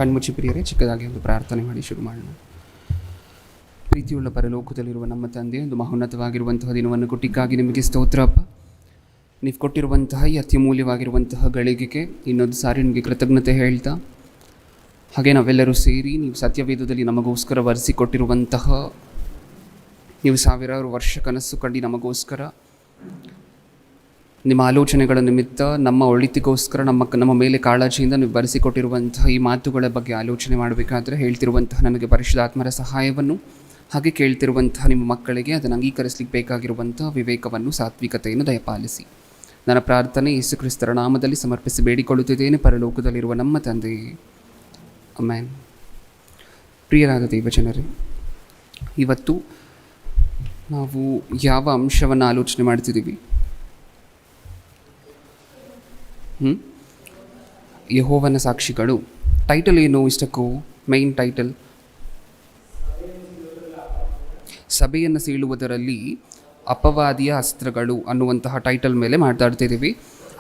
ಕಣ್ಮುಚ್ಚಿ ಪ್ರಿಯರೇ, ಚಿಕ್ಕದಾಗಿ ಒಂದು ಪ್ರಾರ್ಥನೆ ಮಾಡಿ ಶುರು ಮಾಡೋಣ. ಪ್ರೀತಿಯುಳ್ಳ ಪರಲೋಕದಲ್ಲಿರುವ ನಮ್ಮ ತಂದೆ, ಒಂದು ಮಹೋನ್ನತವಾಗಿರುವಂತಹ ದಿನವನ್ನು ಕೊಟ್ಟಿಕ್ಕಾಗಿ ನಿಮಗೆ ಸ್ತೋತ್ರಪ್ಪ. ನೀವು ಕೊಟ್ಟಿರುವಂತಹ ಈ ಅತ್ಯಮೂಲ್ಯವಾಗಿರುವಂತಹ ಗಳಿಗೆಗೆ ಇನ್ನೊಂದು ಸಾರಿ ನಿಮಗೆ ಕೃತಜ್ಞತೆ ಹೇಳ್ತಾ, ಹಾಗೆ ನಾವೆಲ್ಲರೂ ಸೇರಿ ನೀವು ಸತ್ಯವೇದದಲ್ಲಿ ನಮಗೋಸ್ಕರ ವರೆಸಿಕೊಟ್ಟಿರುವಂತಹ, ನೀವು ಸಾವಿರಾರು ವರ್ಷ ಕನಸು ಕಂಡು ನಮಗೋಸ್ಕರ ನಿಮ್ಮ ಆಲೋಚನೆಗಳ ನಿಮಿತ್ತ ನಮ್ಮ ಒಳಿತಿಗೋಸ್ಕರ ನಮ್ಮ ಮೇಲೆ ಕಾಳಜಿಯಿಂದ ನೀವು ಬರೆಸಿಕೊಟ್ಟಿರುವಂತಹ ಈ ಮಾತುಗಳ ಬಗ್ಗೆ ಆಲೋಚನೆ ಮಾಡಬೇಕಾದ್ರೆ ಹೇಳ್ತಿರುವಂತಹ ನನಗೆ ಪರಿಶುದ್ಧಾತ್ಮರ ಸಹಾಯವನ್ನು, ಹಾಗೆ ಕೇಳ್ತಿರುವಂತಹ ನಿಮ್ಮ ಮಕ್ಕಳಿಗೆ ಅದನ್ನು ಅಂಗೀಕರಿಸಲಿಕ್ಕೆ ಬೇಕಾಗಿರುವಂತಹ ವಿವೇಕವನ್ನು, ಸಾತ್ವಿಕತೆಯನ್ನು ದಯಪಾಲಿಸಿ. ನನ್ನ ಪ್ರಾರ್ಥನೆ ಯೇಸು ಕ್ರಿಸ್ತರ ನಾಮದಲ್ಲಿ ಸಮರ್ಪಿಸಿ ಬೇಡಿಕೊಳ್ಳುತ್ತಿದ್ದೇನೆ, ಪರಲೋಕದಲ್ಲಿರುವ ನಮ್ಮ ತಂದೆಯೇ, ಆಮೆನ್. ಪ್ರಿಯರಾದ ದೇವಜನರೇ, ಇವತ್ತು ನಾವು ಯಾವ ಅಂಶವನ್ನು ಆಲೋಚನೆ ಮಾಡ್ತಿದ್ದೀವಿ? ಯೆಹೋವನ ಸಾಕ್ಷಿಗಳು. ಟೈಟಲ್ ಏನು ಇಷ್ಟಕ್ಕೂ? ಮೈನ್ ಟೈಟಲ್ ಸಭೆಯನ್ನು ಸೀಳುವುದರಲ್ಲಿ ಅಪವಾದಿಯ ಅಸ್ತ್ರಗಳು ಅನ್ನುವಂತಹ ಟೈಟಲ್ ಮೇಲೆ ಮಾತಾಡ್ತಿದ್ದೀವಿ.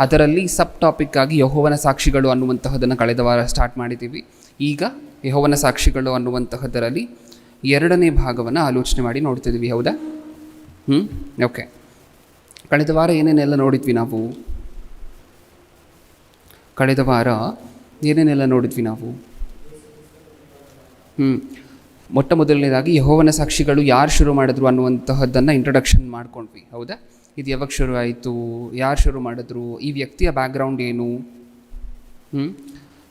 ಅದರಲ್ಲಿ ಸಬ್ ಟಾಪಿಕ್ ಆಗಿ ಯೆಹೋವನ ಸಾಕ್ಷಿಗಳು ಅನ್ನುವಂತಹದನ್ನು ಕಳೆದ ವಾರ ಸ್ಟಾರ್ಟ್ ಮಾಡಿದ್ದೀವಿ. ಈಗ ಯೆಹೋವನ ಸಾಕ್ಷಿಗಳು ಅನ್ನುವಂತಹದರಲ್ಲಿ ಎರಡನೇ ಭಾಗವನ್ನು ಆಲೋಚನೆ ಮಾಡಿ ನೋಡ್ತಿದ್ದೀವಿ. ಹೌದಾ? ಓಕೆ. ಕಳೆದ ವಾರ ಏನೇನೆಲ್ಲ ನೋಡಿದ್ವಿ ನಾವು? ಮೊಟ್ಟ ಮೊದಲನೇದಾಗಿ ಯೆಹೋವನ ಸಾಕ್ಷಿಗಳು ಯಾರು ಶುರು ಮಾಡಿದ್ರು ಅನ್ನುವಂತಹದ್ದನ್ನು ಇಂಟ್ರೊಡಕ್ಷನ್ ಮಾಡ್ಕೊಂಡ್ವಿ. ಹೌದಾ? ಇದು ಯಾವಾಗ ಶುರು ಆಯಿತು, ಯಾರು ಶುರು ಮಾಡಿದ್ರು, ಈ ವ್ಯಕ್ತಿಯ ಬ್ಯಾಕ್ಗ್ರೌಂಡ್ ಏನು?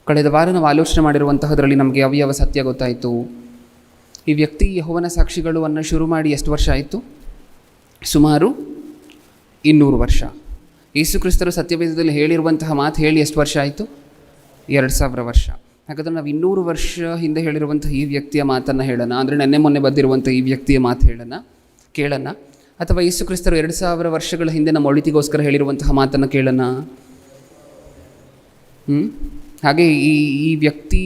ಕಳೆದ ವಾರ ನಾವು ಆಲೋಚನೆ ಮಾಡಿರುವಂತಹದ್ರಲ್ಲಿ ನಮಗೆ ಯಾವ ಸತ್ಯ ಗೊತ್ತಾಯಿತು? ಈ ವ್ಯಕ್ತಿ ಯೆಹೋವನ ಸಾಕ್ಷಿಗಳು ಅನ್ನು ಶುರು ಮಾಡಿ ಎಷ್ಟು ವರ್ಷ ಆಯಿತು? ಸುಮಾರು 200 ವರ್ಷ. ಯೇಸು ಕ್ರಿಸ್ತರು ಸತ್ಯವೇದದಲ್ಲಿ ಹೇಳಿರುವಂತಹ ಮಾತು ಹೇಳಿ ಎಷ್ಟು ವರ್ಷ ಆಯಿತು? 2000 ವರ್ಷ. ಹಾಗಾದರೆ ನಾವು 200 ವರ್ಷ ಹಿಂದೆ ಹೇಳಿರುವಂತಹ ಈ ವ್ಯಕ್ತಿಯ ಮಾತನ್ನು ಹೇಳೋಣ, ಅಂದರೆ ನೆನ್ನೆ ಮೊನ್ನೆ ಬಂದಿರುವಂಥ ಈ ವ್ಯಕ್ತಿಯ ಮಾತು ಕೇಳೋಣ, ಅಥವಾ ಯೇಸು ಕ್ರಿಸ್ತರು 2000 ವರ್ಷಗಳ ಹಿಂದೆ ನಮ್ಮ ಒಳಿತಿಗೋಸ್ಕರ ಹೇಳಿರುವಂತಹ ಮಾತನ್ನು ಕೇಳೋಣ? ಹಾಗೆ ಈ ವ್ಯಕ್ತಿ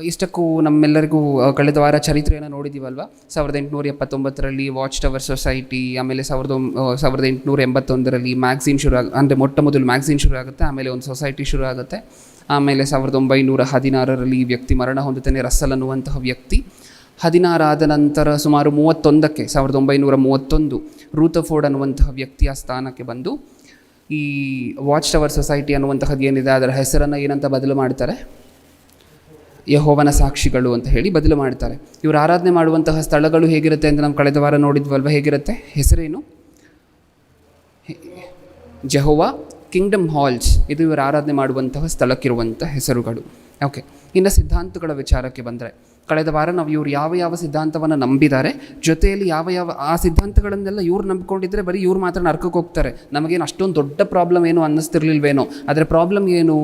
ಇಷ್ಟಕ್ಕೂ ನಮ್ಮೆಲ್ಲರಿಗೂ ಕಳೆದ ವಾರ ಚರಿತ್ರೆಯನ್ನು ನೋಡಿದ್ದೀವಲ್ವ. 1879ರಲ್ಲಿ ವಾಚ್ ಟವರ್ ಸೊಸೈಟಿ, ಆಮೇಲೆ 1881ರಲ್ಲಿ ಮ್ಯಾಗ್ಝಿನ್ ಅಂದರೆ ಮೊಟ್ಟ ಮೊದಲು ಮ್ಯಾಗ್ಝಿನ್ ಶುರು ಆಗುತ್ತೆ, ಆಮೇಲೆ ಒಂದು ಸೊಸೈಟಿ ಶುರು ಆಗುತ್ತೆ. ಆಮೇಲೆ 1916ರಲ್ಲಿ ಈ ವ್ಯಕ್ತಿ ಮರಣ ಹೊಂದುತ್ತಾನೆ, ರಸ್ಸಲ್ ಅನ್ನುವಂತಹ ವ್ಯಕ್ತಿ. 16 ಆದ ನಂತರ ಸುಮಾರು 1931 ರೂಥರ್ಫೋರ್ಡ್ ಅನ್ನುವಂತಹ ವ್ಯಕ್ತಿಯ ಸ್ಥಾನಕ್ಕೆ ಬಂದು ಈ ವಾಚ್ ಟವರ್ ಸೊಸೈಟಿ ಅನ್ನುವಂತಹದ್ದು ಏನಿದೆ ಅದರ ಹೆಸರನ್ನು ಏನಂತ ಬದಲು ಮಾಡ್ತಾರೆ? ಯೆಹೋವನ ಸಾಕ್ಷಿಗಳು ಅಂತ ಹೇಳಿ ಬದಲು ಮಾಡ್ತಾರೆ. ಇವರು ಆರಾಧನೆ ಮಾಡುವಂತಹ ಸ್ಥಳಗಳು ಹೇಗಿರುತ್ತೆ ಅಂತ ನಾವು ಕಳೆದ ವಾರ ನೋಡಿದ್ವಲ್ವ. ಹೇಗಿರುತ್ತೆ? ಹೆಸರೇನು? Jehovah Kingdom halls. ಇದು ಇವರು ಆರಾಧನೆ ಮಾಡುವಂತಹ ಸ್ಥಳಕ್ಕಿರುವಂಥ ಹೆಸರುಗಳು. ಓಕೆ. ಇನ್ನು ಸಿದ್ಧಾಂತಗಳ ವಿಚಾರಕ್ಕೆ ಬಂದರೆ, ಕಳೆದ ವಾರ ನಾವು ಇವರು ಯಾವ ಸಿದ್ಧಾಂತವನ್ನು ನಂಬಿದ್ದಾರೆ, ಜೊತೆಯಲ್ಲಿ ಯಾವ ಆ ಸಿದ್ಧಾಂತಗಳನ್ನೆಲ್ಲ ಇವ್ರು ನಂಬಿಕೊಂಡಿದ್ರೆ ಬರೀ ಇವ್ರು ಮಾತ್ರ ನರ್ಕಕ್ಕೆ ಹೋಗ್ತಾರೆ, ನಮಗೇನು ಅಷ್ಟೊಂದು ದೊಡ್ಡ ಪ್ರಾಬ್ಲಮ್ ಏನು ಅನ್ನಿಸ್ತಿರ್ಲಿಲ್ವೇನೋ. ಆದರೆ ಪ್ರಾಬ್ಲಮ್ ಏನು?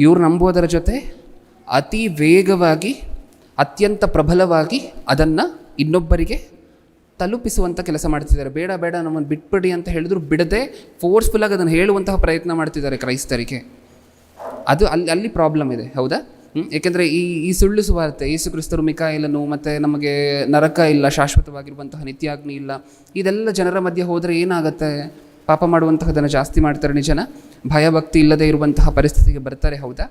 ಇವ್ರು ನಂಬೋದರ ಜೊತೆ ಅತಿ ವೇಗವಾಗಿ, ಅತ್ಯಂತ ಪ್ರಬಲವಾಗಿ ಅದನ್ನು ಇನ್ನೊಬ್ಬರಿಗೆ ತಲುಪಿಸುವಂಥ ಕೆಲಸ ಮಾಡ್ತಿದ್ದಾರೆ. ಬೇಡ ನಮ್ಮನ್ನು ಬಿಟ್ಬಿಡಿ ಅಂತ ಹೇಳಿದ್ರು ಬಿಡದೆ ಫೋರ್ಸ್ಫುಲ್ಲಾಗಿ ಅದನ್ನು ಹೇಳುವಂತಹ ಪ್ರಯತ್ನ ಮಾಡ್ತಿದ್ದಾರೆ ಕ್ರೈಸ್ತರಿಗೆ. ಅದು ಅಲ್ಲಿ ಪ್ರಾಬ್ಲಮ್ ಇದೆ. ಹೌದಾ? ಏಕೆಂದರೆ ಈ ಸುಳ್ಳು ಸುವಾರ್ತೆ, ಯೇಸು ಕ್ರಿಸ್ತರು ಮಿಕಾಯೇಲನು ಮತ್ತು ನಮಗೆ ನರಕ ಇಲ್ಲ, ಶಾಶ್ವತವಾಗಿರುವಂತಹ ನಿತ್ಯಾಗ್ನಿ ಇಲ್ಲ, ಇದೆಲ್ಲ ಜನರ ಮಧ್ಯೆ ಹೋದರೆ ಏನಾಗುತ್ತೆ? ಪಾಪ ಮಾಡುವಂತಹದನ್ನು ಜಾಸ್ತಿ ಮಾಡ್ತಾರೆ. ನಿಜನ ಭಯಭಕ್ತಿ ಇಲ್ಲದೆ ಇರುವಂತಹ ಪರಿಸ್ಥಿತಿಗೆ ಬರ್ತಾರೆ. ಹೌದಾ?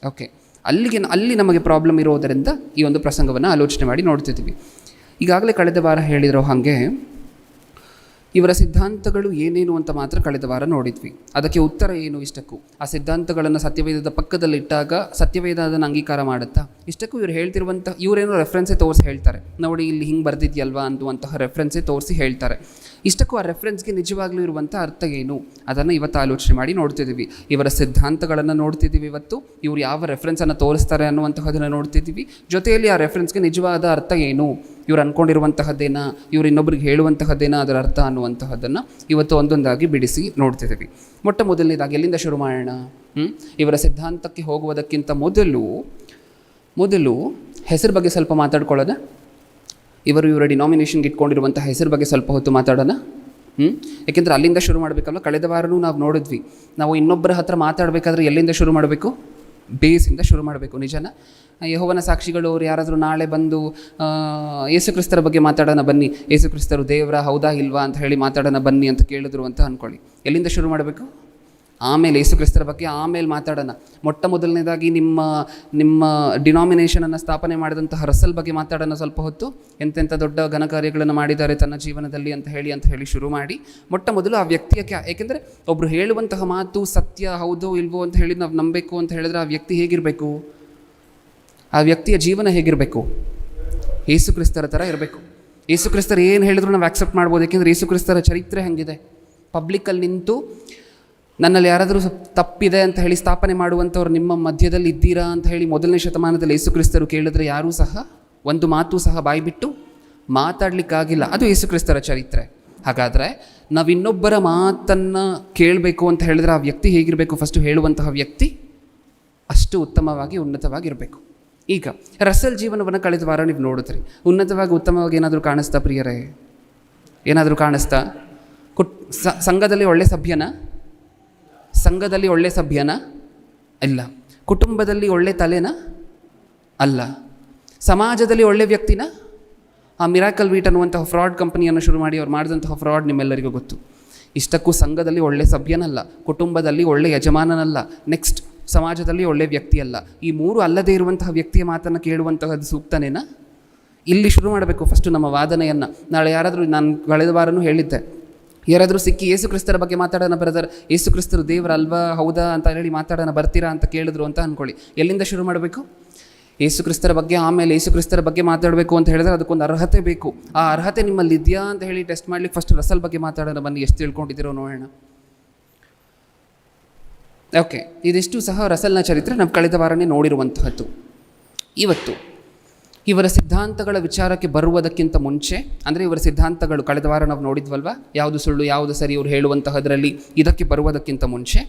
ಓಕೆ. ಅಲ್ಲಿ ನಮಗೆ ಪ್ರಾಬ್ಲಮ್ ಇರೋದರಿಂದ ಈ ಒಂದು ಪ್ರಸಂಗವನ್ನು ಆಲೋಚನೆ ಮಾಡಿ ನೋಡ್ತಿದ್ದೀವಿ. ಈಗಾಗಲೇ ಕಳೆದ ವಾರ ಹೇಳಿರೋ ಹಾಗೆ ಇವರ ಸಿದ್ಧಾಂತಗಳು ಏನೇನು ಅಂತ ಮಾತ್ರ ಕಳೆದ ವಾರ ನೋಡಿದ್ವಿ. ಅದಕ್ಕೆ ಉತ್ತರ ಏನು ಇಷ್ಟಕ್ಕೂ? ಆ ಸಿದ್ಧಾಂತಗಳನ್ನು ಸತ್ಯವೇದದ ಪಕ್ಕದಲ್ಲಿಟ್ಟಾಗ ಸತ್ಯವೇದ ಅದನ್ನು ಅಂಗೀಕಾರ ಮಾಡುತ್ತಾ? ಇಷ್ಟಕ್ಕೂ ಇವ್ರು ಹೇಳ್ತಿರುವಂಥ ಇವರೇನೋ ರೆಫರೆನ್ಸೇ ತೋರಿಸಿ ಹೇಳ್ತಾರೆ, ನೋಡಿ ಇಲ್ಲಿ ಹಿಂಗೆ ಬರ್ದಿದ್ಯಲ್ವಾ ಅನ್ನುವಂತಹ ರೆಫರೆನ್ಸೇ ತೋರಿಸಿ ಹೇಳ್ತಾರೆ. ಇಷ್ಟಕ್ಕೂ ಆ ರೆಫರೆನ್ಸ್ಗೆ ನಿಜವಾಗ್ಲೂ ಇರುವಂಥ ಅರ್ಥ ಏನು? ಅದನ್ನು ಇವತ್ತು ಆಲೋಚನೆ ಮಾಡಿ ನೋಡ್ತಿದ್ದೀವಿ. ಇವರ ಸಿದ್ಧಾಂತಗಳನ್ನು ನೋಡ್ತಿದ್ದೀವಿ ಇವತ್ತು. ಇವರು ಯಾವ ರೆಫರೆನ್ಸನ್ನು ತೋರಿಸ್ತಾರೆ ಅನ್ನುವಂತಹದನ್ನು ನೋಡ್ತಿದ್ದೀವಿ. ಜೊತೆಯಲ್ಲಿ ಆ ರೆಫರೆನ್ಸ್ಗೆ ನಿಜವಾದ ಅರ್ಥ ಏನು? ಇವ್ರು ಅಂದ್ಕೊಂಡಿರುವಂತಹದ್ದೇನಾ, ಇವ್ರು ಇನ್ನೊಬ್ರಿಗೆ ಹೇಳುವಂತಹದ್ದೇನಾ ಅದರ ಅರ್ಥ ಅನ್ನುವಂತಹದ್ದನ್ನು ಇವತ್ತು ಒಂದೊಂದಾಗಿ ಬಿಡಿಸಿ ನೋಡ್ತಿದ್ದೀವಿ. ಮೊಟ್ಟ ಮೊದಲನೇದಾಗಿ ಎಲ್ಲಿಂದ ಶುರು ಮಾಡೋಣ? ಇವರ ಸಿದ್ಧಾಂತಕ್ಕೆ ಹೋಗುವುದಕ್ಕಿಂತ ಮೊದಲು ಹೆಸರು ಬಗ್ಗೆ ಸ್ವಲ್ಪ ಮಾತಾಡ್ಕೊಳ್ಳೋಣ. ಇವರ ಡಿನಾಮಿನೇಷನ್ಗೆ ಇಟ್ಕೊಂಡಿರುವಂಥ ಹೆಸರು ಬಗ್ಗೆ ಸ್ವಲ್ಪ ಹೊತ್ತು ಮಾತಾಡೋಣ. ಯಾಕೆಂದರೆ ಅಲ್ಲಿಂದ ಶುರು ಮಾಡಬೇಕಲ್ಲ. ಕಳೆದ ವಾರನೂ ನಾವು ನೋಡಿದ್ವಿ, ನಾವು ಇನ್ನೊಬ್ಬರ ಹತ್ರ ಮಾತಾಡಬೇಕಾದ್ರೆ ಎಲ್ಲಿಂದ ಶುರು ಮಾಡಬೇಕು? ಬೇಸಿಂದ ಶುರು ಮಾಡಬೇಕು. ನಿಜನ? ಯೆಹೋವನ ಸಾಕ್ಷಿಗಳು ಅವ್ರು ಯಾರಾದರೂ ನಾಳೆ ಬಂದು ಯೇಸು ಕ್ರಿಸ್ತರ ಬಗ್ಗೆ ಮಾತಾಡೋಣ ಬನ್ನಿ, ಯೇಸು ಕ್ರಿಸ್ತರು ದೇವರ ಹೌದಾ ಇಲ್ವಾ ಅಂತ ಹೇಳಿ ಮಾತಾಡೋಣ ಬನ್ನಿ ಅಂತ ಕೇಳಿದ್ರು ಅಂತ ಅಂದ್ಕೊಳ್ಳಿ. ಎಲ್ಲಿಂದ ಶುರು ಮಾಡಬೇಕು? ಆಮೇಲೆ ಯೇಸು ಕ್ರಿಸ್ತರ ಬಗ್ಗೆ ಆಮೇಲೆ ಮಾತಾಡೋಣ. ಮೊಟ್ಟ ಮೊದಲನೇದಾಗಿ ನಿಮ್ಮ ಡಿನಾಮಿನೇಷನನ್ನು ಸ್ಥಾಪನೆ ಮಾಡಿದಂತಹ ರಸಲ್ ಬಗ್ಗೆ ಮಾತಾಡೋಣ ಸ್ವಲ್ಪ ಹೊತ್ತು. ಎಂತೆಂಥ ದೊಡ್ಡ ಘನಕಾರ್ಯಗಳನ್ನು ಮಾಡಿದ್ದಾರೆ ತನ್ನ ಜೀವನದಲ್ಲಿ ಅಂತ ಹೇಳಿ ಶುರು ಮಾಡಿ, ಮೊಟ್ಟ ಮೊದಲು ಆ ವ್ಯಕ್ತಿಯ ಏಕೆಂದರೆ ಒಬ್ಬರು ಹೇಳುವಂತಹ ಮಾತು ಸತ್ಯ ಹೌದೋ ಇಲ್ವೋ ಅಂತ ಹೇಳಿ ನಾವು ನಂಬಬೇಕು ಅಂತ ಹೇಳಿದ್ರೆ ಆ ವ್ಯಕ್ತಿ ಹೇಗಿರಬೇಕು, ಆ ವ್ಯಕ್ತಿಯ ಜೀವನ ಹೇಗಿರಬೇಕು, ಯೇಸು ಕ್ರಿಸ್ತರ ಥರ ಇರಬೇಕು. ಯೇಸು ಕ್ರಿಸ್ತರು ಏನು ಹೇಳಿದ್ರು ನಾವು ಆಕ್ಸೆಪ್ಟ್ ಮಾಡ್ಬೋದು, ಏಕೆಂದರೆ ಯೇಸು ಕ್ರಿಸ್ತರ ಚರಿತ್ರೆ ಹಾಗಿದೆ. ಪಬ್ಲಿಕ್ಕಲ್ಲಿ ನಿಂತು ನನ್ನಲ್ಲಿ ಯಾರಾದರೂ ತಪ್ಪಿದೆ ಅಂತ ಹೇಳಿ ಸ್ಥಾಪನೆ ಮಾಡುವಂಥವ್ರು ನಿಮ್ಮ ಮಧ್ಯದಲ್ಲಿ ಇದ್ದೀರಾ ಅಂತ ಹೇಳಿ ಮೊದಲನೇ ಶತಮಾನದಲ್ಲಿ ಯೇಸು ಕ್ರಿಸ್ತರು ಕೇಳಿದ್ರೆ ಯಾರೂ ಸಹ ಒಂದು ಮಾತು ಸಹ ಬಾಯ್ಬಿಟ್ಟು ಮಾತಾಡಲಿಕ್ಕಾಗಿಲ್ಲ. ಅದು ಯೇಸು ಕ್ರಿಸ್ತರ ಚರಿತ್ರೆ. ಹಾಗಾದರೆ ನಾವು ಇನ್ನೊಬ್ಬರ ಮಾತನ್ನು ಕೇಳಬೇಕು ಅಂತ ಹೇಳಿದ್ರೆ ಆ ವ್ಯಕ್ತಿ ಹೇಗಿರಬೇಕು, ಫಸ್ಟು ಹೇಳುವಂತಹ ವ್ಯಕ್ತಿ ಅಷ್ಟು ಉತ್ತಮವಾಗಿ ಉನ್ನತವಾಗಿರಬೇಕು. ಈಗ ರಸಲ್ ಜೀವನವನ್ನು ಕಳೆದ ವಾರ ನೀವು ನೋಡಿದ್ರಿ. ಉನ್ನತವಾಗಿ ಉತ್ತಮವಾಗಿ ಏನಾದರೂ ಕಾಣಿಸ್ತಾ ಪ್ರಿಯರೇ? ಏನಾದರೂ ಕಾಣಿಸ್ತಾ? ಸಂಘದಲ್ಲಿ ಒಳ್ಳೆ ಸಭ್ಯನ? ಸಂಘದಲ್ಲಿ ಒಳ್ಳೆ ಸಭ್ಯನ? ಇಲ್ಲ. ಕುಟುಂಬದಲ್ಲಿ ಒಳ್ಳೆ ತಲೆನ? ಅಲ್ಲ. ಸಮಾಜದಲ್ಲಿ ಒಳ್ಳೆ ವ್ಯಕ್ತಿನ? ಆ ಮಿರಾಕಲ್ ವೀಟ್ ಅನ್ನುವಂತಹ ಫ್ರಾಡ್ ಕಂಪನಿಯನ್ನು ಶುರು ಮಾಡಿ ಅವ್ರು ಮಾಡಿದಂತಹ ಫ್ರಾಡ್ ನಿಮ್ಮೆಲ್ಲರಿಗೂ ಗೊತ್ತು. ಇಷ್ಟಕ್ಕೂ ಸಂಘದಲ್ಲಿ ಒಳ್ಳೆ ಸಭ್ಯನಲ್ಲ, ಕುಟುಂಬದಲ್ಲಿ ಒಳ್ಳೆ ಯಜಮಾನನಲ್ಲ, ನೆಕ್ಸ್ಟ್ ಸಮಾಜದಲ್ಲಿ ಒಳ್ಳೆ ವ್ಯಕ್ತಿಯಲ್ಲ. ಈ ಮೂರು ಅಲ್ಲದೇ ಇರುವಂತಹ ವ್ಯಕ್ತಿಯ ಮಾತನ್ನು ಕೇಳುವಂತಹದ್ದು ಸೂಕ್ತನೇನಾ? ಇಲ್ಲಿ ಶುರು ಮಾಡಬೇಕು ಫಸ್ಟು ನಮ್ಮ ವಾದನೆಯನ್ನು. ನಾಳೆ ಯಾರಾದರೂ, ನಾನು ಕಳೆದ ವಾರನೂ ಹೇಳಿದ್ದೆ, ಯಾರಾದರೂ ಸಿಕ್ಕಿ ಯೇಸು ಕ್ರಿಸ್ತರ ಬಗ್ಗೆ ಮಾತಾಡೋಣ ಬ್ರದರ್, ಯೇಸು ಕ್ರಿಸ್ತರು ದೇವರ ಅಲ್ವಾ ಹೌದಾ ಅಂತ ಹೇಳಿ ಮಾತಾಡೋಣ ಬರ್ತೀರಾ ಅಂತ ಕೇಳಿದ್ರು ಅಂತ ಅಂದ್ಕೊಳ್ಳಿ. ಎಲ್ಲಿಂದ ಶುರು ಮಾಡಬೇಕು? ಯೇಸು ಕ್ರಿಸ್ತರ ಬಗ್ಗೆ, ಆಮೇಲೆ ಯೇಸು ಕ್ರಿಸ್ತರ ಬಗ್ಗೆ ಮಾತಾಡಬೇಕು ಅಂತ ಹೇಳಿದ್ರೆ ಅದಕ್ಕೊಂದು ಅರ್ಹತೆ ಬೇಕು. ಆ ಅರ್ಹತೆ ನಿಮ್ಮಲ್ಲಿ ಇದೆಯಾ ಅಂತ ಹೇಳಿ ಟೆಸ್ಟ್ ಮಾಡ್ಲಿಕ್ಕೆ ಫಸ್ಟ್ ರಸಲ್ ಬಗ್ಗೆ ಮಾತಾಡೋಣ ಬನ್ನಿ. ಎಷ್ಟು ತಿಳ್ಕೊಂಡಿದ್ದೀರೋ ನೋಡೋಣ. ಓಕೆ, ಇದಿಷ್ಟು ಸಹ ರಸಲ್ನ ಚರಿತ್ರೆ ನಾವು ಕಳೆದ ವಾರನೇ ನೋಡಿರುವಂತಹದ್ದು. ಇವತ್ತು ಇವರ ಸಿದ್ಧಾಂತಗಳ ವಿಚಾರಕ್ಕೆ ಬರುವುದಕ್ಕಿಂತ ಮುಂಚೆ, ಅಂದರೆ ಇವರ ಸಿದ್ಧಾಂತಗಳು ಕಳೆದ ವಾರ ನಾವು ನೋಡಿದ್ವಲ್ವ, ಯಾವುದು ಸುಳ್ಳು ಯಾವುದು ಸರಿ ಇವರು ಹೇಳುವಂತಹದ್ರಲ್ಲಿ, ಇದಕ್ಕೆ ಬರುವುದಕ್ಕಿಂತ ಮುಂಚೆ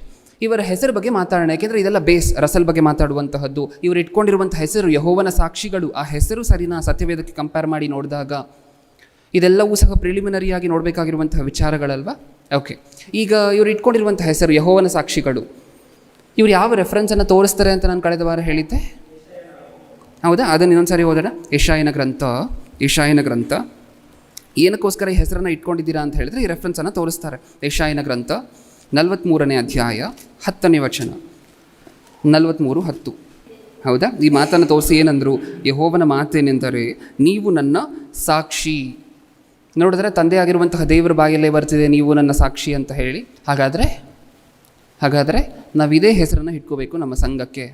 ಇವರ ಹೆಸರು ಬಗ್ಗೆ ಮಾತಾಡೋಣ. ಯಾಕೆಂದರೆ ಇದೆಲ್ಲ ಬೇಸ್ ರಸಲ್ ಬಗ್ಗೆ ಮಾತಾಡುವಂತಹದ್ದು. ಇವರು ಇಟ್ಕೊಂಡಿರುವಂಥ ಹೆಸರು ಯೆಹೋವನ ಸಾಕ್ಷಿಗಳು. ಆ ಹೆಸರು ಸರಿನಾ ಸತ್ಯವೇದಕ್ಕೆ ಕಂಪೇರ್ ಮಾಡಿ ನೋಡಿದಾಗ ಇದೆಲ್ಲವೂ ಸಹ ಪ್ರಿಲಿಮಿನರಿಯಾಗಿ ನೋಡಬೇಕಾಗಿರುವಂತಹ ವಿಚಾರಗಳಲ್ವ. ಓಕೆ, ಈಗ ಇವರು ಇಟ್ಕೊಂಡಿರುವಂಥ ಹೆಸರು ಯೆಹೋವನ ಸಾಕ್ಷಿಗಳು. ಇವರು ಯಾವ ರೆಫರೆನ್ಸನ್ನು ತೋರಿಸ್ತಾರೆ ಅಂತ ನಾನು ಕಳೆದ ವಾರ ಹೇಳಿದ್ದೆ, ಹೌದಾ? ಅದನ್ನು ಇನ್ನೊಂದು ಸಾರಿ ಓದೋಣ. ಯೆಶಾಯನ ಗ್ರಂಥ ಏನಕ್ಕೋಸ್ಕರ ಈ ಹೆಸರನ್ನು ಇಟ್ಕೊಂಡಿದ್ದೀರಾ ಅಂತ ಹೇಳಿದ್ರೆ ಈ ರೆಫರೆನ್ಸನ್ನು ತೋರಿಸ್ತಾರೆ. ಯೆಶಾಯನ ಗ್ರಂಥ 43ನೇ ಅಧ್ಯಾಯ 10ನೇ ವಚನ, 43:10. ಹೌದಾ? ಈ ಮಾತನ್ನು ತೋರಿಸಿ ಏನಂದರು? ಯೆಹೋವನ ಮಾತೇನೆಂದರೆ ನೀವು ನನ್ನ ಸಾಕ್ಷಿ. ನೋಡಿದ್ರೆ ತಂದೆ ಆಗಿರುವಂತಹ ದೇವರ ಬಾಯಲ್ಲೇ ಬರ್ತಿದೆ ನೀವು ನನ್ನ ಸಾಕ್ಷಿ ಅಂತ ಹೇಳಿ. ಹಾಗಾದರೆ ನಾವು ಇದೇ ಹೆಸರನ್ನು ಇಟ್ಕೋಬೇಕು ನಮ್ಮ ಸಂಘಕ್ಕೆ.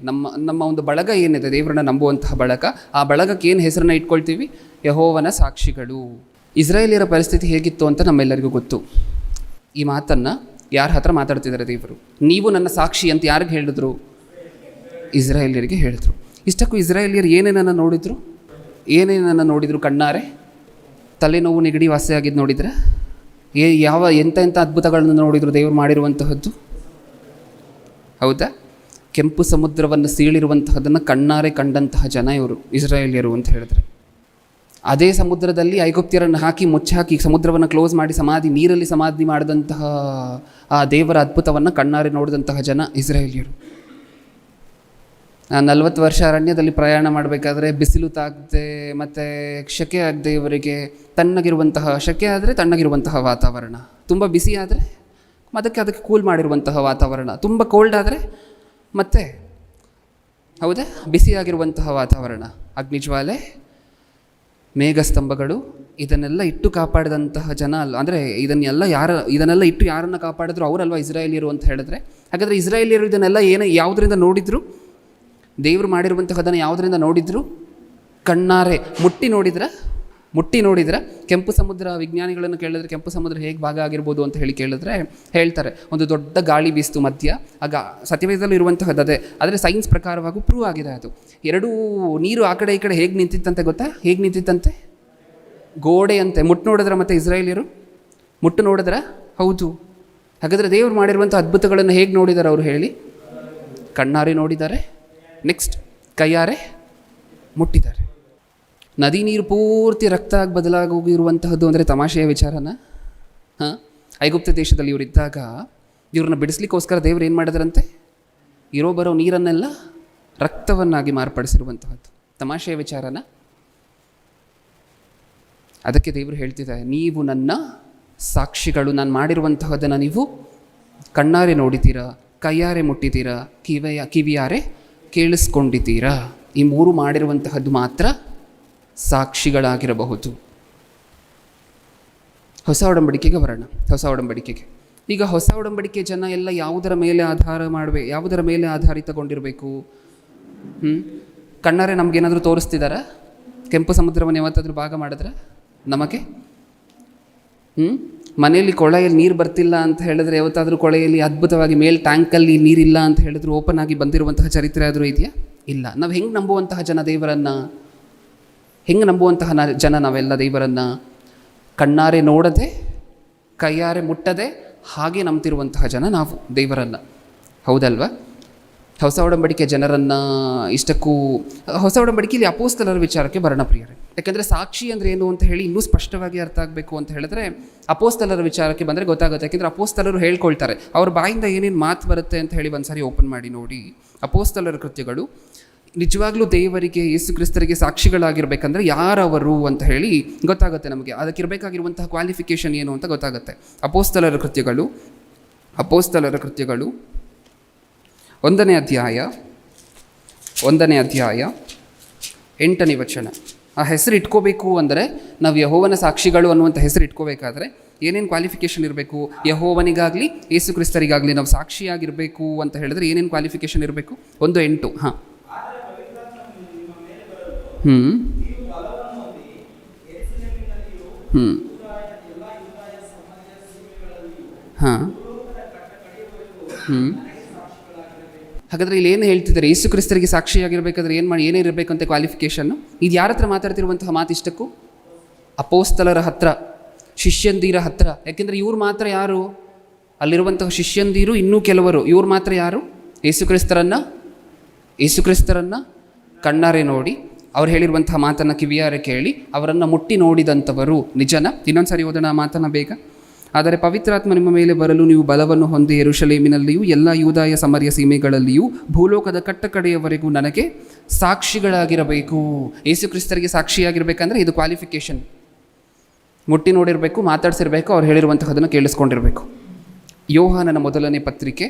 ನಮ್ಮ ಒಂದು ಬಳಗ ಏನಿದೆ, ದೇವರನ್ನ ನಂಬುವಂತಹ ಬಳಗ, ಆ ಬಳಗಕ್ಕೆ ಏನು ಹೆಸರನ್ನು ಇಟ್ಕೊಳ್ತೀವಿ? ಯೆಹೋವನ ಸಾಕ್ಷಿಗಳು. ಇಸ್ರಾಯೇಲಿಯರ ಪರಿಸ್ಥಿತಿ ಹೇಗಿತ್ತು ಅಂತ ನಮ್ಮೆಲ್ಲರಿಗೂ ಗೊತ್ತು. ಈ ಮಾತನ್ನು ಯಾರ ಹತ್ರ ಮಾತಾಡ್ತಿದ್ದಾರೆ ದೇವರು? ನೀವು ನನ್ನ ಸಾಕ್ಷಿ ಅಂತ ಯಾರಿಗೆ ಹೇಳಿದ್ರು? ಇಸ್ರಾಯೇಲಿಯರಿಗೆ ಹೇಳಿದ್ರು. ಇಷ್ಟಕ್ಕೂ ಇಸ್ರಾಯೇಲಿಯರು ಏನೇನನ್ನು ನೋಡಿದ್ರು? ಕಣ್ಣಾರೆ ತಲೆನೋವು ನೆಗಡಿ ವಾಸಿಯಾಗಿದ್ದು ನೋಡಿದ್ರೆ ಎಂಥ ಅದ್ಭುತಗಳನ್ನು ನೋಡಿದ್ರು ದೇವರು ಮಾಡಿರುವಂತಹದ್ದು. ಹೌದಾ? ಕೆಂಪು ಸಮುದ್ರವನ್ನು ಸೀಳಿರುವಂತಹದನ್ನು ಕಣ್ಣಾರೆ ಕಂಡಂತಹ ಜನ ಇವರು ಇಸ್ರಾಯೇಲಿಯರು ಅಂತ ಹೇಳಿದ್ರೆ. ಅದೇ ಸಮುದ್ರದಲ್ಲಿ ಐಗುಪ್ತ್ಯರನ್ನು ಮುಚ್ಚಾಕಿ ಸಮುದ್ರವನ್ನು ಕ್ಲೋಸ್ ಮಾಡಿ ನೀರಲ್ಲಿ ಸಮಾಧಿ ಮಾಡಿದಂತಹ ಆ ದೇವರ ಅದ್ಭುತವನ್ನು ಕಣ್ಣಾರೆ ನೋಡಿದಂತಹ ಜನ ಇಸ್ರಾಯೇಲಿಯರು. 40 ವರ್ಷ ಅರಣ್ಯದಲ್ಲಿ ಪ್ರಯಾಣ ಮಾಡಬೇಕಾದ್ರೆ ಬಿಸಿಲು ತಾಗದೆ ಮತ್ತು ಶೆಕೆ ಆಗದೆ ಇವರಿಗೆ ಶೆಕೆ ಆದರೆ ತಣ್ಣಗಿರುವಂತಹ ವಾತಾವರಣ, ತುಂಬ ಬಿಸಿ ಆದರೆ ಅದಕ್ಕೆ ಕೂಲ್ ಮಾಡಿರುವಂತಹ ವಾತಾವರಣ, ತುಂಬ ಕೋಲ್ಡ್ ಆದರೆ ಮತ್ತೆ ಹೌದಾ ಬಿಸಿಯಾಗಿರುವಂತಹ ವಾತಾವರಣ, ಅಗ್ನಿಜ್ವಾಲೆ, ಮೇಘಸ್ತಂಭಗಳು, ಇದನ್ನೆಲ್ಲ ಇಟ್ಟು ಕಾಪಾಡಿದಂತಹ ಜನ ಅಲ್ಲ. ಅಂದರೆ ಇದನ್ನೆಲ್ಲ ಇಟ್ಟು ಯಾರನ್ನು ಕಾಪಾಡಿದ್ರು ಅವರಲ್ವ ಇಸ್ರಾಯೇಲಿಯರು ಅಂತ ಹೇಳಿದ್ರೆ. ಹಾಗಾದರೆ ಇಸ್ರಾಯೇಲಿಯರು ಇದನ್ನೆಲ್ಲ ಯಾವುದರಿಂದ ನೋಡಿದ್ರು? ದೇವರು ಮಾಡಿರುವಂತಹದನ್ನು ಯಾವುದರಿಂದ ನೋಡಿದ್ರು? ಕಣ್ಣಾರೆ ಮುಟ್ಟಿ ನೋಡಿದ್ರೆ. ಕೆಂಪು ಸಮುದ್ರ, ವಿಜ್ಞಾನಿಗಳನ್ನು ಕೇಳಿದ್ರೆ ಕೆಂಪು ಸಮುದ್ರ ಹೇಗೆ ಭಾಗ ಆಗಿರ್ಬೋದು ಅಂತ ಕೇಳಿದ್ರೆ ಹೇಳ್ತಾರೆ, ಒಂದು ದೊಡ್ಡ ಗಾಳಿ ಬೀಸ್ತು ಮಧ್ಯ. ಆಗ ಸತ್ಯವೇದದಲ್ಲಿ ಇರುವಂತಹದ್ದೇ, ಆದರೆ ಸೈನ್ಸ್ ಪ್ರಕಾರವಾಗೂ ಪ್ರೂವ್ ಆಗಿದೆ. ಅದು ಎರಡೂ ನೀರು ಆ ಕಡೆ ಈ ಕಡೆ ಹೇಗೆ ನಿಂತಿತ್ತಂತೆ ಗೊತ್ತಾ? ಹೇಗೆ ನಿಂತಿತ್ತಂತೆ? ಗೋಡೆಯಂತೆ. ನೋಡಿದ್ರೆ ಮತ್ತೆ ಇಸ್ರಾಯೇಲಿಯರು ನೋಡಿದ್ರ? ಹೌದು. ಹಾಗಾದರೆ ದೇವರು ಮಾಡಿರುವಂಥ ಅದ್ಭುತಗಳನ್ನು ಹೇಗೆ ನೋಡಿದ್ದಾರೆ ಅವರು ಹೇಳಿ? ಕಣ್ಣಾರೆ ನೋಡಿದ್ದಾರೆ, ನೆಕ್ಸ್ಟ್ ಕೈಯಾರೆ ಮುಟ್ಟಿದ್ದಾರೆ. ನದಿ ನೀರು ಪೂರ್ತಿ ರಕ್ತ ಆಗಿ ಬದಲಾಗೋಗಿರುವಂತಹದ್ದು ಅಂದರೆ ತಮಾಷೆಯ ವಿಚಾರನ? ಐಗುಪ್ತ ದೇಶದಲ್ಲಿ ಇವರಿದ್ದಾಗ ಇವ್ರನ್ನ ಬಿಡಿಸ್ಲಿಕ್ಕೋಸ್ಕರ ದೇವರು ಏನು ಮಾಡಿದ್ರಂತೆ? ಬರೋ ನೀರನ್ನೆಲ್ಲ ರಕ್ತವನ್ನಾಗಿ ಮಾರ್ಪಡಿಸಿರುವಂತಹದ್ದು. ತಮಾಷೆಯ ವಿಚಾರನ? ಅದಕ್ಕೆ ದೇವರು ಹೇಳ್ತಿದ್ದಾರೆ, ನೀವು ನನ್ನ ಸಾಕ್ಷಿಗಳು, ನಾನು ಮಾಡಿರುವಂತಹದನ್ನು ನೀವು ಕಣ್ಣಾರೆ ನೋಡಿದ್ದೀರಾ, ಕೈಯಾರೆ ಮುಟ್ಟಿದ್ದೀರಾ, ಕಿವಿಯಾರೆ ಕೇಳಿಸ್ಕೊಂಡಿದ್ದೀರಾ. ಈ 3 ಮಾಡಿರುವಂತಹದ್ದು ಮಾತ್ರ ಸಾಕ್ಷಿಗಳಾಗಿರಬಹುದು. ಹೊಸ ಒಡಂಬಡಿಕೆಗೆ ಬರೋಣ. ಹೊಸ ಒಡಂಬಡಿಕೆಗೆ ಈಗ ಹೊಸ ಒಡಂಬಡಿಕೆ ಜನ ಎಲ್ಲ ಯಾವುದರ ಮೇಲೆ ಆಧಾರಿತಗೊಂಡಿರಬೇಕು? ಕಣ್ಣಾರೆ ನಮಗೇನಾದರೂ ತೋರಿಸ್ತಿದ್ದಾರಾ? ಕೆಂಪು ಸಮುದ್ರವನ್ನು ಯಾವತ್ತಾದರೂ ಭಾಗ ಮಾಡಿದ್ರೆ ನಮಗೆ? ಮನೆಯಲ್ಲಿ ಕೊಳೆಯಲ್ಲಿ ನೀರು ಬರ್ತಿಲ್ಲ ಅಂತ ಹೇಳಿದ್ರೆ ಯಾವತ್ತಾದರೂ ಕೊಳೆಯಲ್ಲಿ ಅದ್ಭುತವಾಗಿ ಮೇಲ್ ಟ್ಯಾಂಕಲ್ಲಿ ನೀರಿಲ್ಲ ಅಂತ ಹೇಳಿದ್ರು ಓಪನ್ ಆಗಿ ಬಂದಿರುವಂತಹ ಚರಿತ್ರೆ ಆದರೂ ಇದೆಯಾ? ಇಲ್ಲ. ನಾವು ಹೆಂಗೆ ನಂಬುವಂತಹ ಜನ ದೇವರನ್ನು? ಹೆಂಗೆ ನಂಬುವಂತಹ ಜನ ನಾವೆಲ್ಲ ದೇವರನ್ನು? ಕಣ್ಣಾರೆ ನೋಡದೆ, ಕೈಯಾರೆ ಮುಟ್ಟದೆ ಹಾಗೆ ನಂಬ್ತಿರುವಂತಹ ಜನ ನಾವು ದೇವರನ್ನು, ಹೌದಲ್ವ? ಹೊಸ ಒಡಂಬಡಿಕೆ ಜನರನ್ನು ಇಷ್ಟಕ್ಕೂ ಹೊಸ ಒಡಂಬಡಿಕೆಯಲ್ಲಿ ಅಪೋಸ್ತಲರ ವಿಚಾರಕ್ಕೆ ಬರೋಣ ಪ್ರಿಯರೇ. ಯಾಕೆಂದರೆ ಸಾಕ್ಷಿ ಅಂದರೆ ಏನು ಅಂತ ಹೇಳಿ ಇನ್ನೂ ಸ್ಪಷ್ಟವಾಗಿ ಅರ್ಥ ಆಗಬೇಕು ಅಂತ ಹೇಳಿದ್ರೆ ಅಪೋಸ್ತಲರ ವಿಚಾರಕ್ಕೆ ಬಂದರೆ ಗೊತ್ತಾಗುತ್ತೆ. ಯಾಕೆಂದರೆ ಅಪೋಸ್ತಲರು ಹೇಳ್ಕೊಳ್ತಾರೆ, ಅವ್ರ ಬಾಯಿಂದ ಏನೇನು ಮಾತು ಬರುತ್ತೆ ಅಂತ ಹೇಳಿ ಒಂದು ಸಾರಿ ಓಪನ್ ಮಾಡಿ ನೋಡಿ. ಅಪೋಸ್ತಲರ ಕೃತ್ಯಗಳು ನಿಜವಾಗ್ಲೂ ದೇವರಿಗೆ, ಯೇಸು ಕ್ರಿಸ್ತರಿಗೆ ಸಾಕ್ಷಿಗಳಾಗಿರ್ಬೇಕಂದ್ರೆ ಯಾರವರು ಅಂತ ಹೇಳಿ ಗೊತ್ತಾಗುತ್ತೆ ನಮಗೆ. ಅದಕ್ಕಿರಬೇಕಾಗಿರುವಂತಹ ಕ್ವಾಲಿಫಿಕೇಷನ್ ಏನು ಅಂತ ಗೊತ್ತಾಗುತ್ತೆ. ಅಪೋಸ್ತಲರ ಕೃತ್ಯಗಳು 1ನೇ ಅಧ್ಯಾಯ 8ನೇ ವಚನ. ಆ ಹೆಸರು ಇಟ್ಕೋಬೇಕು ಅಂದರೆ ನಾವು ಯೆಹೋವನ ಸಾಕ್ಷಿಗಳು ಅನ್ನುವಂಥ ಹೆಸರು ಇಟ್ಕೋಬೇಕಾದ್ರೆ ಏನೇನು ಕ್ವಾಲಿಫಿಕೇಷನ್ ಇರಬೇಕು? ಯೆಹೋವನಿಗಾಗಲಿ ಯೇಸು ಕ್ರಿಸ್ತರಿಗಾಗಲಿ ನಾವು ಸಾಕ್ಷಿಯಾಗಿರಬೇಕು ಅಂತ ಹೇಳಿದ್ರೆ ಏನೇನು ಕ್ವಾಲಿಫಿಕೇಷನ್ ಇರಬೇಕು? 1:8. ಹಾಗಾದರೆ ಇಲ್ಲಿ ಏನು ಹೇಳ್ತಿದ್ದಾರೆ? ಯೇಸು ಕ್ರಿಸ್ತರಿಗೆ ಸಾಕ್ಷಿಯಾಗಿರ್ಬೇಕಾದ್ರೆ ಏನಿರಬೇಕಂತ ಕ್ವಾಲಿಫಿಕೇಷನ್ನು? ಇದು ಯಾರ ಹತ್ರ ಮಾತಾಡ್ತಿರುವಂತಹ ಮಾತು ಇಷ್ಟಕ್ಕೂ? ಅಪೋಸ್ತಲರ ಹತ್ರ, ಶಿಷ್ಯಂದಿರ ಹತ್ರ. ಯಾಕೆಂದರೆ ಇವ್ರು ಮಾತ್ರ ಯಾರು? ಅಲ್ಲಿರುವಂತಹ ಶಿಷ್ಯಂದಿರು ಇನ್ನೂ ಕೆಲವರು. ಇವ್ರು ಮಾತ್ರ ಯಾರು? ಯೇಸು ಕ್ರಿಸ್ತರನ್ನು ಕಣ್ಣಾರೆ ನೋಡಿ, ಅವ್ರು ಹೇಳಿರುವಂತಹ ಮಾತನ್ನು ಕಿವಿಯಾರೆ ಕೇಳಿ, ಅವರನ್ನು ಮುಟ್ಟಿ ನೋಡಿದಂಥವರು. ನಿಜನ? ಇನ್ನೊಂದು ಸಾರಿ ಓದೋಣ ಆ ಮಾತನ್ನು ಬೇಗ. ಆದರೆ ಪವಿತ್ರಾತ್ಮ ನಿಮ್ಮ ಮೇಲೆ ಬರಲು ನೀವು ಬಲವನ್ನು ಹೊಂದಿ ಯೆರೂಸಲೇಮಿನಲ್ಲಿಯೂ ಎಲ್ಲ ಯೂದಾಯ ಸಮರ್ಯ ಸೀಮೆಗಳಲ್ಲಿಯೂ ಭೂಲೋಕದ ಕಟ್ಟಕಡೆಯವರೆಗೂ ನನಗೆ ಸಾಕ್ಷಿಗಳಾಗಿರಬೇಕು. ಯೇಸು ಕ್ರಿಸ್ತರಿಗೆ ಸಾಕ್ಷಿಯಾಗಿರ್ಬೇಕಂದ್ರೆ ಇದು ಕ್ವಾಲಿಫಿಕೇಷನ್. ಮುಟ್ಟಿ ನೋಡಿರಬೇಕು, ಮಾತಾಡ್ಸಿರ್ಬೇಕು, ಅವ್ರು ಹೇಳಿರುವಂತಹದನ್ನು ಕೇಳಿಸ್ಕೊಂಡಿರಬೇಕು. ಯೋಹಾನನ ಮೊದಲನೇ ಪತ್ರಿಕೆ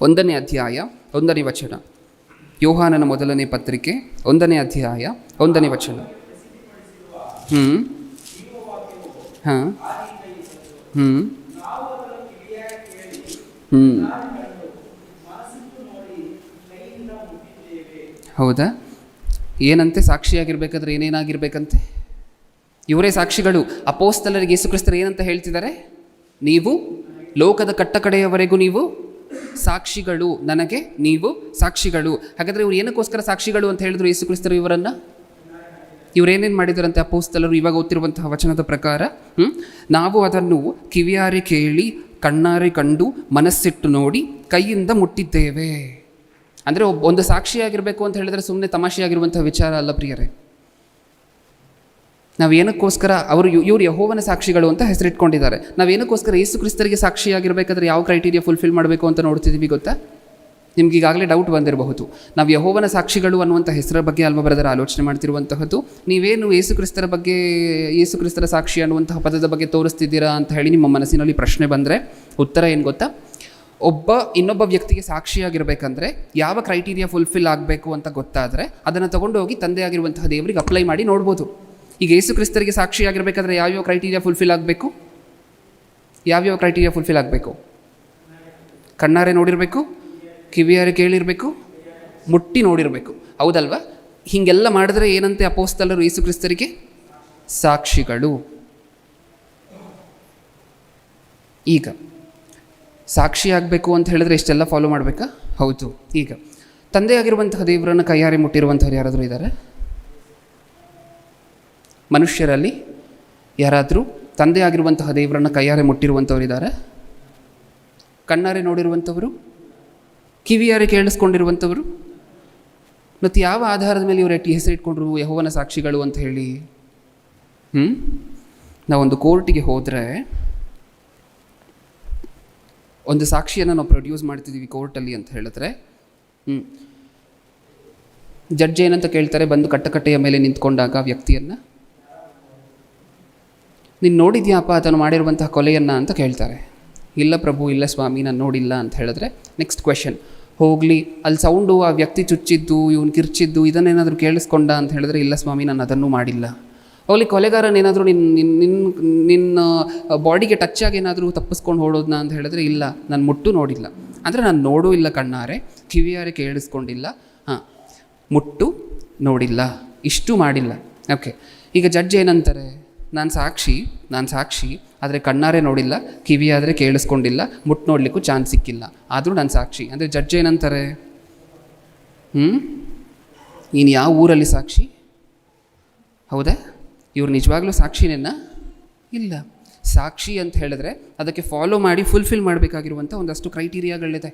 1ನೇ ಅಧ್ಯಾಯ 1ನೇ ವಚನ. ಯೋಹಾನನ ಮೊದಲನೇ ಪತ್ರಿಕೆ 1ನೇ ಅಧ್ಯಾಯ 1ನೇ ವಚನ. ಹೌದಾ? ಏನಂತೆ? ಸಾಕ್ಷಿಯಾಗಿರ್ಬೇಕಾದ್ರೆ ಏನೇನಾಗಿರ್ಬೇಕಂತೆ? ಇವರೇ ಸಾಕ್ಷಿಗಳು. ಅಪೋಸ್ತಲರಿಗೆ ಯೇಸು ಕ್ರಿಸ್ತರು ಏನಂತ ಹೇಳ್ತಿದ್ದಾರೆ? ನೀವು ಲೋಕದ ಕಟ್ಟಕಡೆಯವರೆಗೂ ನೀವು ಸಾಕ್ಷಿಗಳು, ನನಗೆ ನೀವು ಸಾಕ್ಷಿಗಳು. ಹಾಗಾದರೆ ಇವ್ರು ಏನಕ್ಕೋಸ್ಕರ ಸಾಕ್ಷಿಗಳು ಅಂತ ಹೇಳಿದ್ರು ಯೇಸು ಕ್ರಿಸ್ತರು ಇವರನ್ನು? ಇವರೇನೇನು ಮಾಡಿದರಂತೆ ಅಪೋಸ್ತಲರು? ಇವಾಗ ಓದ್ತಿರುವಂತಹ ವಚನದ ಪ್ರಕಾರ ನಾವು ಅದನ್ನು ಕಿವಿಯಾರೆ ಕೇಳಿ, ಕಣ್ಣಾರೆ ಕಂಡು, ಮನಸ್ಸಿಟ್ಟು ನೋಡಿ, ಕೈಯಿಂದ ಮುಟ್ಟಿದ್ದೇವೆ. ಅಂದರೆ ಒಂದು ಸಾಕ್ಷಿಯಾಗಿರಬೇಕು ಅಂತ ಹೇಳಿದರೆ ಸುಮ್ಮನೆ ತಮಾಷೆಯಾಗಿರುವಂತಹ ವಿಚಾರ ಅಲ್ಲ ಪ್ರಿಯರೇ. ನಾವೇನಕ್ಕೋಸ್ಕರ ಇವರು ಯೆಹೋವನ ಸಾಕ್ಷಿಗಳು ಅಂತ ಹೆಸರಿಟ್ಕೊಂಡಿದ್ದಾರೆ. ನಾವೇನಕ್ಕೋಸ್ಕರ ಯೇಸು ಕ್ರಿಸ್ತರಿಗೆ ಸಾಕ್ಷಿಯಾಗಿರಬೇಕಾದ್ರೆ ಯಾವ ಕ್ರೈಟೀರಿಯಾ ಫುಲ್ಫಿಲ್ ಮಾಡಬೇಕು ಅಂತ ನೋಡ್ತಿದ್ದೀವಿ ಗೊತ್ತಾ? ನಿಮ್ಗೆ ಈಗಾಗಲೇ ಡೌಟ್ ಬಂದಿರಬಹುದು. ನಾವು ಯೆಹೋವನ ಸಾಕ್ಷಿಗಳು ಅನ್ನುವಂಥ ಹೆಸರ ಬಗ್ಗೆ ಅಲ್ವ ಬ್ರದರ್ ಆಲೋಚನೆ ಮಾಡ್ತಿರುವಂತಹದ್ದು. ನೀವೇನು ಯೇಸು ಕ್ರಿಸ್ತರ ಬಗ್ಗೆ, ಯೇಸು ಕ್ರಿಸ್ತರ ಸಾಕ್ಷಿ ಅನ್ನುವಂತಹ ಪದದ ಬಗ್ಗೆ ತೋರಿಸ್ತಿದ್ದೀರಾ ಅಂತ ಹೇಳಿ ನಿಮ್ಮ ಮನಸ್ಸಿನಲ್ಲಿ ಪ್ರಶ್ನೆ ಬಂದರೆ ಉತ್ತರ ಏನು ಗೊತ್ತಾ? ಇನ್ನೊಬ್ಬ ವ್ಯಕ್ತಿಗೆ ಸಾಕ್ಷಿಯಾಗಿರಬೇಕಂದ್ರೆ ಯಾವ ಕ್ರೈಟೀರಿಯಾ ಫುಲ್ಫಿಲ್ ಆಗಬೇಕು ಅಂತ ಗೊತ್ತಾದರೆ ಅದನ್ನು ತಗೊಂಡೋಗಿ ತಂದೆಯಾಗಿರುವಂತಹ ದೇವರಿಗೆ ಅಪ್ಲೈ ಮಾಡಿ ನೋಡ್ಬೋದು. ಈಗ ಯೇಸು ಕ್ರಿಸ್ತರಿಗೆ ಸಾಕ್ಷಿಯಾಗಿರಬೇಕಾದ್ರೆ ಯಾವ್ಯಾವ ಕ್ರೈಟೀರಿಯಾ ಫುಲ್ಫಿಲ್ ಆಗಬೇಕು? ಕಣ್ಣಾರೆ ನೋಡಿರಬೇಕು, ಕಿವಿಯಾರೆ ಕೇಳಿರಬೇಕು, ಮುಟ್ಟಿ ನೋಡಿರಬೇಕು. ಹೌದಲ್ವಾ? ಹೀಗೆಲ್ಲ ಮಾಡಿದ್ರೆ ಏನಂತೆ ಅಪೋಸ್ತಲರು ಯೇಸು ಕ್ರಿಸ್ತರಿಗೆ ಸಾಕ್ಷಿಗಳು. ಈಗ ಸಾಕ್ಷಿಯಾಗಬೇಕು ಅಂತ ಹೇಳಿದ್ರೆ ಇಷ್ಟೆಲ್ಲ ಫಾಲೋ ಮಾಡಬೇಕಾ? ಹೌದು. ಈಗ ತಂದೆಯಾಗಿರುವಂತಹ ದೇವರನ್ನು ಕೈಯಾರೆ ಮುಟ್ಟಿರುವಂಥವ್ರು ಯಾರಾದರೂ ಇದ್ದಾರೆ? ಮನುಷ್ಯರಲ್ಲಿ ಯಾರಾದರೂ ತಂದೆಯಾಗಿರುವಂತಹ ದೇವರನ್ನು ಕೈಯಾರೆ ಮುಟ್ಟಿರುವಂಥವ್ರು ಇದ್ದಾರೆ? ಕಣ್ಣಾರೆ ನೋಡಿರುವಂಥವರು, ಕಿವಿಯಾರೆ ಕೇಳಿಸ್ಕೊಂಡಿರುವಂಥವರು? ಮತ್ತು ಯಾವ ಆಧಾರದ ಮೇಲೆ ಇವರು ಹೆಸರಿಟ್ಕೊಂಡ್ರು ಯೆಹೋವನ ಸಾಕ್ಷಿಗಳು ಅಂತ ಹೇಳಿ? ನಾವೊಂದು ಕೋರ್ಟಿಗೆ ಹೋದರೆ ಒಂದು ಸಾಕ್ಷಿಯನ್ನು ನಾವು ಪ್ರೊಡ್ಯೂಸ್ ಮಾಡ್ತಿದ್ದೀವಿ ಕೋರ್ಟಲ್ಲಿ ಅಂತ ಹೇಳಿದ್ರೆ ಜಡ್ಜ್ ಏನಂತ ಕೇಳ್ತಾರೆ? ಬಂದು ಕಟ್ಟಕಟ್ಟೆಯ ಮೇಲೆ ನಿಂತ್ಕೊಂಡಾಗ ವ್ಯಕ್ತಿಯನ್ನು, ನೀನು ನೋಡಿದ್ಯಾಪ್ಪ ಅದನ್ನು ಮಾಡಿರುವಂತಹ ಕೊಲೆಯನ್ನು ಅಂತ ಕೇಳ್ತಾರೆ. ಇಲ್ಲ ಪ್ರಭು, ಇಲ್ಲ ಸ್ವಾಮಿ, ನಾನು ನೋಡಿಲ್ಲ ಅಂತ ಹೇಳಿದ್ರೆ ನೆಕ್ಸ್ಟ್ ಕ್ವೆಶನ್, ಹೋಗಲಿ ಅಲ್ಲಿ ಸೌಂಡು ಆ ವ್ಯಕ್ತಿ ಚುಚ್ಚಿದ್ದು, ಇವನು ಕಿರ್ಚಿದ್ದು ಇದನ್ನೇನಾದರೂ ಕೇಳಿಸ್ಕೊಂಡ ಅಂತ ಹೇಳಿದ್ರೆ ಇಲ್ಲ ಸ್ವಾಮಿ, ನಾನು ಅದನ್ನು ಮಾಡಿಲ್ಲ. ಹೋಗ್ಲಿ ಕೊಲೆಗಾರನೇನಾದರೂ ನಿನ್ನ ಬಾಡಿಗೆ ಟಚ್ ಆಗಿ ಏನಾದರೂ ತಪ್ಪಿಸ್ಕೊಂಡು ಹೊಡೋದನ್ನ ಅಂತ ಹೇಳಿದ್ರೆ ಇಲ್ಲ, ನಾನು ಮುಟ್ಟು ನೋಡಿಲ್ಲ. ಅಂದರೆ ನಾನು ನೋಡೂ ಇಲ್ಲ ಕಣ್ಣಾರೆ, ಕಿವಿಯಾರೆ ಕೇಳಿಸ್ಕೊಂಡಿಲ್ಲ, ಮುಟ್ಟು ನೋಡಿಲ್ಲ, ಇಷ್ಟು ಮಾಡಿಲ್ಲ. ಓಕೆ, ಈಗ ಜಡ್ಜ್ ಏನಂತಾರೆ, ನಾನು ಸಾಕ್ಷಿ ಆದರೆ ಕಣ್ಣಾರೆ ನೋಡಿಲ್ಲ, ಕಿವಿಯಾದರೆ ಕೇಳಿಸ್ಕೊಂಡಿಲ್ಲ, ಮುಟ್ಟು ನೋಡಲಿಕ್ಕೂ ಚಾನ್ಸ್ ಸಿಕ್ಕಿಲ್ಲ, ಆದರೂ ನಾನು ಸಾಕ್ಷಿ. ಅಂದರೆ ಜಡ್ಜ್ ಏನಂತಾರೆ, ನೀನು ಯಾವ ಊರಲ್ಲಿ ಸಾಕ್ಷಿ? ಹೌದಾ, ಇವ್ರು ನಿಜವಾಗ್ಲೂ ಸಾಕ್ಷಿನೇನ? ಇಲ್ಲ. ಸಾಕ್ಷಿ ಅಂತ ಹೇಳಿದ್ರೆ ಅದಕ್ಕೆ ಫಾಲೋ ಮಾಡಿ ಫುಲ್ಫಿಲ್ ಮಾಡಬೇಕಾಗಿರುವಂಥ ಒಂದಷ್ಟು ಕ್ರೈಟೀರಿಯಾಗಳಿದೆ.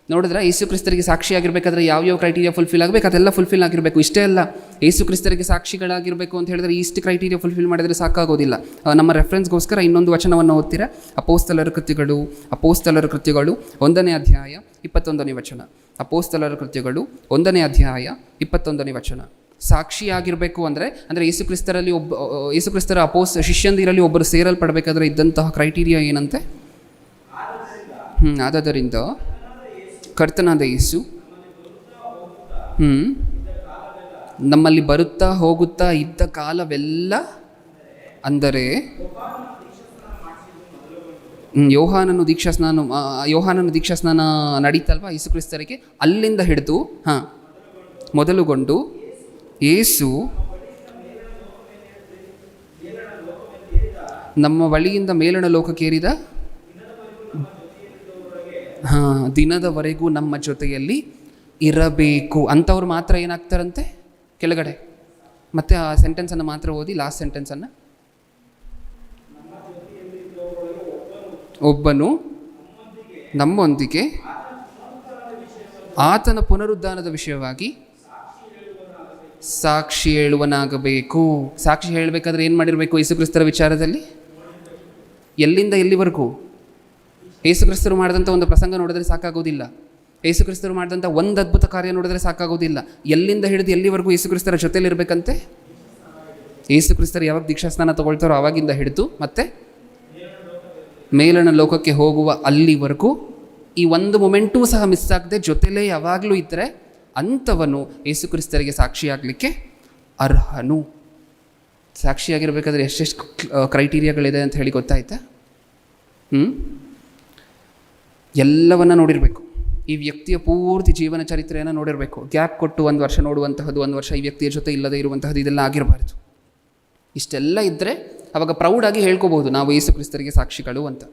ನೋಡಿದ್ರೆ ಯೇಸು ಕ್ರಿಸ್ತರಿಗೆ ಸಾಕ್ಷಿಯಾಗಿರ್ಬೇಕಾದ್ರೆ ಯಾವ್ಯಾವ ಕ್ರೈಟೀರಿಯಾ ಫುಲ್ಫಿಲ್ ಆಗಬೇಕು ಅದೆಲ್ಲ ಫುಲ್ಫಿಲ್ ಆಗಿರಬೇಕು. ಇಷ್ಟೇ ಅಲ್ಲ, ಯೇಸು ಕ್ರಿಸ್ತರಿಗೆ ಸಾಕ್ಷಿಗಳಾಗಿರಬೇಕು ಅಂತ ಹೇಳಿದ್ರೆ ಇಷ್ಟು ಕ್ರೈಟೀರಿಯಾ ಫುಲ್ಫಿಲ್ ಮಾಡಿದರೆ ಸಾಕಾಗೋದಿಲ್ಲ. ನಮ್ಮ ರೆಫರೆನ್ಸ್ಗೋಸ್ಕರ ಇನ್ನೊಂದು ವಚನವನ್ನು ಓದ್ತೀರಾ, ಅಪೋಸ್ತಲರ ಕೃತ್ಯಗಳು 1ನೇ ಅಧ್ಯಾಯ 21ನೇ ವಚನ. ಅಪೋಸ್ತಲರ ಕೃತ್ಯಗಳು 1ನೇ ಅಧ್ಯಾಯ 21ನೇ ವಚನ. ಸಾಕ್ಷಿಯಾಗಿರಬೇಕು ಅಂದರೆ ಯೇಸು ಕ್ರಿಸ್ತರ ಶಿಷ್ಯಂದಿರಲ್ಲಿ ಒಬ್ಬರು ಸೇರಲ್ಪಡಬೇಕಾದ್ರೆ ಇದ್ದಂತಹ ಕ್ರೈಟೀರಿಯಾ ಏನಂತೆ? ಆದದರಿಂದ ಕರ್ತನಾದ ಯೇಸು ನಮ್ಮಲ್ಲಿ ಬರುತ್ತಾ ಹೋಗುತ್ತಾ ಇದ್ದ ಕಾಲವೆಲ್ಲ, ಅಂದರೆ ಯೋಹಾನನು ದೀಕ್ಷಾಸ್ನಾನ ನಡೀತಲ್ವ ಯೇಸು ಕ್ರಿಸ್ತರಿಗೆ, ಅಲ್ಲಿಂದ ಹಿಡಿದು ಮೊದಲುಗೊಂಡು ಯೇಸು ನಮ್ಮ ಬಳಿಯಿಂದ ಮೇಲಣ ಲೋಕಕ್ಕೇರಿದ ದಿನದವರೆಗೂ ನಮ್ಮ ಜೊತೆಯಲ್ಲಿ ಇರಬೇಕು ಅಂಥವ್ರು ಮಾತ್ರ ಏನಾಗ್ತಾರಂತೆ ಕೆಳಗಡೆ. ಮತ್ತೆ ಆ ಸೆಂಟೆನ್ಸನ್ನು ಮಾತ್ರ ಓದಿ, ಲಾಸ್ಟ್ ಸೆಂಟೆನ್ಸನ್ನು. ಒಬ್ಬನು ನಮ್ಮೊಂದಿಗೆ ಆತನ ಪುನರುದ್ಧಾನದ ವಿಷಯವಾಗಿ ಸಾಕ್ಷಿ ಹೇಳುವನಾಗಬೇಕು. ಸಾಕ್ಷಿ ಹೇಳಬೇಕಾದ್ರೆ ಏನು ಮಾಡಿರಬೇಕು? ಯೇಸು ಕ್ರಿಸ್ತರ ವಿಚಾರದಲ್ಲಿ ಎಲ್ಲಿಂದ ಎಲ್ಲಿವರೆಗೂ? ಯೇಸು ಕ್ರಿಸ್ತರು ಮಾಡಿದಂಥ ಒಂದು ಪ್ರಸಂಗ ನೋಡಿದ್ರೆ ಸಾಕಾಗೋದಿಲ್ಲ, ಯೇಸು ಕ್ರಿಸ್ತರು ಮಾಡಿದಂಥ ಒಂದು ಅದ್ಭುತ ಕಾರ್ಯ ನೋಡಿದ್ರೆ ಸಾಕಾಗೋದಿಲ್ಲ. ಎಲ್ಲಿಂದ ಹಿಡಿದು ಎಲ್ಲಿವರೆಗೂ ಯೇಸು ಕ್ರಿಸ್ತರ ಜೊತೆಲಿರಬೇಕಂತೆ? ಯೇಸು ಕ್ರಿಸ್ತರು ಯಾವಾಗ ದೀಕ್ಷಾಸ್ನಾನ ತಗೊಳ್ತಾರೋ ಆವಾಗಿಂದ ಹಿಡಿದು ಮತ್ತೆ ಮೇಲಣ ಲೋಕಕ್ಕೆ ಹೋಗುವ ಅಲ್ಲಿವರೆಗೂ ಈ ಒಂದು ಮೊಮೆಂಟೂ ಸಹ ಮಿಸ್ ಆಗದೆ ಜೊತೆಲೇ ಯಾವಾಗಲೂ ಇದ್ದರೆ ಅಂಥವನು ಯೇಸು ಕ್ರಿಸ್ತರಿಗೆ ಸಾಕ್ಷಿಯಾಗಲಿಕ್ಕೆ ಅರ್ಹನು. ಸಾಕ್ಷಿಯಾಗಿರಬೇಕಾದ್ರೆ ಎಷ್ಟೆಷ್ಟು ಕ್ರೈಟೀರಿಯಾಗಳಿದೆ ಅಂತ ಹೇಳಿ ಗೊತ್ತಾಯ್ತಾ? ಎಲ್ಲವನ್ನ ನೋಡಿರಬೇಕು. ಈ ವ್ಯಕ್ತಿಯ ಪೂರ್ತಿ ಜೀವನ ಚರಿತ್ರೆಯನ್ನು ನೋಡಿರಬೇಕು. ಗ್ಯಾಪ್ ಕೊಟ್ಟು 1 ವರ್ಷ ನೋಡುವಂತಹದ್ದು, 1 ವರ್ಷ ಈ ವ್ಯಕ್ತಿಯ ಜೊತೆ ಇಲ್ಲದೆ ಇರುವಂತಹದ್ದು, ಇದೆಲ್ಲ ಆಗಿರಬಾರ್ದು. ಇಷ್ಟೆಲ್ಲ ಇದ್ದರೆ ಅವಾಗ ಪ್ರೌಡಾಗಿ ಹೇಳ್ಕೋಬಹುದು ನಾವು ಯೇಸು ಕ್ರಿಸ್ತರಿಗೆ ಸಾಕ್ಷಿಗಳು ಅಂತ.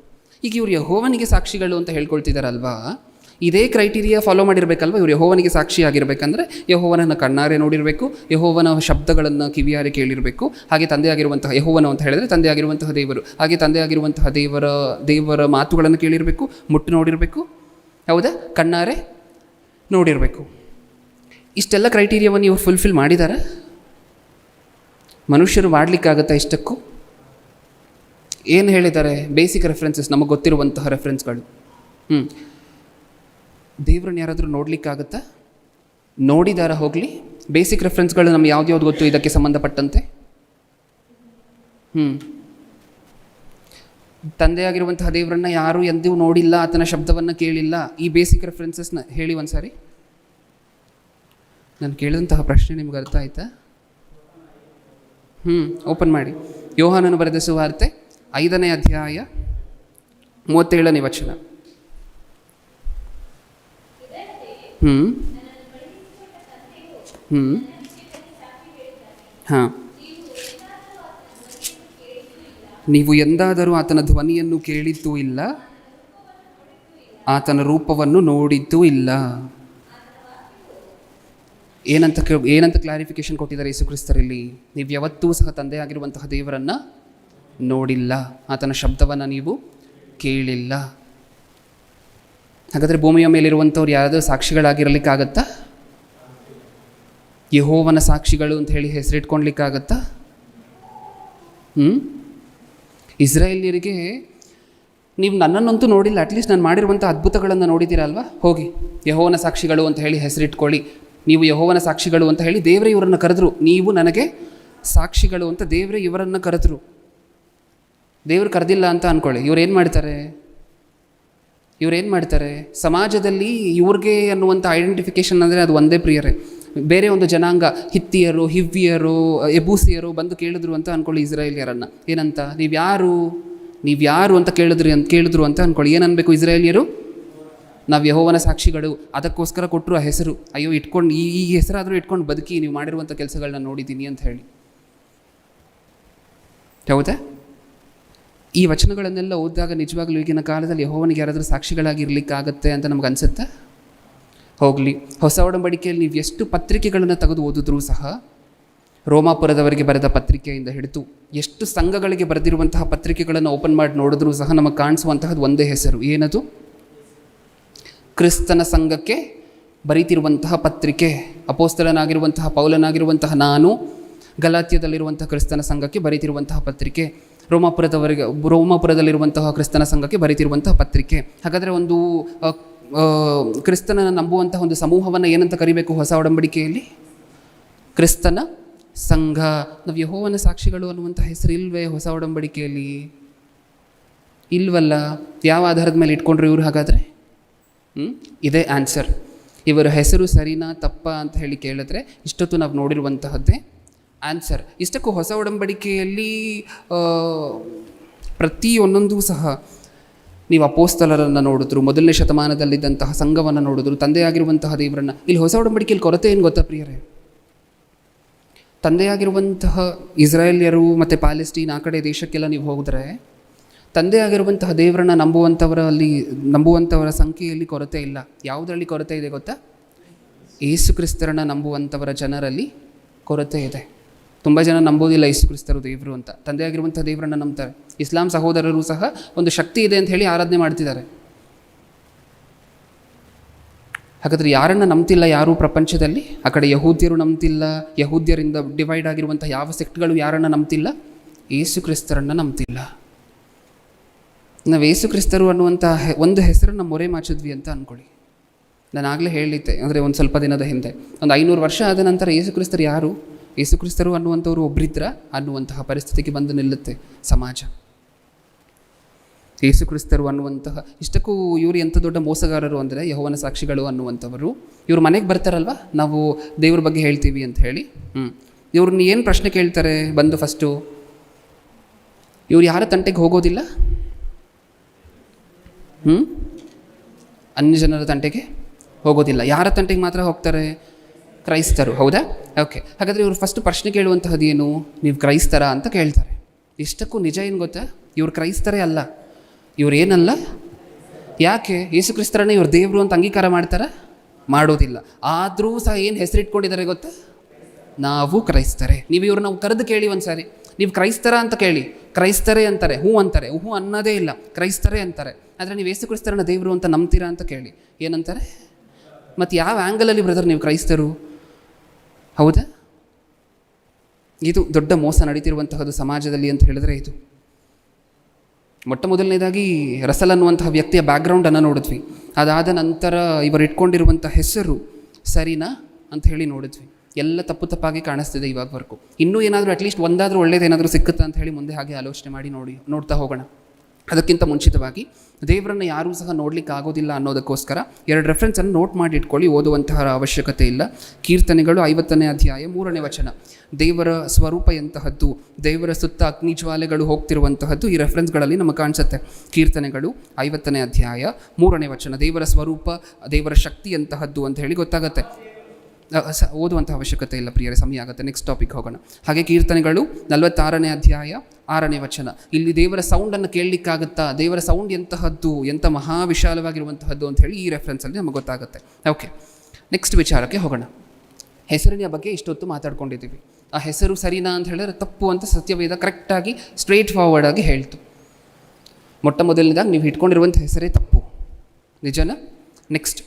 ಈಗ ಇವರು ಯೆಹೋವನಿಗೆ ಸಾಕ್ಷಿಗಳು ಅಂತ ಹೇಳ್ಕೊಳ್ತಿದ್ದಾರಲ್ವಾ, ಇದೇ ಕ್ರೈಟೀರಿಯಾ ಫಾಲೋ ಮಾಡಿರಬೇಕಲ್ವ. ಇವರು ಯೆಹೋವನಿಗೆ ಸಾಕ್ಷಿ ಆಗಿರಬೇಕಂದ್ರೆ ಯೆಹೋವನನ್ನು ಕಣ್ಣಾರೆ ನೋಡಿರಬೇಕು, ಯೆಹೋವನ ಶಬ್ದಗಳನ್ನು ಕಿವಿಯಾರೆ ಕೇಳಿರಬೇಕು. ಹಾಗೆ ತಂದೆಯಾಗಿರುವಂತಹ ಯೆಹೋವನು ಅಂತ ಹೇಳಿದ್ರೆ ತಂದೆಯಾಗಿರುವಂತಹ ದೇವರು, ಹಾಗೆ ತಂದೆಯಾಗಿರುವಂತಹ ದೇವರ ಮಾತುಗಳನ್ನು ಕೇಳಿರಬೇಕು, ಮುಟ್ಟು ನೋಡಿರಬೇಕು, ಹೌದಾ, ಕಣ್ಣಾರೆ ನೋಡಿರಬೇಕು. ಇಷ್ಟೆಲ್ಲ ಕ್ರೈಟೀರಿಯಾವನ್ನು ಇವರು ಫುಲ್ಫಿಲ್ ಮಾಡಿದ್ದಾರೆ. ಮನುಷ್ಯರು ಮಾಡಲಿಕ್ಕಾಗತ್ತಾ ಇಷ್ಟಕ್ಕೂ? ಏನು ಹೇಳಿದ್ದಾರೆ? ಬೇಸಿಕ್ ರೆಫರೆನ್ಸಸ್, ನಮಗೆ ಗೊತ್ತಿರುವಂತಹ ರೆಫರೆನ್ಸ್ಗಳು. ದೇವ್ರನ್ನ ಯಾರಾದರೂ ನೋಡಲಿಕ್ಕಾಗತ್ತಾ? ನೋಡಿದಾರ? ಹೋಗಲಿ, ಬೇಸಿಕ್ ರೆಫರೆನ್ಸ್ಗಳು ನಮ್ಗೆ ಯಾವ್ದು ಗೊತ್ತು ಇದಕ್ಕೆ ಸಂಬಂಧಪಟ್ಟಂತೆ? ತಂದೆಯಾಗಿರುವಂತಹ ದೇವರನ್ನ ಯಾರೂ ಎಂದೂ ನೋಡಿಲ್ಲ, ಆತನ ಶಬ್ದವನ್ನು ಕೇಳಿಲ್ಲ. ಈ ಬೇಸಿಕ್ ರೆಫರೆನ್ಸಸ್ನ ಹೇಳಿ ಒಂದು ಸಾರಿ. ನಾನು ಕೇಳಿದಂತಹ ಪ್ರಶ್ನೆ ನಿಮ್ಗೆ ಅರ್ಥ ಆಯ್ತಾ? ಓಪನ್ ಮಾಡಿ. ಯೋಹಾನನು ಬರೆದ ಸುವಾರ್ತೆ 5ನೇ ಅಧ್ಯಾಯ 37ನೇ ವಚನ. ನೀವು ಎಂದಾದರೂ ಆತನ ಧ್ವನಿಯನ್ನು ಕೇಳಿದ್ದೂ ಇಲ್ಲ, ಆತನ ರೂಪವನ್ನು ನೋಡಿದ್ದೂ ಇಲ್ಲ. ಏನಂತ ಕ್ಲಾರಿಫಿಕೇಶನ್ ಕೊಟ್ಟಿದ್ದಾರೆ ಯೇಸು ಕ್ರಿಸ್ತರಲ್ಲಿ? ನೀವು ಯಾವತ್ತೂ ಸಹ ತಂದೆಯಾಗಿರುವಂತಹ ದೇವರನ್ನು ನೋಡಿಲ್ಲ, ಆತನ ಶಬ್ದವನ್ನು ನೀವು ಕೇಳಿಲ್ಲ. ಹಾಗಾದರೆ ಭೂಮಿಯ ಮೇಲಿರುವಂಥವ್ರು ಯಾರಾದರೂ ಸಾಕ್ಷಿಗಳಾಗಿರಲಿಕ್ಕಾಗತ್ತಾ? ಯೆಹೋವನ ಸಾಕ್ಷಿಗಳು ಅಂತ ಹೇಳಿ ಹೆಸರಿಟ್ಕೊಳ್ಲಿಕ್ಕಾಗತ್ತಾ? ಇಸ್ರಾಯೇಲ್ಯರಿಗೆ ನೀವು ನನ್ನನ್ನಂತೂ ನೋಡಿಲ್ಲ, ಅಟ್ಲೀಸ್ಟ್ ನಾನು ಮಾಡಿರುವಂಥ ಅದ್ಭುತಗಳನ್ನು ನೋಡಿದ್ದೀರಲ್ವ, ಹೋಗಿ ಯೆಹೋವನ ಸಾಕ್ಷಿಗಳು ಅಂತ ಹೇಳಿ ಹೆಸರಿಟ್ಕೊಳ್ಳಿ. ನೀವು ಯೆಹೋವನ ಸಾಕ್ಷಿಗಳು ಅಂತ ಹೇಳಿ ದೇವರೇ ಇವರನ್ನು ಕರೆದ್ರು. ನೀವು ನನಗೆ ಸಾಕ್ಷಿಗಳು ಅಂತ ದೇವರೇ ಇವರನ್ನು ಕರೆದ್ರು. ದೇವರು ಕರೆದಿಲ್ಲ ಅಂತ ಅಂದ್ಕೊಳ್ಳಿ, ಇವ್ರು ಏನು ಮಾಡ್ತಾರೆ? ಇವ್ರೇನು ಮಾಡ್ತಾರೆ, ಸಮಾಜದಲ್ಲಿ ಇವ್ರಿಗೆ ಅನ್ನುವಂಥ ಐಡೆಂಟಿಫಿಕೇಷನ್ ಅಂದರೆ ಅದು ಒಂದೇ ಪ್ರಿಯರೇ. ಬೇರೆ ಒಂದು ಜನಾಂಗ, ಹಿತ್ತಿಯರು, ಹಿವ್ವಿಯರು, ಎಬೂಸಿಯರು ಬಂದು ಕೇಳಿದ್ರು ಅಂತ ಅಂದ್ಕೊಳ್ಳಿ ಇಸ್ರಾಯೇಲಿಯರನ್ನು. ಏನಂತ, ನೀವು ಯಾರು ಅಂತ ಕೇಳಿದ್ರು ಅಂತ ಅಂದ್ಕೊಳ್ಳಿ. ಏನನ್ಬೇಕು ಇಸ್ರಾಯೇಲಿಯರು? ನಾವು ಯೆಹೋವನ ಸಾಕ್ಷಿಗಳು. ಅದಕ್ಕೋಸ್ಕರ ಕೊಟ್ಟರು ಆ ಹೆಸರು. ಅಯ್ಯೋ ಇಟ್ಕೊಂಡು ಈ ಹೆಸರಾದರೂ ಇಟ್ಕೊಂಡು ಬದುಕಿ, ನೀವು ಮಾಡಿರುವಂಥ ಕೆಲಸಗಳನ್ನ ನೋಡಿದ್ದೀನಿ ಅಂತ ಹೇಳಿ. ಹೌದಾ? ಈ ವಚನಗಳನ್ನೆಲ್ಲ ಓದಿದಾಗ ನಿಜವಾಗ್ಲೂ ಈಗಿನ ಕಾಲದಲ್ಲಿ ಯೆಹೋವನಿಗೆ ಯಾರಾದರೂ ಸಾಕ್ಷಿಗಳಾಗಿರ್ಲಿಕ್ಕಾಗತ್ತೆ ಅಂತ ನಮ್ಗೆ ಅನಿಸುತ್ತೆ? ಹೋಗಲಿ, ಹೊಸ ಒಡಂಬಡಿಕೆಯಲ್ಲಿ ನೀವು ಎಷ್ಟು ಪತ್ರಿಕೆಗಳನ್ನು ತೆಗೆದು ಓದಿದ್ರೂ ಸಹ, ರೋಮಾಪುರದವರಿಗೆ ಬರೆದ ಪತ್ರಿಕೆಯಿಂದ ಹಿಡಿದು ಎಷ್ಟು ಸಂಘಗಳಿಗೆ ಬರೆದಿರುವಂತಹ ಪತ್ರಿಕೆಗಳನ್ನು ಓಪನ್ ಮಾಡಿ ನೋಡಿದ್ರೂ ಸಹ ನಮಗೆ ಕಾಣಿಸುವಂತಹದ್ದು ಒಂದೇ ಹೆಸರು. ಏನದು? ಕ್ರಿಸ್ತನ ಸಂಘಕ್ಕೆ ಬರೀತಿರುವಂತಹ ಪತ್ರಿಕೆ. ಅಪೊಸ್ತಲನಾಗಿರುವಂತಹ ಪೌಲನಾಗಿರುವಂತಹ ನಾನು ಗಲಾತ್ಯದಲ್ಲಿರುವಂತಹ ಕ್ರಿಸ್ತನ ಸಂಘಕ್ಕೆ ಬರೀತಿರುವಂತಹ ಪತ್ರಿಕೆ. ರೋಮಾಪುರದಲ್ಲಿರುವಂತಹ ಕ್ರಿಸ್ತನ ಸಂಘಕ್ಕೆ ಬರೀತಿರುವಂತಹ ಪತ್ರಿಕೆ. ಹಾಗಾದರೆ ಒಂದು ಕ್ರಿಸ್ತನನ್ನು ನಂಬುವಂತಹ ಒಂದು ಸಮೂಹವನ್ನು ಏನಂತ ಕರಿಬೇಕು ಹೊಸ ಒಡಂಬಡಿಕೆಯಲ್ಲಿ? ಕ್ರಿಸ್ತನ ಸಂಘ. ನಾವು ಯೆಹೋವನ ಸಾಕ್ಷಿಗಳು ಅನ್ನುವಂಥ ಹೆಸರು ಇಲ್ವೇ ಹೊಸ ಒಡಂಬಡಿಕೆಯಲ್ಲಿ? ಇಲ್ವಲ್ಲ. ಯಾವ ಆಧಾರದ ಮೇಲೆ ಇಟ್ಕೊಂಡ್ರು ಇವರು? ಹಾಗಾದರೆ ಇದೇ ಆನ್ಸರ್. ಇವರ ಹೆಸರು ಸರಿನಾ ತಪ್ಪಾ ಅಂತ ಹೇಳಿ ಕೇಳಿದ್ರೆ ಇಷ್ಟೊತ್ತು ನಾವು ನೋಡಿರುವಂತಹದ್ದೇ ಆನ್ಸರ್. ಇಷ್ಟಕ್ಕೂ ಹೊಸ ಒಡಂಬಡಿಕೆಯಲ್ಲಿ ಪ್ರತಿಯೊಂದೊಂದು ಸಹ ನೀವು ಅಪೋಸ್ತಲರನ್ನು ನೋಡಿದ್ರು, ಮೊದಲನೇ ಶತಮಾನದಲ್ಲಿದ್ದಂತಹ ಸಂಘವನ್ನು ನೋಡಿದ್ರು, ತಂದೆಯಾಗಿರುವಂತಹ ದೇವರನ್ನು. ಇಲ್ಲಿ ಹೊಸ ಒಡಂಬಡಿಕೆಯಲ್ಲಿ ಕೊರತೆ ಏನು ಗೊತ್ತಾ ಪ್ರಿಯರೇ? ತಂದೆಯಾಗಿರುವಂತಹ ಇಸ್ರಾಯೇಲ್ಯರು ಮತ್ತು ಪ್ಯಾಲೆಸ್ಟೀನ್ ಆ ಕಡೆ ದೇಶಕ್ಕೆಲ್ಲ ನೀವು ಹೋಗಿದ್ರೆ, ತಂದೆಯಾಗಿರುವಂತಹ ದೇವರನ್ನು ನಂಬುವಂಥವರ ಸಂಖ್ಯೆಯಲ್ಲಿ ಕೊರತೆ ಇಲ್ಲ. ಯಾವುದರಲ್ಲಿ ಕೊರತೆ ಇದೆ ಗೊತ್ತಾ? ಯೇಸು ಕ್ರಿಸ್ತರನ್ನು ನಂಬುವಂಥವರ ಜನರಲ್ಲಿ ಕೊರತೆ ಇದೆ. ತುಂಬ ಜನ ನಂಬೋದಿಲ್ಲ ಯೇಸು ಕ್ರಿಸ್ತರು ದೇವರು ಅಂತ. ತಂದೆಯಾಗಿರುವಂಥ ದೇವರನ್ನು ನಂಬ್ತಾರೆ. ಇಸ್ಲಾಂ ಸಹೋದರರು ಸಹ ಒಂದು ಶಕ್ತಿ ಇದೆ ಅಂತ ಹೇಳಿ ಆರಾಧನೆ ಮಾಡ್ತಿದ್ದಾರೆ. ಹಾಗಾದರೆ ಯಾರನ್ನು ನಂಬ್ತಿಲ್ಲ ಯಾರೂ ಪ್ರಪಂಚದಲ್ಲಿ? ಆ ಕಡೆ ಯಹೂದ್ಯರು ನಂಬ್ತಿಲ್ಲ, ಯಹೂದ್ಯರಿಂದ ಡಿವೈಡ್ ಆಗಿರುವಂಥ ಯಾವ ಸೆಕ್ಟ್ಗಳು ಯಾರನ್ನು ನಂಬ್ತಿಲ್ಲ? ಯೇಸು ಕ್ರಿಸ್ತರನ್ನು ನಂಬ್ತಿಲ್ಲ. ನಾವು ಯೇಸು ಕ್ರಿಸ್ತರು ಅನ್ನುವಂಥ ಒಂದು ಹೆಸರನ್ನು ಮೊರೆ ಮಾಚಿದ್ವಿ ಅಂತ ಅಂದ್ಕೊಳ್ಳಿ. ನಾನು ಆಗಲೇ ಹೇಳಿದ್ದೆ, ಅಂದರೆ ಒಂದು ಸ್ವಲ್ಪ ದಿನದ ಹಿಂದೆ, ಒಂದು 500 ವರ್ಷ ಆದ ನಂತರ ಯೇಸು ಕ್ರಿಸ್ತರು ಯಾರು? ಯೇಸು ಕ್ರಿಸ್ತರು ಅನ್ನುವಂಥವ್ರು ಒಬ್ಬರಿದ್ರ ಅನ್ನುವಂತಹ ಪರಿಸ್ಥಿತಿಗೆ ಬಂದು ನಿಲ್ಲುತ್ತೆ ಸಮಾಜ. ಯೇಸು ಕ್ರಿಸ್ತರು ಅನ್ನುವಂತಹ ಇಷ್ಟಕ್ಕೂ ಇವರು ಎಂಥ ದೊಡ್ಡ ಮೋಸಗಾರರು ಅಂದರೆ ಯೆಹೋವನ ಸಾಕ್ಷಿಗಳು ಅನ್ನುವಂಥವರು. ಇವ್ರ ಮನೆಗೆ ಬರ್ತಾರಲ್ವ, ನಾವು ದೇವ್ರ ಬಗ್ಗೆ ಹೇಳ್ತೀವಿ ಅಂತ ಹೇಳಿ. ಇವ್ರನ್ನ ಏನು ಪ್ರಶ್ನೆ ಕೇಳ್ತಾರೆ ಬಂದು ಫಸ್ಟು? ಇವ್ರು ಯಾರ ತಂಟೆಗೆ ಹೋಗೋದಿಲ್ಲ? ಅನ್ಯ ಜನರ ತಂಟೆಗೆ ಹೋಗೋದಿಲ್ಲ. ಯಾರ ತಂಟೆಗೆ ಮಾತ್ರ ಹೋಗ್ತಾರೆ? ಕ್ರೈಸ್ತರು. ಹೌದಾ? ಓಕೆ. ಹಾಗಾದರೆ ಇವರು ಫಸ್ಟ್ ಪ್ರಶ್ನೆ ಕೇಳುವಂತಹದ್ದು ಏನು? ನೀವು ಕ್ರೈಸ್ತರ ಅಂತ ಕೇಳ್ತಾರೆ. ಇಷ್ಟಕ್ಕೂ ನಿಜ ಏನು ಗೊತ್ತಾ? ಇವ್ರು ಕ್ರೈಸ್ತರೇ ಅಲ್ಲ. ಇವ್ರೇನಲ್ಲ. ಯಾಕೆ? ಯೇಸು ಕ್ರಿಸ್ತರನ್ನೇ ಇವ್ರು ದೇವರು ಅಂತ ಅಂಗೀಕಾರ ಮಾಡ್ತಾರ? ಮಾಡೋದಿಲ್ಲ. ಆದರೂ ಸಹ ಏನು ಹೆಸರಿಟ್ಕೊಂಡಿದ್ದಾರೆ ಗೊತ್ತಾ? ನಾವು ಕ್ರೈಸ್ತರೇ. ನೀವು ಇವ್ರನ್ನ ಕರೆದು ಕೇಳಿ ಒಂದು ಸಾರಿ, ನೀವು ಕ್ರೈಸ್ತರ ಅಂತ ಕೇಳಿ, ಕ್ರೈಸ್ತರೇ ಅಂತಾರೆ. ಹ್ಞೂ ಅಂತಾರೆ. ಹ್ಞೂ ಅನ್ನೋದೇ ಇಲ್ಲ, ಕ್ರೈಸ್ತರೇ ಅಂತಾರೆ. ಆದರೆ ನೀವು ಯೇಸು ಕ್ರಿಸ್ತರನ್ನ ದೇವರು ಅಂತ ನಂಬ್ತೀರಾ ಅಂತ ಕೇಳಿ, ಏನಂತಾರೆ? ಮತ್ತು ಯಾವ ಆ್ಯಂಗಲಲ್ಲಿ ಬ್ರದರ್ ನೀವು ಕ್ರೈಸ್ತರು? ಹೌದಾ? ಇದು ದೊಡ್ಡ ಮೋಸ ನಡೀತಿರುವಂತಹದ್ದು ಸಮಾಜದಲ್ಲಿ ಅಂತ ಹೇಳಿದ್ರೆ ಇದು. ಮೊಟ್ಟ ಮೊದಲನೇದಾಗಿ ರಸಲ್ ಅನ್ನುವಂತಹ ವ್ಯಕ್ತಿಯ ಬ್ಯಾಕ್ಗ್ರೌಂಡನ್ನು ನೋಡಿದ್ವಿ. ಅದಾದ ನಂತರ ಇವರು ಇಟ್ಕೊಂಡಿರುವಂಥ ಹೆಸರು ಸರಿನಾ ಅಂತ ಹೇಳಿ ನೋಡಿದ್ವಿ. ಎಲ್ಲ ತಪ್ಪಾಗಿ ಕಾಣಿಸ್ತಿದೆ ಇವಾಗವರೆಗೂ. ಇನ್ನೂ ಏನಾದರೂ ಅಟ್ಲೀಸ್ಟ್ ಒಂದಾದರೂ ಒಳ್ಳೇದೇನಾದರೂ ಸಿಕ್ಕುತ್ತಾ ಅಂತ ಹೇಳಿ ಮುಂದೆ ಹಾಗೆ ಆಲೋಚನೆ ಮಾಡಿ ನೋಡ್ತಾ ಹೋಗೋಣ. ಅದಕ್ಕಿಂತ ಮುಂಚಿತವಾಗಿ ದೇವರನ್ನು ಯಾರೂ ಸಹ ನೋಡಲಿಕ್ಕೆ ಆಗೋದಿಲ್ಲ ಅನ್ನೋದಕ್ಕೋಸ್ಕರ 2 ರೆಫರೆನ್ಸನ್ನು ನೋಟ್ ಮಾಡಿ ಇಟ್ಕೊಳ್ಳಿ. ಓದುವಂತಹ ಅವಶ್ಯಕತೆ ಇಲ್ಲ. ಕೀರ್ತನೆಗಳು 50ನೇ ಅಧ್ಯಾಯ 3ನೇ ವಚನ. ದೇವರ ಸ್ವರೂಪ ಎಂತಹದ್ದು, ದೇವರ ಸುತ್ತ ಅಗ್ನಿಜ್ವಾಲೆಗಳು ಹೋಗ್ತಿರುವಂತಹದ್ದು ಈ ರೆಫರೆನ್ಸ್ಗಳಲ್ಲಿ ನಮಗೆ ಕಾಣಿಸುತ್ತೆ. ಕೀರ್ತನೆಗಳು 50ನೇ ಅಧ್ಯಾಯ 3ನೇ ವಚನ. ದೇವರ ಸ್ವರೂಪ, ದೇವರ ಶಕ್ತಿ ಎಂತಹದ್ದು ಅಂತ ಹೇಳಿ ಗೊತ್ತಾಗುತ್ತೆ. ಓದುವಂಥ ಅವಶ್ಯಕತೆ ಇಲ್ಲ ಪ್ರಿಯರೇ, ಸಮಯ ಆಗುತ್ತೆ. ನೆಕ್ಸ್ಟ್ ಟಾಪಿಕ್ ಹೋಗೋಣ. ಹಾಗೆ ಕೀರ್ತನೆಗಳು 46ನೇ ಅಧ್ಯಾಯ 6ನೇ ವಚನ. ಇಲ್ಲಿ ದೇವರ ಸೌಂಡನ್ನು ಕೇಳಲಿಕ್ಕಾಗುತ್ತಾ? ದೇವರ ಸೌಂಡ್ ಎಂತಹದ್ದು, ಎಂಥ ಮಹಾವಿಶಾಲವಾಗಿರುವಂತಹದ್ದು ಅಂತ ಹೇಳಿ ಈ ರೆಫರೆನ್ಸಲ್ಲಿ ನಮಗೆ ಗೊತ್ತಾಗುತ್ತೆ. ಓಕೆ, ನೆಕ್ಸ್ಟ್ ವಿಚಾರಕ್ಕೆ ಹೋಗೋಣ. ಹೆಸರಿನ ಬಗ್ಗೆ ಇಷ್ಟೊತ್ತು ಮಾತಾಡ್ಕೊಂಡಿದ್ದೀವಿ. ಆ ಹೆಸರು ಸರಿನಾ ಅಂತ ಹೇಳಿದ್ರೆ ತಪ್ಪು ಅಂತ ಸತ್ಯವೇದ ಕರೆಕ್ಟಾಗಿ ಸ್ಟ್ರೇಟ್ ಫಾರ್ವರ್ಡ್ ಆಗಿ ಹೇಳ್ತು. ಮೊಟ್ಟ ಮೊದಲನೇದಾಗಿ ನೀವು ಇಟ್ಕೊಂಡಿರುವಂಥ ಹೆಸರೇ ತಪ್ಪು. ನಿಜನಾ? ನೆಕ್ಸ್ಟ್,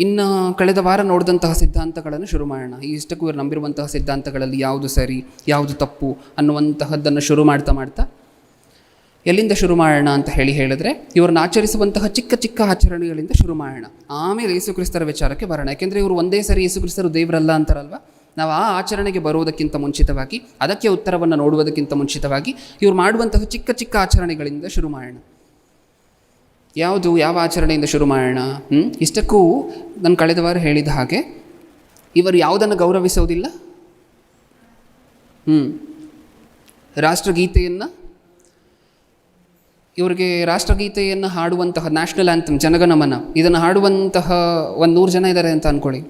ಇನ್ನು ಕಳೆದ ವಾರ ನೋಡಿದಂತಹ ಸಿದ್ಧಾಂತಗಳನ್ನು ಶುರು ಮಾಡೋಣ. ಇಷ್ಟಕ್ಕೂ ಇವರು ನಂಬಿರುವಂತಹ ಸಿದ್ಧಾಂತಗಳಲ್ಲಿ ಯಾವುದು ಸರಿ ಯಾವುದು ತಪ್ಪು ಅನ್ನುವಂತಹದ್ದನ್ನು ಶುರು ಮಾಡ್ತಾ ಎಲ್ಲಿಂದ ಶುರು ಮಾಡೋಣ ಅಂತ ಹೇಳಿದ್ರೆ ಇವ್ರನ್ನ ಆಚರಿಸುವಂತಹ ಚಿಕ್ಕ ಚಿಕ್ಕ ಆಚರಣೆಗಳಿಂದ ಶುರು ಮಾಡೋಣ. ಆಮೇಲೆ ಯೇಸು ಕ್ರಿಸ್ತರ ವಿಚಾರಕ್ಕೆ ಬರೋಣ. ಯಾಕೆಂದರೆ ಇವರು ಒಂದೇ ಸರಿ ಯೇಸು ಕ್ರಿಸ್ತರು ದೇವರಲ್ಲ ಅಂತಾರಲ್ವ. ನಾವು ಆ ಆಚರಣೆಗೆ ಬರೋದಕ್ಕಿಂತ ಮುಂಚಿತವಾಗಿ, ಅದಕ್ಕೆ ಉತ್ತರವನ್ನು ನೋಡುವುದಕ್ಕಿಂತ ಮುಂಚಿತವಾಗಿ ಇವ್ರು ಮಾಡುವಂತಹ ಚಿಕ್ಕ ಚಿಕ್ಕ ಆಚರಣೆಗಳಿಂದ ಶುರು ಮಾಡೋಣ. ಯಾವ ಆಚರಣೆಯಿಂದ ಶುರು ಮಾಡೋಣ? ಇಷ್ಟಕ್ಕೂ ನಾನು ಕಳೆದ ವಾರ ಹೇಳಿದ ಹಾಗೆ ಇವರು ಯಾವುದನ್ನು ಗೌರವಿಸೋದಿಲ್ಲ? ರಾಷ್ಟ್ರಗೀತೆಯನ್ನು, ಇವರಿಗೆ ರಾಷ್ಟ್ರಗೀತೆಯನ್ನು ಹಾಡುವಂತಹ ನ್ಯಾಷನಲ್ ಆ್ಯಂಥಮ್ ಜನಗಣಮನ ಇದನ್ನು ಹಾಡುವಂತಹ 100 ಜನ ಇದ್ದಾರೆ ಅಂತ ಅಂದ್ಕೊಳ್ಳಿ.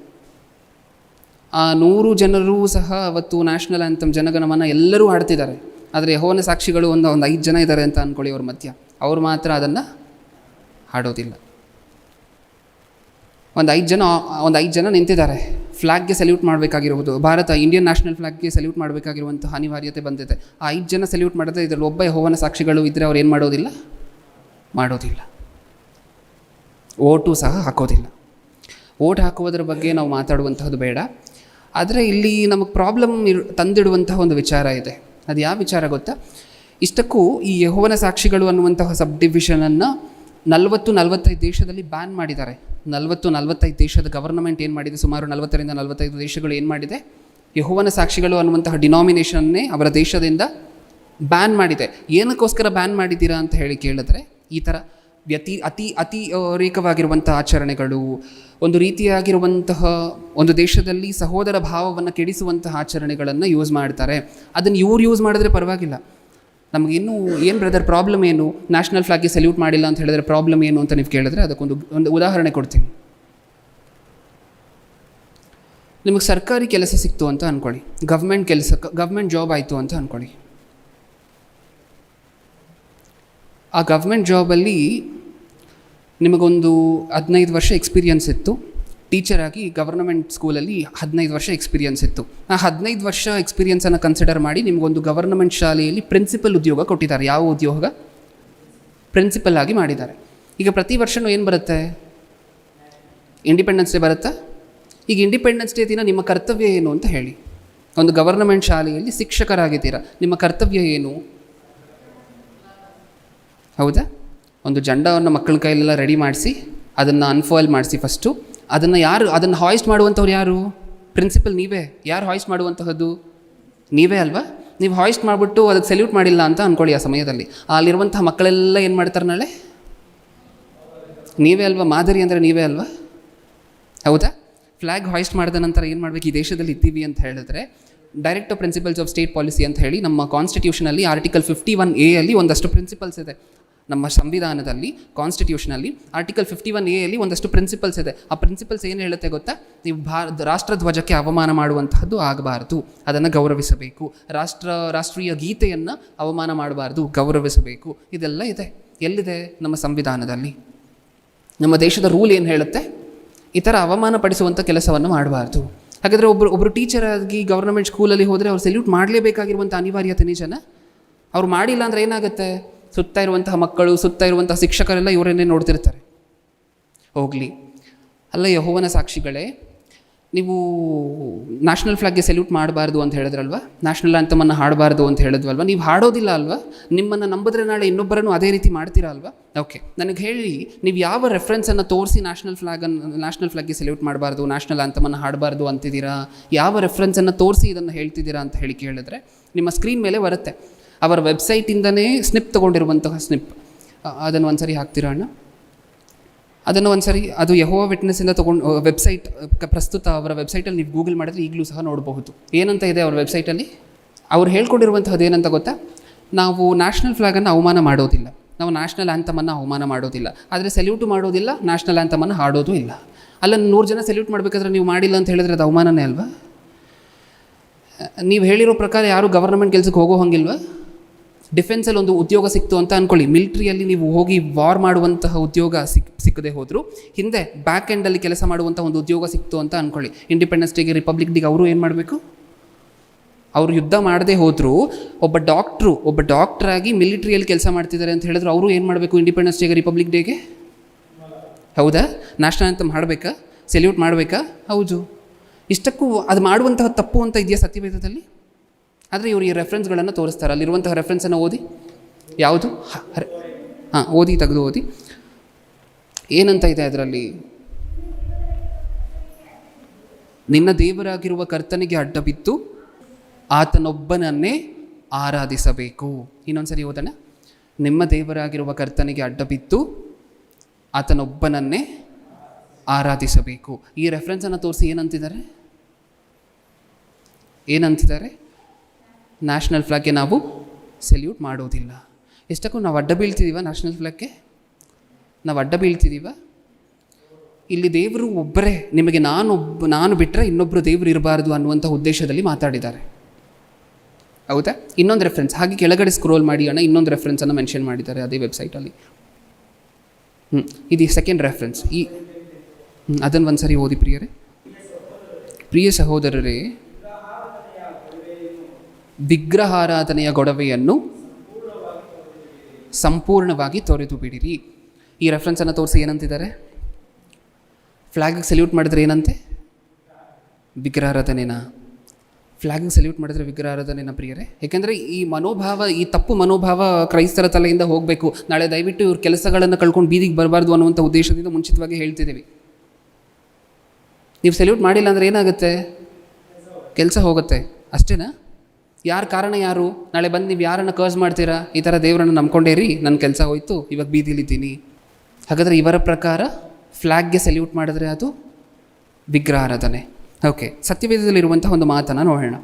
ಆ 100 ಜನರೂ ಸಹ ಅವತ್ತು ನ್ಯಾಷನಲ್ ಆ್ಯಂಥಮ್ ಜನಗಣಮನ ಎಲ್ಲರೂ ಹಾಡ್ತಿದ್ದಾರೆ. ಆದರೆ ಯೆಹೋವನ ಸಾಕ್ಷಿಗಳು ಒಂದು 5 ಜನ ಇದ್ದಾರೆ ಅಂತ ಅಂದ್ಕೊಳ್ಳಿ ಅವ್ರ ಮಧ್ಯ. ಅವರು ಮಾತ್ರ ಅದನ್ನು ಹಾಡೋದಿಲ್ಲ. ಒಂದು 5 ಜನ ನಿಂತಿದ್ದಾರೆ. ಫ್ಲ್ಯಾಗ್ಗೆ ಸಲ್ಯೂಟ್ ಮಾಡಬೇಕಾಗಿರುವುದು, ಇಂಡಿಯನ್ ನ್ಯಾಷನಲ್ ಫ್ಲ್ಯಾಗ್ಗೆ ಸಲ್ಯೂಟ್ ಮಾಡಬೇಕಾಗಿರುವಂತಹ ಅನಿವಾರ್ಯತೆ ಬಂದಿದೆ. ಆ 5 ಜನ ಸಲ್ಯೂಟ್ ಮಾಡಿದ್ರೆ ಇದರಲ್ಲಿ ಒಬ್ಬ ಯೆಹೋವನ ಸಾಕ್ಷಿಗಳು ಇದ್ದರೆ ಅವ್ರು ಏನು ಮಾಡೋದಿಲ್ಲ? ಓಟು ಸಹ ಹಾಕೋದಿಲ್ಲ. ಓಟ್ ಹಾಕುವುದರ ಬಗ್ಗೆ ನಾವು ಮಾತಾಡುವಂತಹದ್ದು ಬೇಡ. ಆದರೆ ಇಲ್ಲಿ ನಮಗೆ ಪ್ರಾಬ್ಲಮ್ ತಂದಿಡುವಂತಹ ಒಂದು ವಿಚಾರ ಇದೆ. ಅದು ಯಾವ ವಿಚಾರ ಗೊತ್ತಾ? ಇಷ್ಟಕ್ಕೂ ಈ ಯೆಹೋವನ ಸಾಕ್ಷಿಗಳು ಅನ್ನುವಂತಹ ಸಬ್ ಡಿವಿಷನನ್ನು 40-45 ದೇಶದಲ್ಲಿ ಬ್ಯಾನ್ ಮಾಡಿದ್ದಾರೆ. 40-45 ದೇಶದ ಗವರ್ನಮೆಂಟ್ ಏನು ಮಾಡಿದೆ? ಸುಮಾರು 40-45 ದೇಶಗಳು ಏನು ಮಾಡಿದೆ? ಯೆಹೋವನ ಸಾಕ್ಷಿಗಳು ಅನ್ನುವಂತಹ ಡಿನಾಮಿನೇಷನ್ನೇ ಅವರ ದೇಶದಿಂದ ಬ್ಯಾನ್ ಮಾಡಿದೆ. ಏನಕ್ಕೋಸ್ಕರ ಬ್ಯಾನ್ ಮಾಡಿದ್ದೀರಾ ಅಂತ ಹೇಳಿ ಕೇಳಿದ್ರೆ, ಈ ಥರ ಅತಿ ರೇಖವಾಗಿರುವಂಥ ಆಚರಣೆಗಳು, ಒಂದು ರೀತಿಯಾಗಿರುವಂತಹ ಒಂದು ದೇಶದಲ್ಲಿ ಸಹೋದರ ಭಾವವನ್ನು ಕೆಡಿಸುವಂತಹ ಆಚರಣೆಗಳನ್ನು ಯೂಸ್ ಮಾಡ್ತಾರೆ. ಅದನ್ನು ಇವ್ರು ಯೂಸ್ ಮಾಡಿದ್ರೆ ಪರವಾಗಿಲ್ಲ. ನಮಗಿನ್ನೂ ಏನು ಬ್ರದರ್ ಪ್ರಾಬ್ಲಮ್ ಏನು? ನ್ಯಾಷನಲ್ ಫ್ಲಾಗ್ಗೆ ಸಲ್ಯೂಟ್ ಮಾಡಿಲ್ಲ ಅಂತ ಹೇಳಿದ್ರೆ ಪ್ರಾಬ್ಲಮ್ ಏನು ಅಂತ ನೀವು ಕೇಳಿದ್ರೆ ಅದಕ್ಕೊಂದು ಉದಾಹರಣೆ ಕೊಡ್ತೀನಿ. ನಿಮಗೆ ಸರ್ಕಾರಿ ಕೆಲಸ ಸಿಕ್ತು ಅಂತ ಅಂದ್ಕೊಳ್ಳಿ, ಗವ್ರ್ಮೆಂಟ್ ಜಾಬ್ ಆಯಿತು ಅಂತ ಅಂದ್ಕೊಳ್ಳಿ. ಆ ಗವ್ರ್ಮೆಂಟ್ ಜಾಬಲ್ಲಿ ನಿಮಗೊಂದು 15 ವರ್ಷ ಎಕ್ಸ್ಪೀರಿಯನ್ಸ್ ಇತ್ತು. ಟೀಚರ್ ಆಗಿ ಗವರ್ನಮೆಂಟ್ ಸ್ಕೂಲಲ್ಲಿ 15 ವರ್ಷ ಎಕ್ಸ್ಪೀರಿಯನ್ಸ್ ಇತ್ತು. ಆ 15 ವರ್ಷ ಎಕ್ಸ್ಪೀರಿಯನ್ಸನ್ನು ಕನ್ಸಿಡರ್ ಮಾಡಿ ನಿಮಗೊಂದು ಗವರ್ನಮೆಂಟ್ ಶಾಲೆಯಲ್ಲಿ ಪ್ರಿನ್ಸಿಪಲ್ ಉದ್ಯೋಗ ಕೊಟ್ಟಿದ್ದಾರೆ. ಯಾವ ಉದ್ಯೋಗ? ಪ್ರಿನ್ಸಿಪಲ್ ಆಗಿ ಮಾಡಿದ್ದಾರೆ. ಈಗ ಪ್ರತಿ ವರ್ಷವೂ ಏನು ಬರುತ್ತೆ? ಇಂಡಿಪೆಂಡೆನ್ಸ್ ಡೇ ಬರುತ್ತಾ? ಈಗ ಇಂಡಿಪೆಂಡೆನ್ಸ್ ಡೇ ದಿನ ನಿಮ್ಮ ಕರ್ತವ್ಯ ಏನು ಅಂತ ಹೇಳಿ. ಒಂದು ಗವರ್ನಮೆಂಟ್ ಶಾಲೆಯಲ್ಲಿ ಶಿಕ್ಷಕರಾಗಿದ್ದೀರಾ, ನಿಮ್ಮ ಕರ್ತವ್ಯ ಏನು? ಹೌದಾ? ಒಂದು ಜೆಂಡಾವನ್ನು ಮಕ್ಕಳ ಕೈಲೆಲ್ಲ ರೆಡಿ ಮಾಡಿಸಿ ಅದನ್ನು ಅನ್ಫಾಯಿಲ್ ಮಾಡಿಸಿ ಫಸ್ಟು. ಅದನ್ನು ಹಾಯಿಸ್ಟ್ ಮಾಡುವಂಥವ್ರು ಯಾರು? ಪ್ರಿನ್ಸಿಪಲ್ ನೀವೇ. ಯಾರು ಹಾಯಿಸ್ಟ್ ಮಾಡುವಂತಹದ್ದು? ನೀವೇ ಅಲ್ವಾ? ನೀವು ಹಾಯಿಸ್ಟ್ ಮಾಡಿಬಿಟ್ಟು ಅದಕ್ಕೆ ಸಲ್ಯೂಟ್ ಮಾಡಿಲ್ಲ ಅಂತ ಅಂದ್ಕೊಳ್ಳಿ. ಆ ಸಮಯದಲ್ಲಿ ಅಲ್ಲಿರುವಂತಹ ಮಕ್ಕಳೆಲ್ಲ ಏನು ಮಾಡ್ತಾರೆ? ನಾಳೆ ನೀವೇ ಅಲ್ವಾ ಮಾದರಿ? ಅಂದರೆ ನೀವೇ ಅಲ್ವಾ? ಹೌದಾ? ಫ್ಲ್ಯಾಗ್ ಹಾಯಿಸ್ಟ್ ಮಾಡಿದ ನಂತರ ಏನು ಮಾಡಬೇಕು? ಈ ದೇಶದಲ್ಲಿ ಇದ್ದೀವಿ ಅಂತ ಹೇಳಿದ್ರೆ direct principles of state policy ಅಂತ ಹೇಳಿ ನಮ್ಮ ಕಾನ್ಸ್ಟಿಟ್ಯೂಷನಲ್ಲಿ ಆರ್ಟಿಕಲ್ 51A ಅಲ್ಲಿ ಒಂದಷ್ಟು ಪ್ರಿನ್ಸಿಪಲ್ಸ್ ಇದೆ. ನಮ್ಮ ಸಂವಿಧಾನದಲ್ಲಿ ಕಾನ್ಸ್ಟಿಟ್ಯೂಷನಲ್ಲಿ ಆರ್ಟಿಕಲ್ 51A ಅಲ್ಲಿ ಒಂದಷ್ಟು ಪ್ರಿನ್ಸಿಪಲ್ಸ್ ಇದೆ. ಆ ಪ್ರಿನ್ಸಿಪಲ್ಸ್ ಏನು ಹೇಳುತ್ತೆ ಗೊತ್ತಾ? ನೀವು ರಾಷ್ಟ್ರಧ್ವಜಕ್ಕೆ ಅವಮಾನ ಮಾಡುವಂತಹದ್ದು ಆಗಬಾರ್ದು, ಅದನ್ನು ಗೌರವಿಸಬೇಕು. ರಾಷ್ಟ್ರೀಯ ಗೀತೆಯನ್ನು ಅವಮಾನ ಮಾಡಬಾರ್ದು, ಗೌರವಿಸಬೇಕು. ಇದೆಲ್ಲ ಇದೆ. ಎಲ್ಲಿದೆ? ನಮ್ಮ ಸಂವಿಧಾನದಲ್ಲಿ. ನಮ್ಮ ದೇಶದ ರೂಲ್ ಏನು ಹೇಳುತ್ತೆ? ಈ ಥರ ಅವಮಾನ ಪಡಿಸುವಂಥ ಕೆಲಸವನ್ನು ಮಾಡಬಾರ್ದು. ಹಾಗಾದರೆ ಒಬ್ಬರು ಟೀಚರ್ ಆಗಿ ಗವರ್ನಮೆಂಟ್ ಸ್ಕೂಲಲ್ಲಿ ಹೋದರೆ ಅವ್ರು ಸಲ್ಯೂಟ್ ಮಾಡಲೇಬೇಕಾಗಿರುವಂಥ ಅನಿವಾರ್ಯತೆ ನಿಜನ? ಅವ್ರು ಮಾಡಿಲ್ಲ ಅಂದರೆ ಏನಾಗುತ್ತೆ? ಸುತ್ತ ಇರುವಂತಹ ಮಕ್ಕಳು, ಸುತ್ತ ಇರುವಂತಹ ಶಿಕ್ಷಕರೆಲ್ಲ ಇವರನ್ನೇ ನೋಡ್ತಿರ್ತಾರೆ. ಹೋಗಲಿ. ಅಲ್ಲ ಯೆಹೋವನ ಸಾಕ್ಷಿಗಳೇ, ನೀವು ನ್ಯಾಷನಲ್ ಫ್ಲಾಗ್ಗೆ ಸಲ್ಯೂಟ್ ಮಾಡಬಾರ್ದು ಅಂತ ಹೇಳಿದ್ರಲ್ವ, ನ್ಯಾಷನಲ್ ಆ್ಯಂಥಮನ್ನು ಹಾಡಬಾರ್ದು ಅಂತ ಹೇಳಿದ್ವಲ್ವ, ನೀವು ಹಾಡೋದಿಲ್ಲ ಅಲ್ವಾ? ನಿಮ್ಮನ್ನು ನಂಬಿದ್ರೆ ನಾಳೆ ಇನ್ನೊಬ್ಬರನ್ನು ಅದೇ ರೀತಿ ಮಾಡ್ತೀರಾ ಅಲ್ವಾ? ಓಕೆ, ನನಗೆ ಹೇಳಿ, ನೀವು ಯಾವ ರೆಫರೆನ್ಸನ್ನು ತೋರಿಸಿ ನ್ಯಾಷನಲ್ ಫ್ಲಾಗ್ಗೆ ಸಲ್ಯೂಟ್ ಮಾಡಬಾರ್ದು, ನ್ಯಾಷನಲ್ ಆ್ಯಂಥಮನ್ನು ಹಾಡಬಾರ್ದು ಅಂತಿದ್ದೀರಾ? ಯಾವ ರೆಫರೆನ್ಸನ್ನು ತೋರಿಸಿ ಇದನ್ನು ಹೇಳ್ತಿದ್ದೀರಾ ಅಂತ ಹೇಳಿ ಕೇಳಿದ್ರೆ ನಿಮ್ಮ ಸ್ಕ್ರೀನ್ ಮೇಲೆ ಬರುತ್ತೆ. ಅವರ ವೆಬ್ಸೈಟಿಂದನೇ ಸ್ನಿಪ್ ತೊಗೊಂಡಿರುವಂತಹ ಸ್ನಿಪ್. ಅದನ್ನು ಒಂದು ಸರಿ ಹಾಕ್ತೀರಾ ಅಣ್ಣ? ಅದನ್ನು ಒಂದು ಸರಿ, ಅದು ಯೆಹೋವಾ ವಿಟ್ನೆಸ್ಸಿಂದ ತೊಗೊಂಡು ವೆಬ್ಸೈಟ್, ಪ್ರಸ್ತುತ ಅವರ ವೆಬ್ಸೈಟಲ್ಲಿ ನೀವು ಗೂಗಲ್ ಮಾಡಿದ್ರೆ ಈಗಲೂ ಸಹ ನೋಡಬಹುದು. ಏನಂತ ಇದೆ ಅವ್ರ ವೆಬ್ಸೈಟಲ್ಲಿ? ಅವ್ರು ಹೇಳ್ಕೊಂಡಿರುವಂಥದ್ದು ಏನಂತ ಗೊತ್ತಾ? ನಾವು ನ್ಯಾಷನಲ್ ಫ್ಲಾಗನ್ನು ಅವಮಾನ ಮಾಡೋದಿಲ್ಲ, ನಾವು ನ್ಯಾಷನಲ್ ಆ್ಯಂಥಮನ್ನು ಅವಮಾನ ಮಾಡೋದಿಲ್ಲ, ಆದರೆ ಸಲ್ಯೂಟು ಮಾಡೋದಿಲ್ಲ, ನ್ಯಾಷನಲ್ ಆ್ಯಂಥಮನ್ನು ಹಾಡೋದು ಇಲ್ಲ. ಅಲ್ಲ, 100 ಜನ ಸಲ್ಯೂಟ್ ಮಾಡಬೇಕಾದ್ರೆ ನೀವು ಮಾಡಿಲ್ಲ ಅಂತ ಹೇಳಿದ್ರೆ ಅದು ಅವಮಾನನೇ ಅಲ್ವಾ? ನೀವು ಹೇಳಿರೋ ಪ್ರಕಾರ ಯಾರು ಗವರ್ನಮೆಂಟ್ ಕೆಲಸಕ್ಕೆ ಹೋಗೋ ಹಂಗಿಲ್ವಾ? ಡಿಫೆನ್ಸಲ್ಲಿ ಒಂದು ಉದ್ಯೋಗ ಸಿಕ್ತು ಅಂತ ಅಂದ್ಕೊಳ್ಳಿ, ಮಿಲಿಟ್ರಿಯಲ್ಲಿ ನೀವು ಹೋಗಿ ವಾರ್ ಮಾಡುವಂತಹ ಉದ್ಯೋಗ ಸಿಕ್ಕದೆ ಹೋದರೂ ಹಿಂದೆ ಬ್ಯಾಕ್ ಎಂಡಲ್ಲಿ ಕೆಲಸ ಮಾಡುವಂಥ ಒಂದು ಉದ್ಯೋಗ ಸಿಕ್ತು ಅಂತ ಅಂದ್ಕೊಳ್ಳಿ. ಇಂಡಿಪೆಂಡೆನ್ಸ್ ಡೇಗೆ, ರಿಪಬ್ಲಿಕ್ ಡೇಗೆ ಅವರು ಏನು ಮಾಡಬೇಕು? ಅವರು ಯುದ್ಧ ಮಾಡದೇ ಹೋದರೂ ಒಬ್ಬ ಡಾಕ್ಟ್ರಾಗಿ ಮಿಲಿಟ್ರಿಯಲ್ಲಿ ಕೆಲಸ ಮಾಡ್ತಿದ್ದಾರೆ ಅಂತ ಹೇಳಿದ್ರು ಅವರು ಏನು ಮಾಡಬೇಕು? ಇಂಡಿಪೆಂಡೆನ್ಸ್ ಡೇಗೆ, ರಿಪಬ್ಲಿಕ್ ಡೇಗೆ? ಹೌದಾ? National anthem ಹಾಡಬೇಕಾ? ಸೆಲ್ಯೂಟ್ ಮಾಡಬೇಕಾ? ಹೌದು. ಇಷ್ಟಕ್ಕೂ ಅದು ಮಾಡುವಂತಹ ತಪ್ಪು ಅಂತ ಇದೆಯಾ ಸತ್ಯವೇದದಲ್ಲಿ? ಆದರೆ ಇವರು ಈ ರೆಫರೆನ್ಸ್ಗಳನ್ನು ತೋರಿಸ್ತಾರೆ. ಅಲ್ಲಿರುವಂತಹ ರೆಫರೆನ್ಸನ್ನು ಓದಿ. ಯಾವುದು? ಓದಿ, ತೆಗೆದು ಓದಿ. ಏನಂತ ಇದೆ ಅದರಲ್ಲಿ? ನಿನ್ನ ದೇವರಾಗಿರುವ ಕರ್ತನಿಗೆ ಅಡ್ಡ ಬಿದ್ದು ಆತನೊಬ್ಬನನ್ನೇ ಆರಾಧಿಸಬೇಕು. ಇನ್ನೊಂದು ಸರಿ ಓದೋಣ. ನಿಮ್ಮ ದೇವರಾಗಿರುವ ಕರ್ತನಿಗೆ ಅಡ್ಡ ಬಿದ್ದು ಆತನೊಬ್ಬನನ್ನೇ ಆರಾಧಿಸಬೇಕು. ಈ ರೆಫರೆನ್ಸನ್ನು ತೋರಿಸಿ ಏನಂತಿದ್ದಾರೆ? ನ್ಯಾಷನಲ್ ಫ್ಲಾಗ್ಗೆ ನಾವು ಸೆಲ್ಯೂಟ್ ಮಾಡೋದಿಲ್ಲ. ಎಷ್ಟಕ್ಕೂ ನಾವು ಅಡ್ಡ ಬೀಳ್ತಿದ್ದೀವ? ನ್ಯಾಷನಲ್ ಫ್ಲಾಗ್ಗೆ ನಾವು ಅಡ್ಡ ಬೀಳ್ತಿದ್ದೀವ? ಇಲ್ಲಿ ದೇವರು ಒಬ್ಬರೇ, ನಿಮಗೆ ನಾನು ಬಿಟ್ಟರೆ ಇನ್ನೊಬ್ಬರು ದೇವರು ಇರಬಾರ್ದು ಅನ್ನುವಂಥ ಉದ್ದೇಶದಲ್ಲಿ ಮಾತಾಡಿದ್ದಾರೆ. ಹೌದಾ? ಇನ್ನೊಂದು ರೆಫರೆನ್ಸ್ ಹಾಗೆ ಕೆಳಗಡೆ ಸ್ಕ್ರೋಲ್ ಮಾಡಿ ಅಣ್ಣ, ಇನ್ನೊಂದು ರೆಫರೆನ್ಸನ್ನು ಮೆನ್ಷನ್ ಮಾಡಿದ್ದಾರೆ ಅದೇ ವೆಬ್ಸೈಟಲ್ಲಿ. ಇದು ಸೆಕೆಂಡ್ ರೆಫರೆನ್ಸ್. ಅದನ್ನು ಒಂದು ಸರಿ ಓದಿ ಪ್ರಿಯರೇ. ಪ್ರಿಯ ಸಹೋದರರೇ, ವಿಗ್ರಹಾರಾಧನೆಯ ಗೊಡವೆಯನ್ನು ಸಂಪೂರ್ಣವಾಗಿ ತೊರೆದು ಬಿಡಿರಿ. ಈ ರೆಫರೆನ್ಸನ್ನು ತೋರಿಸಿ ಏನಂತಿದ್ದಾರೆ? ಫ್ಲ್ಯಾಗಿಗೆ ಸಲ್ಯೂಟ್ ಮಾಡಿದ್ರೆ ಏನಂತೆ? ವಿಗ್ರಹಾರಾಧನೆನಾ? ಫ್ಲ್ಯಾಗಿಗೆ ಸಲ್ಯೂಟ್ ಮಾಡಿದ್ರೆ ವಿಗ್ರಹಾರಾಧನೆನಾ ಪ್ರಿಯರೇ? ಯಾಕೆಂದರೆ ಈ ತಪ್ಪು ಮನೋಭಾವ ಕ್ರೈಸ್ತರ ತಲೆಯಿಂದ ಹೋಗಬೇಕು. ನಾಳೆ ದಯವಿಟ್ಟು ಇವ್ರ ಕೆಲಸಗಳನ್ನು ಕಳ್ಕೊಂಡು ಬೀದಿಗೆ ಬರಬಾರ್ದು ಅನ್ನುವಂಥ ಉದ್ದೇಶದಿಂದ ಮುಂಚಿತವಾಗಿ ಹೇಳ್ತಿದ್ದೀವಿ. ನೀವು ಸಲ್ಯೂಟ್ ಮಾಡಿಲ್ಲ ಅಂದರೆ ಏನಾಗುತ್ತೆ? ಕೆಲಸ ಹೋಗುತ್ತೆ. ಅಷ್ಟೇನಾ? ಕಾರಣ ಯಾರು? ನಾಳೆ ಬಂದು ನೀವು ಯಾರನ್ನು ಕರ್ಸ್ ಮಾಡ್ತೀರಾ? ಈ ಥರ ದೇವರನ್ನು ನಂಬ್ಕೊಂಡೇರಿ, ನನ್ನ ಕೆಲಸ ಹೋಯ್ತು, ಇವಾಗ ಬೀದಿಲಿದ್ದೀನಿ. ಹಾಗಾದರೆ ಇವರ ಪ್ರಕಾರ ಫ್ಲ್ಯಾಗ್ಗೆ ಸಲ್ಯೂಟ್ ಮಾಡಿದ್ರೆ ಅದು ವಿಗ್ರಹಾರಾಧನೆ. ಓಕೆ, ಸತ್ಯವೇದದಲ್ಲಿರುವಂಥ ಒಂದು ಮಾತನ್ನು ನೋಡೋಣ.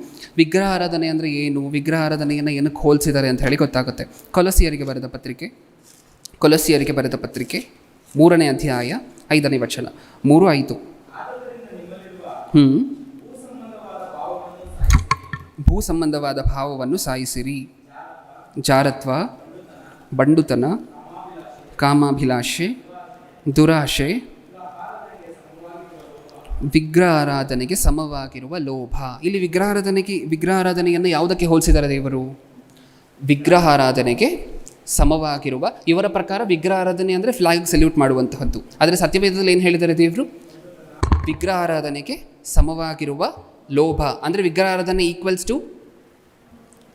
ವಿಗ್ರಹಾರಾಧನೆ ಅಂದರೆ ಏನು, ವಿಗ್ರಹಾರಾಧನೆಯನ್ನು ಏನಕ್ಕೆ ಹೋಲಿಸಿದ್ದಾರೆ ಅಂತ ಹೇಳಿ ಗೊತ್ತಾಗುತ್ತೆ. ಕೊಲೊಸ್ಸಿಯರಿಗೆ ಬರೆದ ಪತ್ರಿಕೆ 3ನೇ ಅಧ್ಯಾಯ 5ನೇ ವಚನ, 3:5. ಭೂ ಸಂಬಂಧವಾದ ಭಾವವನ್ನು ಸಾಯಿಸಿರಿ. ಜಾರತ್ವ, ಬಂಡುತನ, ಕಾಮಾಭಿಲಾಷೆ, ದುರಾಶೆ, ವಿಗ್ರಹಾರಾಧನೆಗೆ ಸಮವಾಗಿರುವ ಲೋಭ. ಇಲ್ಲಿ ವಿಗ್ರಹಾರಾಧನೆಯನ್ನು ಯಾವುದಕ್ಕೆ ಹೋಲಿಸಿದ್ದಾರೆ ದೇವರು? ವಿಗ್ರಹಾರಾಧನೆಗೆ ಸಮವಾಗಿರುವ. ಇವರ ಪ್ರಕಾರ ವಿಗ್ರಹಾರಾಧನೆ ಅಂದರೆ ಫ್ಲಾಗ್ ಸಲ್ಯೂಟ್ ಮಾಡುವಂತಹದ್ದು. ಆದರೆ ಸತ್ಯವೇದದಲ್ಲಿ ಏನು ಹೇಳಿದ್ದಾರೆ ದೇವರು? ವಿಗ್ರಹಾರಾಧನೆಗೆ ಸಮವಾಗಿರುವ ಲೋಭ. ಅಂದರೆ ವಿಗ್ರಹಾರಾಧನೆ ಈಕ್ವಲ್ಸ್ ಟು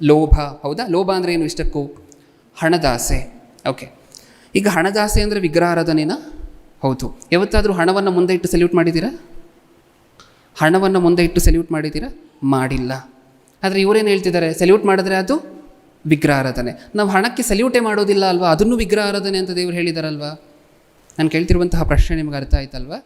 ಲೋಭ. ಹೌದಾ? ಲೋಭ ಅಂದರೆ ಏನು? ಇಷ್ಟಕ್ಕೂ ಹಣದಾಸೆ. ಓಕೆ, ಈಗ ಹಣದಾಸೆ ಅಂದರೆ ವಿಗ್ರಹಾರಾಧನೆನಾ? ಹೌದು. ಯಾವತ್ತಾದರೂ ಹಣವನ್ನು ಮುಂದೆ ಇಟ್ಟು ಸಲ್ಯೂಟ್ ಮಾಡಿದ್ದೀರಾ? ಮಾಡಿಲ್ಲ. ಆದರೆ ಇವರೇನು ಹೇಳ್ತಿದ್ದಾರೆ? ಸಲ್ಯೂಟ್ ಮಾಡಿದ್ರೆ ಅದು ವಿಗ್ರಹಾರಾಧನೆ. ನಾವು ಹಣಕ್ಕೆ ಸಲ್ಯೂಟೇ ಮಾಡೋದಿಲ್ಲ ಅಲ್ವಾ? ಅದನ್ನು ವಿಗ್ರಹಾರಾಧನೆ ಅಂತ ದೇವರು ಹೇಳಿದಾರಲ್ವಾ? ನಾನು ಕೇಳ್ತಿರುವಂತಹ ಪ್ರಶ್ನೆ ನಿಮ್ಗೆ ಅರ್ಥ ಆಯ್ತಲ್ವಾ?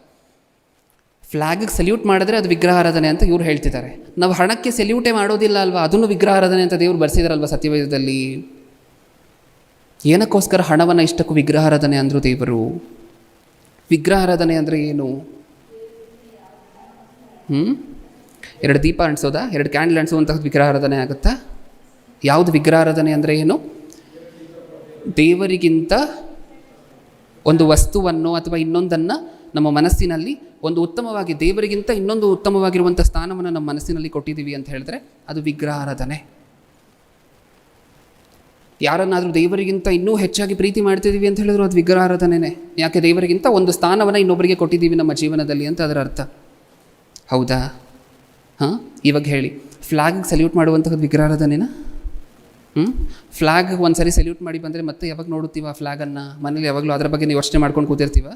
ಫ್ಲ್ಯಾಗಿಗೆ ಸಲ್ಯೂಟ್ ಮಾಡಿದ್ರೆ ಅದು ವಿಗ್ರಹಾರಾಧನೆ ಅಂತ ಇವ್ರು ಹೇಳ್ತಿದ್ದಾರೆ. ನಾವು ಹಣಕ್ಕೆ ಸಲ್ಯೂಟೇ ಮಾಡೋದಿಲ್ಲ ಅಲ್ವಾ? ಅದನ್ನು ವಿಗ್ರಹಾರಾಧನೆ ಅಂತ ದೇವರು ಬರೆಸಿದಾರಲ್ವ ಸತ್ಯವೇದದಲ್ಲಿ? ಏನಕ್ಕೋಸ್ಕರ ಹಣವನ್ನು ಇಷ್ಟಕ್ಕೂ ವಿಗ್ರಹಾರಾಧನೆ ಅಂದರು ದೇವರು? ವಿಗ್ರಹಾರಾಧನೆ ಅಂದರೆ ಏನು? 2 ದೀಪ ಅಂಟಿಸೋದಾ? 2 ಕ್ಯಾಂಡಲ್ ಅಂಟಿಸುವಂತಹ ವಿಗ್ರಹಾರಾಧನೆ ಆಗುತ್ತಾ? ಯಾವುದು ವಿಗ್ರಹಾರಾಧನೆ ಅಂದರೆ ಏನು? ದೇವರಿಗಿಂತ ಒಂದು ವಸ್ತುವನ್ನು ಅಥವಾ ಇನ್ನೊಂದನ್ನು ನಮ್ಮ ಮನಸ್ಸಿನಲ್ಲಿ ಒಂದು ಉತ್ತಮವಾಗಿ, ದೇವರಿಗಿಂತ ಇನ್ನೊಂದು ಉತ್ತಮವಾಗಿರುವಂಥ ಸ್ಥಾನವನ್ನು ನಮ್ಮ ಮನಸ್ಸಿನಲ್ಲಿ ಕೊಟ್ಟಿದ್ದೀವಿ ಅಂತ ಹೇಳಿದ್ರೆ ಅದು ವಿಗ್ರಹಾರಾಧನೆ. ಯಾರನ್ನಾದರೂ ದೇವರಿಗಿಂತ ಇನ್ನೂ ಹೆಚ್ಚಾಗಿ ಪ್ರೀತಿ ಮಾಡ್ತಿದ್ದೀವಿ ಅಂತ ಹೇಳಿದ್ರು ಅದು ವಿಗ್ರಹಾರಾಧನೆಯೇ. ಯಾಕೆ? ದೇವರಿಗಿಂತ ಒಂದು ಸ್ಥಾನವನ್ನು ಇನ್ನೊಬ್ಬರಿಗೆ ಕೊಟ್ಟಿದ್ದೀವಿ ನಮ್ಮ ಜೀವನದಲ್ಲಿ ಅಂತ ಅದರ ಅರ್ಥ. ಹೌದಾ? ಇವಾಗ ಹೇಳಿ, ಫ್ಲ್ಯಾಗಿಗೆ ಸಲ್ಯೂಟ್ ಮಾಡುವಂಥದ್ದು ವಿಗ್ರಹಾರಾಧನೆನಾ? ಫ್ಲ್ಯಾಗ್ ಒಂದು ಸರಿ ಸಲ್ಯೂಟ್ ಮಾಡಿ ಬಂದರೆ ಮತ್ತೆ ಯಾವಾಗ ನೋಡುತ್ತೀವ ಆ ಫ್ಲ್ಯಾಗನ್ನು? ಮನೇಲಿ ಯಾವಾಗಲೂ ಅದರ ಬಗ್ಗೆ ನೀವು ಯೋಚನೆ ಮಾಡ್ಕೊಂಡು ಕೂತಿರ್ತೀವ?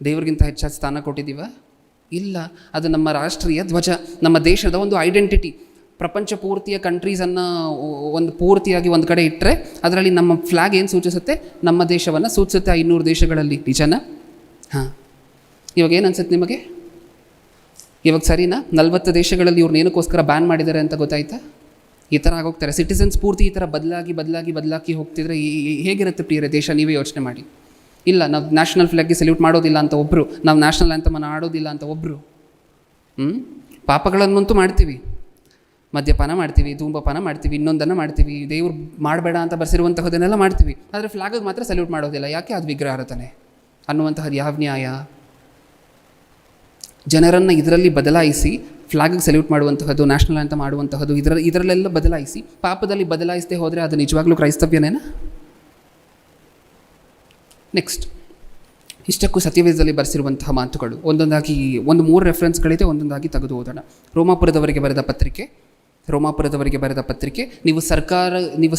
ದೇವರಿಗಿಂತ ಹೆಚ್ಚಾದ ಸ್ಥಾನ ಕೊಟ್ಟಿದ್ದೀವ? ಇಲ್ಲ. ಅದು ನಮ್ಮ ರಾಷ್ಟ್ರೀಯ ಧ್ವಜ, ನಮ್ಮ ದೇಶದ ಒಂದು ಐಡೆಂಟಿಟಿ. ಪ್ರಪಂಚ ಪೂರ್ತಿಯ ಕಂಟ್ರೀಸನ್ನು ಒಂದು ಪೂರ್ತಿಯಾಗಿ ಒಂದು ಕಡೆ ಇಟ್ಟರೆ ಅದರಲ್ಲಿ ನಮ್ಮ ಫ್ಲ್ಯಾಗ್ ಏನು ಸೂಚಿಸುತ್ತೆ? ನಮ್ಮ ದೇಶವನ್ನು ಸೂಚಿಸುತ್ತೆ 500 ದೇಶಗಳಲ್ಲಿ. ನಿಜನಾ? ಇವಾಗ ಏನು ಅನ್ಸುತ್ತೆ ನಿಮಗೆ? ಇವಾಗ ಸರಿನಾ? 40 ದೇಶಗಳಲ್ಲಿ ಇವ್ರನ್ನ ಏನಕ್ಕೋಸ್ಕರ ಬ್ಯಾನ್ ಮಾಡಿದ್ದಾರೆ ಅಂತ ಗೊತ್ತಾಯ್ತಾ? ಈ ಥರ ಆಗೋಗ್ತಾರೆ. ಸಿಟಿಸನ್ಸ್ ಪೂರ್ತಿ ಈ ಥರ ಬದಲಾಗಿ ಹೋಗ್ತಿದ್ರೆ ಹೇಗಿರುತ್ತೆ ಪ್ರಿಯರೇ ದೇಶ? ನೀವೇ ಯೋಚನೆ ಮಾಡಿ. ಇಲ್ಲ, ನಾವು ನ್ಯಾಷನಲ್ ಫ್ಲ್ಯಾಗ್ಗೆ ಸಲ್ಯೂಟ್ ಮಾಡೋದಿಲ್ಲ ಅಂತ ಒಬ್ಬರು, ನಾವು ನ್ಯಾಷನಲ್ ಆ್ಯಂಥಮನ್ನು ಆಡೋದಿಲ್ಲ ಅಂತ ಒಬ್ಬರು. ಪಾಪಗಳನ್ನಂತೂ ಮಾಡ್ತೀವಿ, ಮದ್ಯಪಾನ ಮಾಡ್ತೀವಿ, ಧೂಮಪಾನ ಮಾಡ್ತೀವಿ, ಇನ್ನೊಂದನ್ನು ಮಾಡ್ತೀವಿ, ದೇವ್ರು ಮಾಡಬೇಡ ಅಂತ ಬರೆಸಿರುವಂತಹದನ್ನೆಲ್ಲ ಮಾಡ್ತೀವಿ. ಆದರೆ ಫ್ಲ್ಯಾಗಿಗೆ ಮಾತ್ರ ಸಲ್ಯೂಟ್ ಮಾಡೋದಿಲ್ಲ. ಯಾಕೆ? ಅದು ವಿಗ್ರಹಾರಾಧನೆ ಅನ್ನುವಂತಹದ್ದು ಯಾವ ನ್ಯಾಯ? ಜನರನ್ನು ಇದರಲ್ಲಿ ಬದಲಾಯಿಸಿ ಫ್ಲ್ಯಾಗಿಗೆ ಸಲ್ಯೂಟ್ ಮಾಡುವಂತಹದ್ದು, ನ್ಯಾಷನಲ್ ಆ್ಯಂಥಮ್ ಮಾಡುವಂತಹದ್ದು, ಇದರಲ್ಲೆಲ್ಲ ಬದಲಾಯಿಸಿ ಪಾಪದಲ್ಲಿ ಬದಲಾಯಿಸದೆ ಹೋದರೆ ಅದು ನಿಜವಾಗ್ಲೂ ಕ್ರೈಸ್ತವ್ಯನೇನಾ? ನೆಕ್ಸ್ಟ್, ಇಷ್ಟಕ್ಕೂ ಸತ್ಯವೇದದಲ್ಲಿ ಬರೆಸಿರುವಂತಹ ಮಾತುಗಳು ಒಂದೊಂದಾಗಿ 3 ರೆಫರೆನ್ಸ್ಗಳಿದೆ, ಒಂದೊಂದಾಗಿ ತೆಗೆದು ಓದೋಣ. ರೋಮಾಪುರದವರಿಗೆ ಬರೆದ ಪತ್ರಿಕೆ, ನೀವು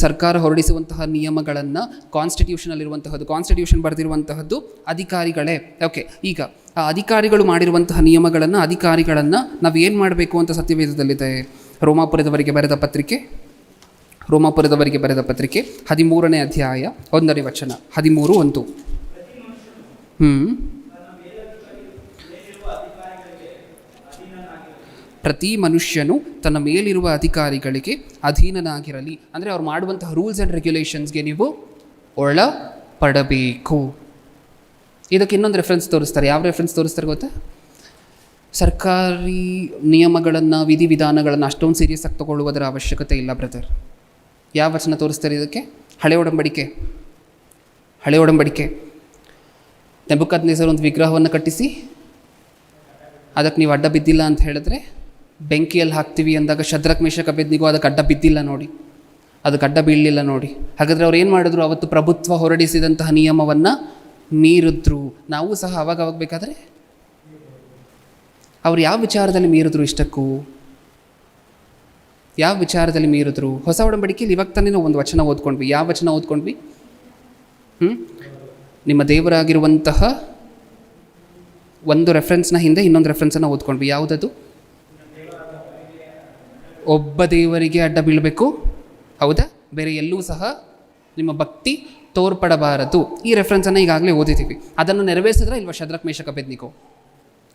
ಸರ್ಕಾರ ಹೊರಡಿಸುವಂತಹ ನಿಯಮಗಳನ್ನು ಕಾನ್ಸ್ಟಿಟ್ಯೂಷನ್ ಬರೆದಿರುವಂತಹದ್ದು ಅಧಿಕಾರಿಗಳೇ. ಓಕೆ, ಈಗ ಆ ಅಧಿಕಾರಿಗಳು ಮಾಡಿರುವಂತಹ ಅಧಿಕಾರಿಗಳನ್ನು ನಾವು ಏನು ಮಾಡಬೇಕು ಅಂತ ಸತ್ಯವೇದದಲ್ಲಿದೆ. ರೋಮಾಪುರದವರಿಗೆ ಬರೆದ ಪತ್ರಿಕೆ 13ನೇ ಅಧ್ಯಾಯ 1ನೇ ವಚನ, 13:1. ಪ್ರತಿ ಮನುಷ್ಯನು ತನ್ನ ಮೇಲಿರುವ ಅಧಿಕಾರಿಗಳಿಗೆ ಅಧೀನನಾಗಿರಲಿ. ಅಂದರೆ ಅವ್ರು ಮಾಡುವಂತಹ ರೂಲ್ಸ್ ಆ್ಯಂಡ್ ರೆಗ್ಯುಲೇಷನ್ಸ್ಗೆ ನೀವು ಒಳಪಡಬೇಕು. ಇದಕ್ಕೆ ಇನ್ನೊಂದು ರೆಫರೆನ್ಸ್ ತೋರಿಸ್ತಾರೆ. ಯಾವ ರೆಫರೆನ್ಸ್ ತೋರಿಸ್ತಾರೆ ಗೊತ್ತಾ? ಸರ್ಕಾರಿ ನಿಯಮಗಳನ್ನು, ವಿಧಿವಿಧಾನಗಳನ್ನು ಅಷ್ಟೊಂದು ಸೀರಿಯಸ್ ಆಗಿ ತಗೊಳ್ಳುವುದರ ಅವಶ್ಯಕತೆ ಇಲ್ಲ ಬ್ರದರ್. ಯಾವ ವಚನ ತೋರಿಸ್ತಾರೆ ಇದಕ್ಕೆ? ಹಳೆ ಒಡಂಬಡಿಕೆ. ನೆಬೂಕದ್ನೆಚ್ಚರ್ ಒಂದು ವಿಗ್ರಹವನ್ನು ಕಟ್ಟಿಸಿ ಅದಕ್ಕೆ ನೀವು ಅಡ್ಡ ಬಿದ್ದಿಲ್ಲ ಅಂತ ಹೇಳಿದ್ರೆ ಬೆಂಕಿಯಲ್ಲಿ ಹಾಕ್ತೀವಿ ಅಂದಾಗ ಶದ್ರಕ್ ಮೇಷಕ್ ಅಬೇದ್ನೆಗೋ ಅದಕ್ಕೆ ಅಡ್ಡ ಬಿದ್ದಿಲ್ಲ ನೋಡಿ, ಅದಕ್ಕೆ ಅಡ್ಡ ಬೀಳಲಿಲ್ಲ ನೋಡಿ. ಹಾಗಾದರೆ ಅವ್ರು ಏನು ಮಾಡಿದ್ರು? ಅವತ್ತು ಪ್ರಭುತ್ವ ಹೊರಡಿಸಿದಂತಹ ನಿಯಮವನ್ನು ಮೀರಿದ್ರು. ನಾವು ಸಹ ಅವಾಗ ಬೇಕಾದರೆ ಅವ್ರು ಯಾವ ವಿಚಾರದಲ್ಲಿ ಮೀರಿದ್ರು? ಇಷ್ಟಕ್ಕೂ ಯಾವ ವಿಚಾರದಲ್ಲಿ ಮೀರಿದ್ರು? ಹೊಸ ಒಡಂಬಡಿಕೆಯಲ್ಲಿ ಇವಾಗ ತಾನೇ ನಾವು ಒಂದು ವಚನ ಓದ್ಕೊಂಡ್ವಿ. ಯಾವ ವಚನ ಓದ್ಕೊಂಡ್ವಿ? ನಿಮ್ಮ ದೇವರಾಗಿರುವಂತಹ ಒಂದು ರೆಫರೆನ್ಸ್ನ ಹಿಂದೆ ಇನ್ನೊಂದು ರೆಫರೆನ್ಸನ್ನು ಓದ್ಕೊಂಡ್ವಿ. ಯಾವುದದು? ಒಬ್ಬ ದೇವರಿಗೆ ಅಡ್ಡ ಬೀಳಬೇಕು, ಹೌದಾ? ಬೇರೆ ಎಲ್ಲೂ ಸಹ ನಿಮ್ಮ ಭಕ್ತಿ ತೋರ್ಪಡಬಾರದು. ಈ ರೆಫರೆನ್ಸನ್ನು ಈಗಾಗಲೇ ಓದಿದ್ದೀವಿ. ಅದನ್ನು ನೆರವೇರಿಸಿದ್ರೆ ಇಲ್ವಾ ಶದ್ರಕ್ ಮೇಷಕ್ ಅಬೇದ್ನೆಗೋ?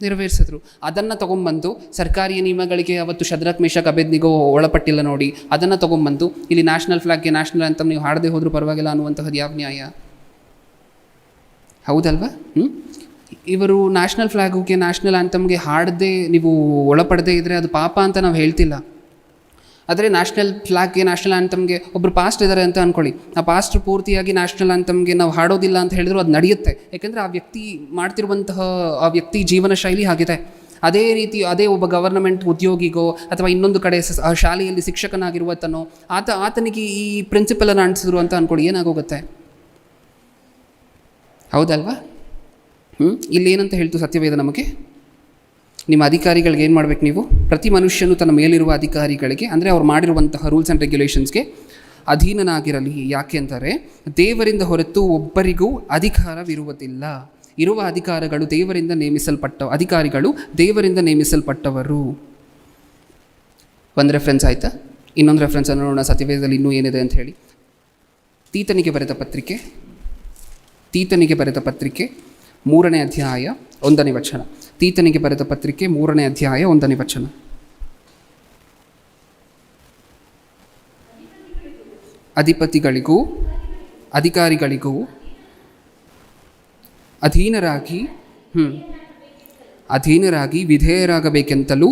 ನೆರವೇರಿಸಿದ್ರು. ಅದನ್ನು ತೊಗೊಂಬಂದು ಸರ್ಕಾರಿ ನಿಯಮಗಳಿಗೆ ಅವತ್ತು ಶದ್ರಕ್ ಮೇಷಕ್ ಅಬೇದ್ನೆಗೋ ಒಳಪಟ್ಟಿಲ್ಲ ನೋಡಿ, ಅದನ್ನು ತೊಗೊಂಬಂದು ಇಲ್ಲಿ ನ್ಯಾಷನಲ್ ಫ್ಲಾಗ್ಗೆ ನ್ಯಾಷನಲ್ ಅಂತ ನೀವು ಹಾಡದೆ ಹೋದರೂ ಪರವಾಗಿಲ್ಲ ಅನ್ನುವಂಥದ್ದು ಯಾವ ನ್ಯಾಯ? ಹೌದಲ್ವಾ? ಇವರು ನ್ಯಾಷನಲ್ ಫ್ಲಾಗ್ಗೆ, ನ್ಯಾಷನಲ್ ಆ್ಯಂಥಮ್ಗೆ ಹಾಡದೆ ನೀವು ಒಳಪಡದೇ ಇದ್ದರೆ ಅದು ಪಾಪ ಅಂತ ನಾವು ಹೇಳ್ತಿಲ್ಲ. ಆದರೆ ನ್ಯಾಷನಲ್ ಫ್ಲಾಗ್ಗೆ, ನ್ಯಾಷನಲ್ ಆ್ಯಂಥಮ್ಗೆ ಒಬ್ಬರು ಪಾಸ್ಟ್ ಇದ್ದಾರೆ ಅಂತ ಅಂದ್ಕೊಳ್ಳಿ. ಆ ಪಾಸ್ಟ್ರು ಪೂರ್ತಿಯಾಗಿ ನ್ಯಾಷನಲ್ ಆ್ಯಂಥಮ್ಗೆ ನಾವು ಹಾಡೋದಿಲ್ಲ ಅಂತ ಹೇಳಿದ್ರು ಅದು ನಡೆಯುತ್ತೆ. ಯಾಕೆಂದರೆ ಆ ವ್ಯಕ್ತಿ ಮಾಡ್ತಿರುವಂತಹ ಆ ವ್ಯಕ್ತಿ ಜೀವನ ಶೈಲಿ ಆಗಿದೆ. ಅದೇ ರೀತಿ ಅದೇ ಒಬ್ಬ ಗವರ್ನಮೆಂಟ್ ಉದ್ಯೋಗಿಗೋ ಅಥವಾ ಇನ್ನೊಂದು ಕಡೆ ಶಾಲೆಯಲ್ಲಿ ಶಿಕ್ಷಕನಾಗಿರುವತನೋ ಆತನಿಗೆ ಈ ಪ್ರಿನ್ಸಿಪಲನ್ನು ಅಂಟಿಸಿದ್ರು ಅಂತ ಅಂದ್ಕೊಳ್ಳಿ, ಏನಾಗೋಗುತ್ತೆ? ಹೌದಲ್ವಾ? ಇಲ್ಲೇನಂತ ಹೇಳ್ತು ಸತ್ಯವೇದ ನಮಗೆ? ನಿಮ್ಮ ಅಧಿಕಾರಿಗಳಿಗೆ ಏನು ಮಾಡಬೇಕು ನೀವು? ಪ್ರತಿ ಮನುಷ್ಯನು ತನ್ನ ಮೇಲಿರುವ ಅಧಿಕಾರಿಗಳಿಗೆ, ಅಂದರೆ ಅವ್ರು ಮಾಡಿರುವಂತಹ ರೂಲ್ಸ್ ಆ್ಯಂಡ್ ರೆಗ್ಯುಲೇಷನ್ಸ್ಗೆ ಅಧೀನನಾಗಿರಲಿ. ಯಾಕೆ ಅಂತಾರೆ, ದೇವರಿಂದ ಹೊರತು ಒಬ್ಬರಿಗೂ ಅಧಿಕಾರವಿರುವುದಿಲ್ಲ. ಇರುವ ಅಧಿಕಾರಿಗಳು ದೇವರಿಂದ ನೇಮಿಸಲ್ಪಟ್ಟವರು. ಒಂದು ರೆಫರೆನ್ಸ್ ಆಯಿತಾ? ಇನ್ನೊಂದು ರೆಫರೆನ್ಸ್ ನೋಡೋಣ ಸತ್ಯವೇದದಲ್ಲಿ ಇನ್ನೂ ಏನಿದೆ ಅಂತ ಹೇಳಿ. ತೀತನಿಗೆ ಬರೆದ ಪತ್ರಿಕೆ 3ನೇ ಅಧ್ಯಾಯ 1ನೇ ವಚನ. ತೀತನಿಗೆ ಬರೆದ ಪತ್ರಿಕೆ 3ನೇ ಅಧ್ಯಾಯ 1ನೇ ವಚನ. ಅಧಿಪತಿಗಳಿಗೂ ಅಧಿಕಾರಿಗಳಿಗೂ ಅಧೀನರಾಗಿ ವಿಧೇಯರಾಗಬೇಕೆಂತಲೂ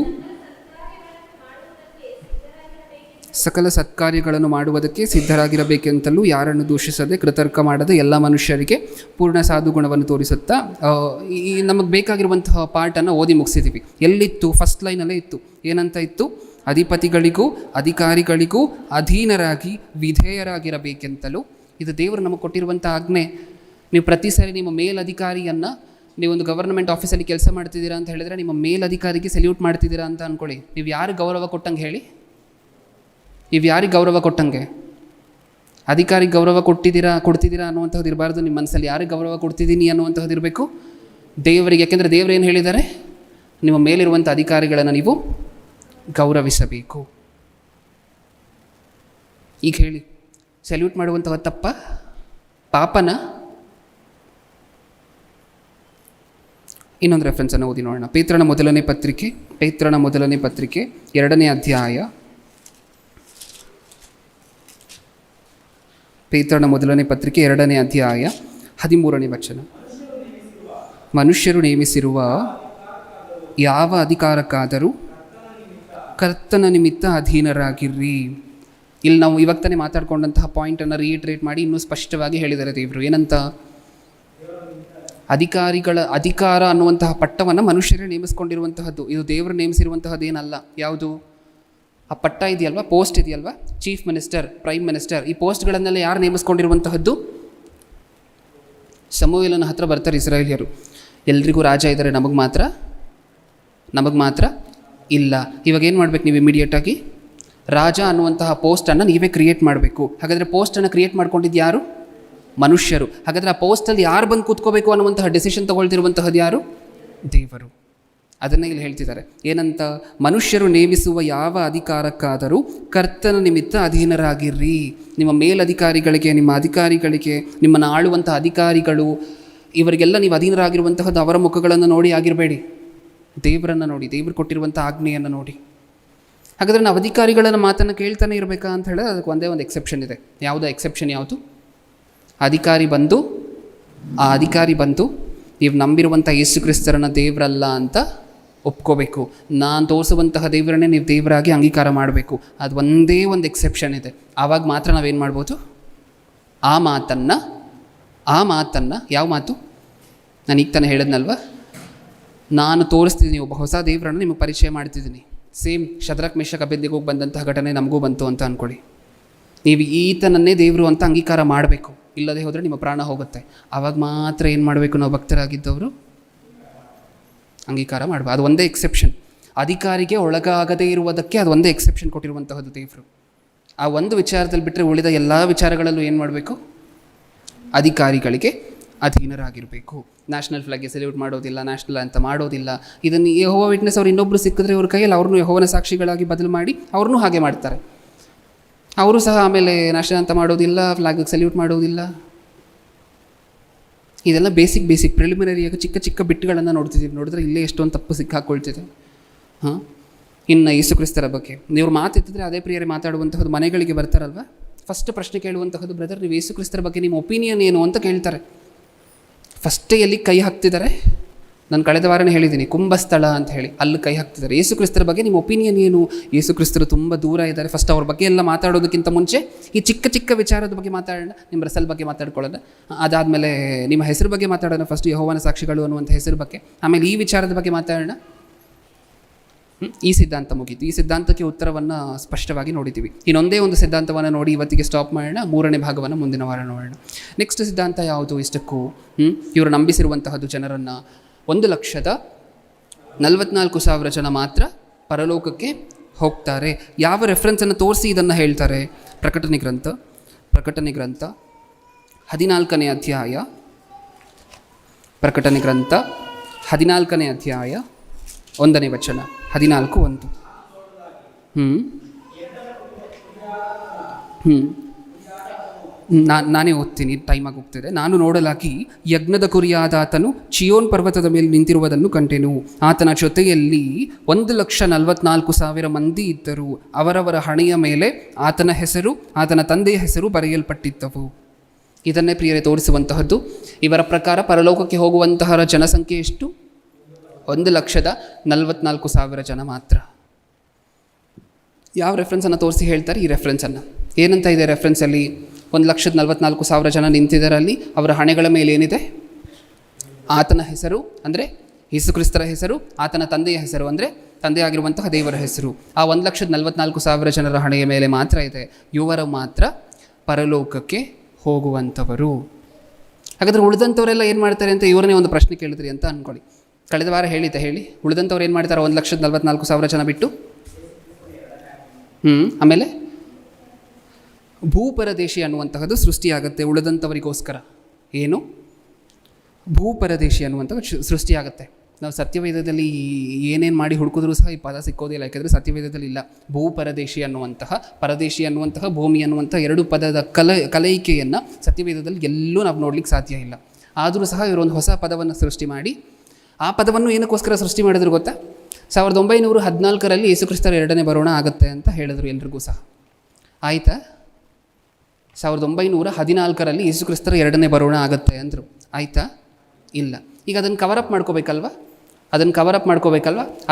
ಸಕಲ ಸತ್ಕಾರ್ಯಗಳನ್ನು ಮಾಡುವುದಕ್ಕೆ ಸಿದ್ಧರಾಗಿರಬೇಕೆಂತಲೂ ಯಾರನ್ನು ದೂಷಿಸದೆ ಕೃತರ್ಕ ಮಾಡದೆ ಎಲ್ಲ ಮನುಷ್ಯರಿಗೆ ಪೂರ್ಣ ಸಾಧುಗುಣವನ್ನು ತೋರಿಸುತ್ತಾ ಈ ನಮಗೆ ಬೇಕಾಗಿರುವಂತಹ ಪಾಠನ್ನು ಓದಿ ಮುಗಿಸಿದ್ದೀವಿ. ಎಲ್ಲಿತ್ತು? ಫಸ್ಟ್ ಲೈನಲ್ಲೇ ಇತ್ತು. ಏನಂತ ಇತ್ತು? ಅಧಿಪತಿಗಳಿಗೂ ಅಧಿಕಾರಿಗಳಿಗೂ ಅಧೀನರಾಗಿ ವಿಧೇಯರಾಗಿರಬೇಕೆಂತಲೂ. ಇದು ದೇವರು ನಮಗೆ ಕೊಟ್ಟಿರುವಂಥ ಆಜ್ಞೆ. ನೀವು ಪ್ರತಿ ಸಾರಿ ನಿಮ್ಮ ಮೇಲಧಿಕಾರಿಯನ್ನು, ನೀವೊಂದು ಗವರ್ನಮೆಂಟ್ ಆಫೀಸಲ್ಲಿ ಕೆಲಸ ಮಾಡ್ತಿದ್ದೀರಾ ಅಂತ ಹೇಳಿದರೆ ನಿಮ್ಮ ಮೇಲಧಿಕಾರಿಗೆ ಸೆಲ್ಯೂಟ್ ಮಾಡ್ತಿದ್ದೀರಾ ಅಂತ ಅಂದ್ಕೊಳ್ಳಿ. ನೀವು ಯಾರು ಗೌರವ ಕೊಟ್ಟಂಗೆ ಹೇಳಿ? ನೀವು ಯಾರಿಗೆ ಗೌರವ ಕೊಟ್ಟಂಗೆ? ಅಧಿಕಾರಿಗೆ ಗೌರವ ಕೊಡ್ತಿದ್ದೀರಾ ಅನ್ನುವಂಥದ್ದು ಇರಬಾರ್ದು ನಿಮ್ಮ ಮನಸ್ಸಲ್ಲಿ. ಯಾರಿಗೆ ಗೌರವ ಕೊಡ್ತಿದ್ದೀನಿ ಅನ್ನುವಂಥದ್ದು ಇರಬೇಕು? ದೇವರಿಗೆ. ಯಾಕೆಂದರೆ ದೇವರು ಏನು ಹೇಳಿದ್ದಾರೆ? ನಿಮ್ಮ ಮೇಲಿರುವಂಥ ಅಧಿಕಾರಿಗಳನ್ನು ನೀವು ಗೌರವಿಸಬೇಕು. ಈಗ ಹೇಳಿ, ಸೆಲ್ಯೂಟ್ ಮಾಡುವಂತಹ ಪಾಪನ? ಇನ್ನೊಂದು ರೆಫರೆನ್ಸನ್ನು ಓದಿ ನೋಡೋಣ. ಪೇತ್ರನ ಮೊದಲನೇ ಪತ್ರಿಕೆ 2ನೇ ಅಧ್ಯಾಯ. ಪೇತ್ರನ ಮೊದಲನೇ ಪತ್ರಿಕೆ 2ನೇ ಅಧ್ಯಾಯ 13ನೇ ವಚನ. ಮನುಷ್ಯರು ನೇಮಿಸಿರುವ ಯಾವ ಅಧಿಕಾರಕ್ಕಾದರೂ ಕರ್ತನ ನಿಮಿತ್ತ ಅಧೀನರಾಗಿರ್ರಿ. ಇಲ್ಲಿ ನಾವು ಇವಾಗ ತಾನೇ ಮಾತಾಡ್ಕೊಂಡಂತಹ ಪಾಯಿಂಟನ್ನು ರೀಟ್ರೇಟ್ ಮಾಡಿ ಇನ್ನೂ ಸ್ಪಷ್ಟವಾಗಿ ಹೇಳಿದ್ದಾರೆ ದೇವರು. ಏನಂತ? ಅಧಿಕಾರ ಅನ್ನುವಂತಹ ಪಟ್ಟವನ್ನು ಮನುಷ್ಯರೇ ನೇಮಿಸ್ಕೊಂಡಿರುವಂತಹದ್ದು. ಇದು ದೇವರು ನೇಮಿಸಿರುವಂತಹದ್ದೇನಲ್ಲ. ಯಾವುದು? ಆ ಪಟ್ಟ ಇದೆಯಲ್ವ, ಪೋಸ್ಟ್ ಇದೆಯಲ್ವ, ಚೀಫ್ ಮಿನಿಸ್ಟರ್, ಪ್ರೈಮ್ ಮಿನಿಸ್ಟರ್, ಈ ಪೋಸ್ಟ್ಗಳನ್ನೆಲ್ಲ ಯಾರು ನೇಮಿಸ್ಕೊಂಡಿರುವಂತಹದ್ದು? ಸಮುವೇಲನ ಹತ್ರ ಬರ್ತಾರೆ ಇಸ್ರಾಯೇಲ್ಯರು. ಎಲ್ರಿಗೂ ರಾಜ ಇದ್ದಾರೆ, ನಮಗೆ ಮಾತ್ರ ಇಲ್ಲ. ಇವಾಗ ಏನು ಮಾಡ್ಬೇಕು ನೀವು? ಇಮಿಡಿಯೇಟಾಗಿ ರಾಜ ಅನ್ನುವಂತಹ ಪೋಸ್ಟನ್ನು ನೀವೇ ಕ್ರಿಯೇಟ್ ಮಾಡಬೇಕು. ಹಾಗಾದರೆ ಪೋಸ್ಟನ್ನು ಕ್ರಿಯೇಟ್ ಮಾಡ್ಕೊಂಡಿದ್ದು ಯಾರು? ಮನುಷ್ಯರು. ಹಾಗಾದರೆ ಆ ಪೋಸ್ಟಲ್ಲಿ ಯಾರು ಬಂದು ಕೂತ್ಕೋಬೇಕು ಅನ್ನುವಂತಹ ಡಿಸಿಷನ್ ತೊಗೊಳ್ತಿರುವಂತಹದ್ದು ಯಾರು? ದೇವರು. ಅದನ್ನೇ ಇಲ್ಲಿ ಹೇಳ್ತಿದ್ದಾರೆ. ಏನಂತ? ಮನುಷ್ಯರು ನೇಮಿಸುವ ಯಾವ ಅಧಿಕಾರಕ್ಕಾದರೂ ಕರ್ತನ ನಿಮಿತ್ತ ಅಧೀನರಾಗಿರ್ರಿ. ನಿಮ್ಮ ಮೇಲಧಿಕಾರಿಗಳಿಗೆ, ನಿಮ್ಮ ಅಧಿಕಾರಿಗಳಿಗೆ, ನಿಮ್ಮನ್ನು ಆಳುವಂಥ ಅಧಿಕಾರಿಗಳು ಇವರಿಗೆಲ್ಲ ನೀವು ಅಧೀನರಾಗಿರುವಂತಹದ್ದು ಅವರ ಮುಖಗಳನ್ನು ನೋಡಿ ಆಗಿರಬೇಡಿ, ದೇವರನ್ನು ನೋಡಿ, ದೇವರು ಕೊಟ್ಟಿರುವಂಥ ಆಜ್ಞೆಯನ್ನು ನೋಡಿ. ಹಾಗಾದರೆ ನಾವು ಅಧಿಕಾರಿಗಳ ಮಾತನ್ನು ಕೇಳ್ತಾನೆ ಇರಬೇಕಾ ಅಂತ ಹೇಳಿದ್ರೆ ಅದಕ್ಕೆ ಒಂದೇ ಒಂದು ಎಕ್ಸೆಪ್ಷನ್ ಇದೆ. ಯಾವುದೋ ಎಕ್ಸೆಪ್ಷನ್ ಯಾವುದು? ಅಧಿಕಾರಿ ಬಂದು ನೀವು ನಂಬಿರುವಂಥ ಯೇಸು ಕ್ರಿಸ್ತರನ್ನ ದೇವರಲ್ಲ ಅಂತ ಒಪ್ಕೋಬೇಕು. ನಾನು ತೋರಿಸುವಂತಹ ದೇವರನ್ನೇ ನೀವು ದೇವರಾಗಿ ಅಂಗೀಕಾರ ಮಾಡಬೇಕು. ಅದು ಒಂದೇ ಒಂದು ಎಕ್ಸೆಪ್ಷನ್ ಇದೆ. ಆವಾಗ ಮಾತ್ರ ನಾವೇನು ಮಾಡ್ಬೋದು? ಆ ಮಾತನ್ನು ಯಾವ ಮಾತು? ನಾನು ಈಗ ತಾನೇ ಹೇಳಿದ್ನಲ್ವ, ನಾನು ತೋರಿಸ್ತಿದ್ದೀನಿ ಒಬ್ಬ ಹೊಸ ದೇವರನ್ನು ನಿಮಗೆ ಪರಿಚಯ ಮಾಡ್ತಿದ್ದೀನಿ. ಸೇಮ್ ಶದ್ರಕ್ ಮೇಷಕ್ ಅಬೇದ್ನೆಗೋಗೆ ಬಂದಂತಹ ಘಟನೆ ನಮಗೂ ಬಂತು ಅಂತ ಅಂದ್ಕೊಳ್ಳಿ. ನೀವು ಈತನನ್ನೇ ದೇವರು ಅಂತ ಅಂಗೀಕಾರ ಮಾಡಬೇಕು, ಇಲ್ಲದೆ ಹೋದರೆ ನಿಮ್ಮ ಪ್ರಾಣ ಹೋಗುತ್ತೆ. ಆವಾಗ ಮಾತ್ರ ಏನು ಮಾಡಬೇಕು? ನಾವು ಭಕ್ತರಾಗಿದ್ದವರು ಅಂಗೀಕಾರ ಮಾಡಬೇಕು. ಅದು ಒಂದೇ ಎಕ್ಸೆಪ್ಷನ್. ಅಧಿಕಾರಿಗೆ ಒಳಗಾಗದೇ ಇರುವುದಕ್ಕೆ ಅದು ಒಂದೇ ಎಕ್ಸೆಪ್ಷನ್ ಕೊಟ್ಟಿರುವಂತಹದ್ದು ದೇವರು. ಆ ಒಂದು ವಿಚಾರದಲ್ಲಿ ಬಿಟ್ಟರೆ ಉಳಿದ ಎಲ್ಲ ವಿಚಾರಗಳಲ್ಲೂ ಏನು ಮಾಡಬೇಕು? ಅಧಿಕಾರಿಗಳಿಗೆ ಅಧೀನರಾಗಿರಬೇಕು. ನ್ಯಾಷನಲ್ ಫ್ಲಾಗ್ಗೆ ಸೆಲ್ಯೂಟ್ ಮಾಡೋದಿಲ್ಲ, ನ್ಯಾಷನಲ್ ಅಂತ ಮಾಡೋದಿಲ್ಲ. ಇದನ್ನು ಯೆಹೋವ ವಿಟ್ನೆಸ್ ಅವ್ರು ಇನ್ನೊಬ್ಬರು ಸಿಕ್ಕಿದ್ರೆ ಅವ್ರ ಕೈಯಲ್ಲಿ ಅವ್ರನ್ನೂ ಯೆಹೋವನ ಸಾಕ್ಷಿಗಳಾಗಿ ಬದಲು ಮಾಡಿ ಅವ್ರನ್ನೂ ಹಾಗೆ ಮಾಡ್ತಾರೆ. ಅವರು ಸಹ ಆಮೇಲೆ ನ್ಯಾಷನಲ್ ಅಂತ ಮಾಡೋದಿಲ್ಲ, ಫ್ಲಾಗಿಗೆ ಸೆಲ್ಯೂಟ್ ಮಾಡೋದಿಲ್ಲ. ಇದೆಲ್ಲ ಬೇಸಿಕ್ ಪ್ರಿಲಿಮಿನರಿಯಾಗಿ ಚಿಕ್ಕ ಬಿಟ್ಟುಗಳನ್ನು ನೋಡ್ತಿದ್ದೀವಿ. ನೋಡಿದ್ರೆ ಇಲ್ಲೇ ಎಷ್ಟೊಂದು ತಪ್ಪು ಸಿಕ್ಕಾಕೊಳ್ತಿದೆ. ಇನ್ನು ಯೇಸು ಕ್ರಿಸ್ತರ ಬಗ್ಗೆ ನೀವು ಮಾತೆತ್ತಿದ್ರೆ ಅದೇ ಪ್ರಿಯರೇ ಮಾತಾಡುವಂತಹದ್ದು ಮನೆಗಳಿಗೆ ಬರ್ತಾರಲ್ವ, ಫಸ್ಟ್ ಪ್ರಶ್ನೆ ಕೇಳುವಂತಹದ್ದು, ಬ್ರದರ್ ನೀವು ಯೇಸು ಕ್ರಿಸ್ತರ ಬಗ್ಗೆ ನಿಮ್ಮ ಒಪಿನಿಯನ್ ಏನು ಅಂತ ಕೇಳ್ತಾರೆ. ಫಸ್ಟೇ ಎಲ್ಲಿ ಕೈ ಹಾಕ್ತಿದ್ದಾರೆ? ನಾನು ಕಳೆದ ವಾರನೇ ಹೇಳಿದ್ದೀನಿ, ಕುಂಭಸ್ಥಳ ಅಂತ ಹೇಳಿ, ಅಲ್ಲಿ ಕೈ ಹಾಕ್ತಿದ್ದಾರೆ. ಯೇಸು ಕ್ರಿಸ್ತರ ಬಗ್ಗೆ ನಿಮ್ಮ ಒಪಿನಿಯನ್ ಏನು? ಯೇಸು ಕ್ರಿಸ್ತರು ತುಂಬ ದೂರ ಇದ್ದಾರೆ. ಫಸ್ಟ್ ಅವ್ರ ಬಗ್ಗೆ ಎಲ್ಲ ಮಾತಾಡೋದಕ್ಕಿಂತ ಮುಂಚೆ ಈ ಚಿಕ್ಕ ವಿಚಾರದ ಬಗ್ಗೆ ಮಾತಾಡೋಣ, ನಿಮ್ಮ ರಸಲ್ ಬಗ್ಗೆ ಮಾತಾಡ್ಕೊಳ್ಳೋಣ. ಅದಾದಮೇಲೆ ನಿಮ್ಮ ಹೆಸರು ಬಗ್ಗೆ ಮಾತಾಡೋಣ. ಫಸ್ಟ್ ಯೆಹೋವನ ಸಾಕ್ಷಿಗಳು ಅನ್ನುವಂಥ ಹೆಸರು ಬಗ್ಗೆ, ಆಮೇಲೆ ಈ ವಿಚಾರದ ಬಗ್ಗೆ ಮಾತಾಡೋಣ. ಈ ಸಿದ್ಧಾಂತ ಮುಗೀತು. ಈ ಸಿದ್ಧಾಂತಕ್ಕೆ ಉತ್ತರವನ್ನು ಸ್ಪಷ್ಟವಾಗಿ ನೋಡಿದ್ದೀವಿ. ಇನ್ನೊಂದೇ ಒಂದು ಸಿದ್ಧಾಂತವನ್ನು ನೋಡಿ ಇವತ್ತಿಗೆ ಸ್ಟಾಪ್ ಮಾಡೋಣ. 3ನೇ ಭಾಗವನ್ನು ಮುಂದಿನ ವಾರ ನೋಡೋಣ. ನೆಕ್ಸ್ಟ್ ಸಿದ್ಧಾಂತ ಯಾವುದು? ಇಷ್ಟಕ್ಕೂ ಇವರು ನಂಬಿಸಿರುವಂತಹದ್ದು ಜನರನ್ನು 1,44,000 ಜನ ಮಾತ್ರ ಪರಲೋಕಕ್ಕೆ ಹೋಗ್ತಾರೆ. ಯಾವ ರೆಫರೆನ್ಸನ್ನು ತೋರಿಸಿ ಇದನ್ನು ಹೇಳ್ತಾರೆ? ಪ್ರಕಟಣೆ ಗ್ರಂಥ 14ನೇ ಅಧ್ಯಾಯ, ಪ್ರಕಟಣೆ ಗ್ರಂಥ 14ನೇ ಅಧ್ಯಾಯ 1ನೇ ವಚನ, 14:1. ನಾನೇ ಓದ್ತೀನಿ, ಟೈಮಾಗಿ ಹೋಗ್ತಿದೆ. ನಾನು ನೋಡಲಾಗಿ ಯಜ್ಞದ ಕುರಿಯಾದ ಆತನು ಚಿಯೋನ್ ಪರ್ವತದ ಮೇಲೆ ನಿಂತಿರುವುದನ್ನು ಕಂಡೆನು. ಆತನ ಜೊತೆಯಲ್ಲಿ 1,44,000 ಮಂದಿ ಇದ್ದರು. ಅವರವರ ಹಣೆಯ ಮೇಲೆ ಆತನ ಹೆಸರು, ಆತನ ತಂದೆಯ ಹೆಸರು ಬರೆಯಲ್ಪಟ್ಟಿದ್ದವು. ಇದನ್ನೇ ಪ್ರಿಯರೇ ತೋರಿಸುವಂತಹದ್ದು. ಇವರ ಪ್ರಕಾರ ಪರಲೋಕಕ್ಕೆ ಹೋಗುವಂತಹ ಜನಸಂಖ್ಯೆ ಎಷ್ಟು? 1,44,000 ಜನ ಮಾತ್ರ. ಯಾವ ರೆಫರೆನ್ಸನ್ನು ತೋರಿಸಿ ಹೇಳ್ತಾರೆ? ಈ ರೆಫರೆನ್ಸನ್ನು ಏನಂತ ಇದೆ? ರೆಫರೆನ್ಸಲ್ಲಿ 1,44,000 ಜನ ನಿಂತಿದ್ದಾರೆ. ಅಲ್ಲಿ ಅವರ ಹಣೆಗಳ ಮೇಲೆ ಏನಿದೆ? ಆತನ ಹೆಸರು ಅಂದರೆ ಯೇಸು ಕ್ರಿಸ್ತರ ಹೆಸರು, ಆತನ ತಂದೆಯ ಹೆಸರು ಅಂದರೆ ತಂದೆ ಆಗಿರುವಂತಹ ದೇವರ ಹೆಸರು. ಆ 1,44,000 ಜನರ ಹಣೆಯ ಮೇಲೆ ಮಾತ್ರ ಇದೆ. ಇವರು ಮಾತ್ರ ಪರಲೋಕಕ್ಕೆ ಹೋಗುವಂಥವರು. ಹಾಗಾದರೆ ಉಳಿದಂಥವರೆಲ್ಲ ಏನು ಮಾಡ್ತಾರೆ ಅಂತ ಇವರನ್ನೇ ಒಂದು ಪ್ರಶ್ನೆ ಕೇಳಿದ್ರಿ ಅಂತ ಅಂದ್ಕೊಳ್ಳಿ. ಕಳೆದ ವಾರ ಹೇಳಿ ಉಳಿದಂಥವ್ರು ಏನು ಮಾಡ್ತಾರೆ? 1,44,000 ಜನ ಬಿಟ್ಟು ಆಮೇಲೆ ಭೂಪರದೇಶಿ ಅನ್ನುವಂತಹದ್ದು ಸೃಷ್ಟಿಯಾಗುತ್ತೆ ಉಳಿದಂಥವರಿಗೋಸ್ಕರ. ಏನು? ಭೂಪರದೇಶಿ ಅನ್ನುವಂಥದ್ದು ಸೃಷ್ಟಿಯಾಗುತ್ತೆ. ನಾವು ಸತ್ಯವೇದದಲ್ಲಿ ಏನೇನು ಮಾಡಿ ಹುಡುಕಿದ್ರೂ ಸಹ ಈ ಪದ ಸಿಕ್ಕೋದಿಲ್ಲ. ಯಾಕೆಂದರೆ ಸತ್ಯವೇದದಲ್ಲಿ ಇಲ್ಲ. ಭೂಪರದೇಶಿ ಅನ್ನುವಂತಹ, ಪರದೇಶಿ ಅನ್ನುವಂತಹ, ಭೂಮಿ ಅನ್ನುವಂಥ 2 ಪದದ ಕಲಯಿಕೆಯನ್ನು ಸತ್ಯವೇದದಲ್ಲಿ ಎಲ್ಲೂ ನಾವು ನೋಡ್ಲಿಕ್ಕೆ ಸಾಧ್ಯ ಇಲ್ಲ. ಆದರೂ ಸಹ ಇವರೊಂದು ಹೊಸ ಪದವನ್ನು ಸೃಷ್ಟಿ ಮಾಡಿ, ಆ ಪದವನ್ನು ಏನಕ್ಕೋಸ್ಕರ ಸೃಷ್ಟಿ ಮಾಡಿದ್ರು ಗೊತ್ತಾ? 1914ರಲ್ಲಿ ಯೇಸು ಕ್ರಿಸ್ತರ 2ನೇ ಬರೋಣ ಆಗುತ್ತೆ ಅಂತ ಹೇಳಿದ್ರು ಎಲ್ರಿಗೂ ಸಹ. ಆಯಿತಾ? 1914ರಲ್ಲಿ ಯೇಸು ಕ್ರಿಸ್ತರ 2ನೇ ಬರೋಣ ಆಗುತ್ತೆ ಅಂದರು. ಆಯಿತಾ? ಇಲ್ಲ. ಈಗ ಅದನ್ನು ಕವರಪ್ ಮಾಡ್ಕೋಬೇಕಲ್ವ?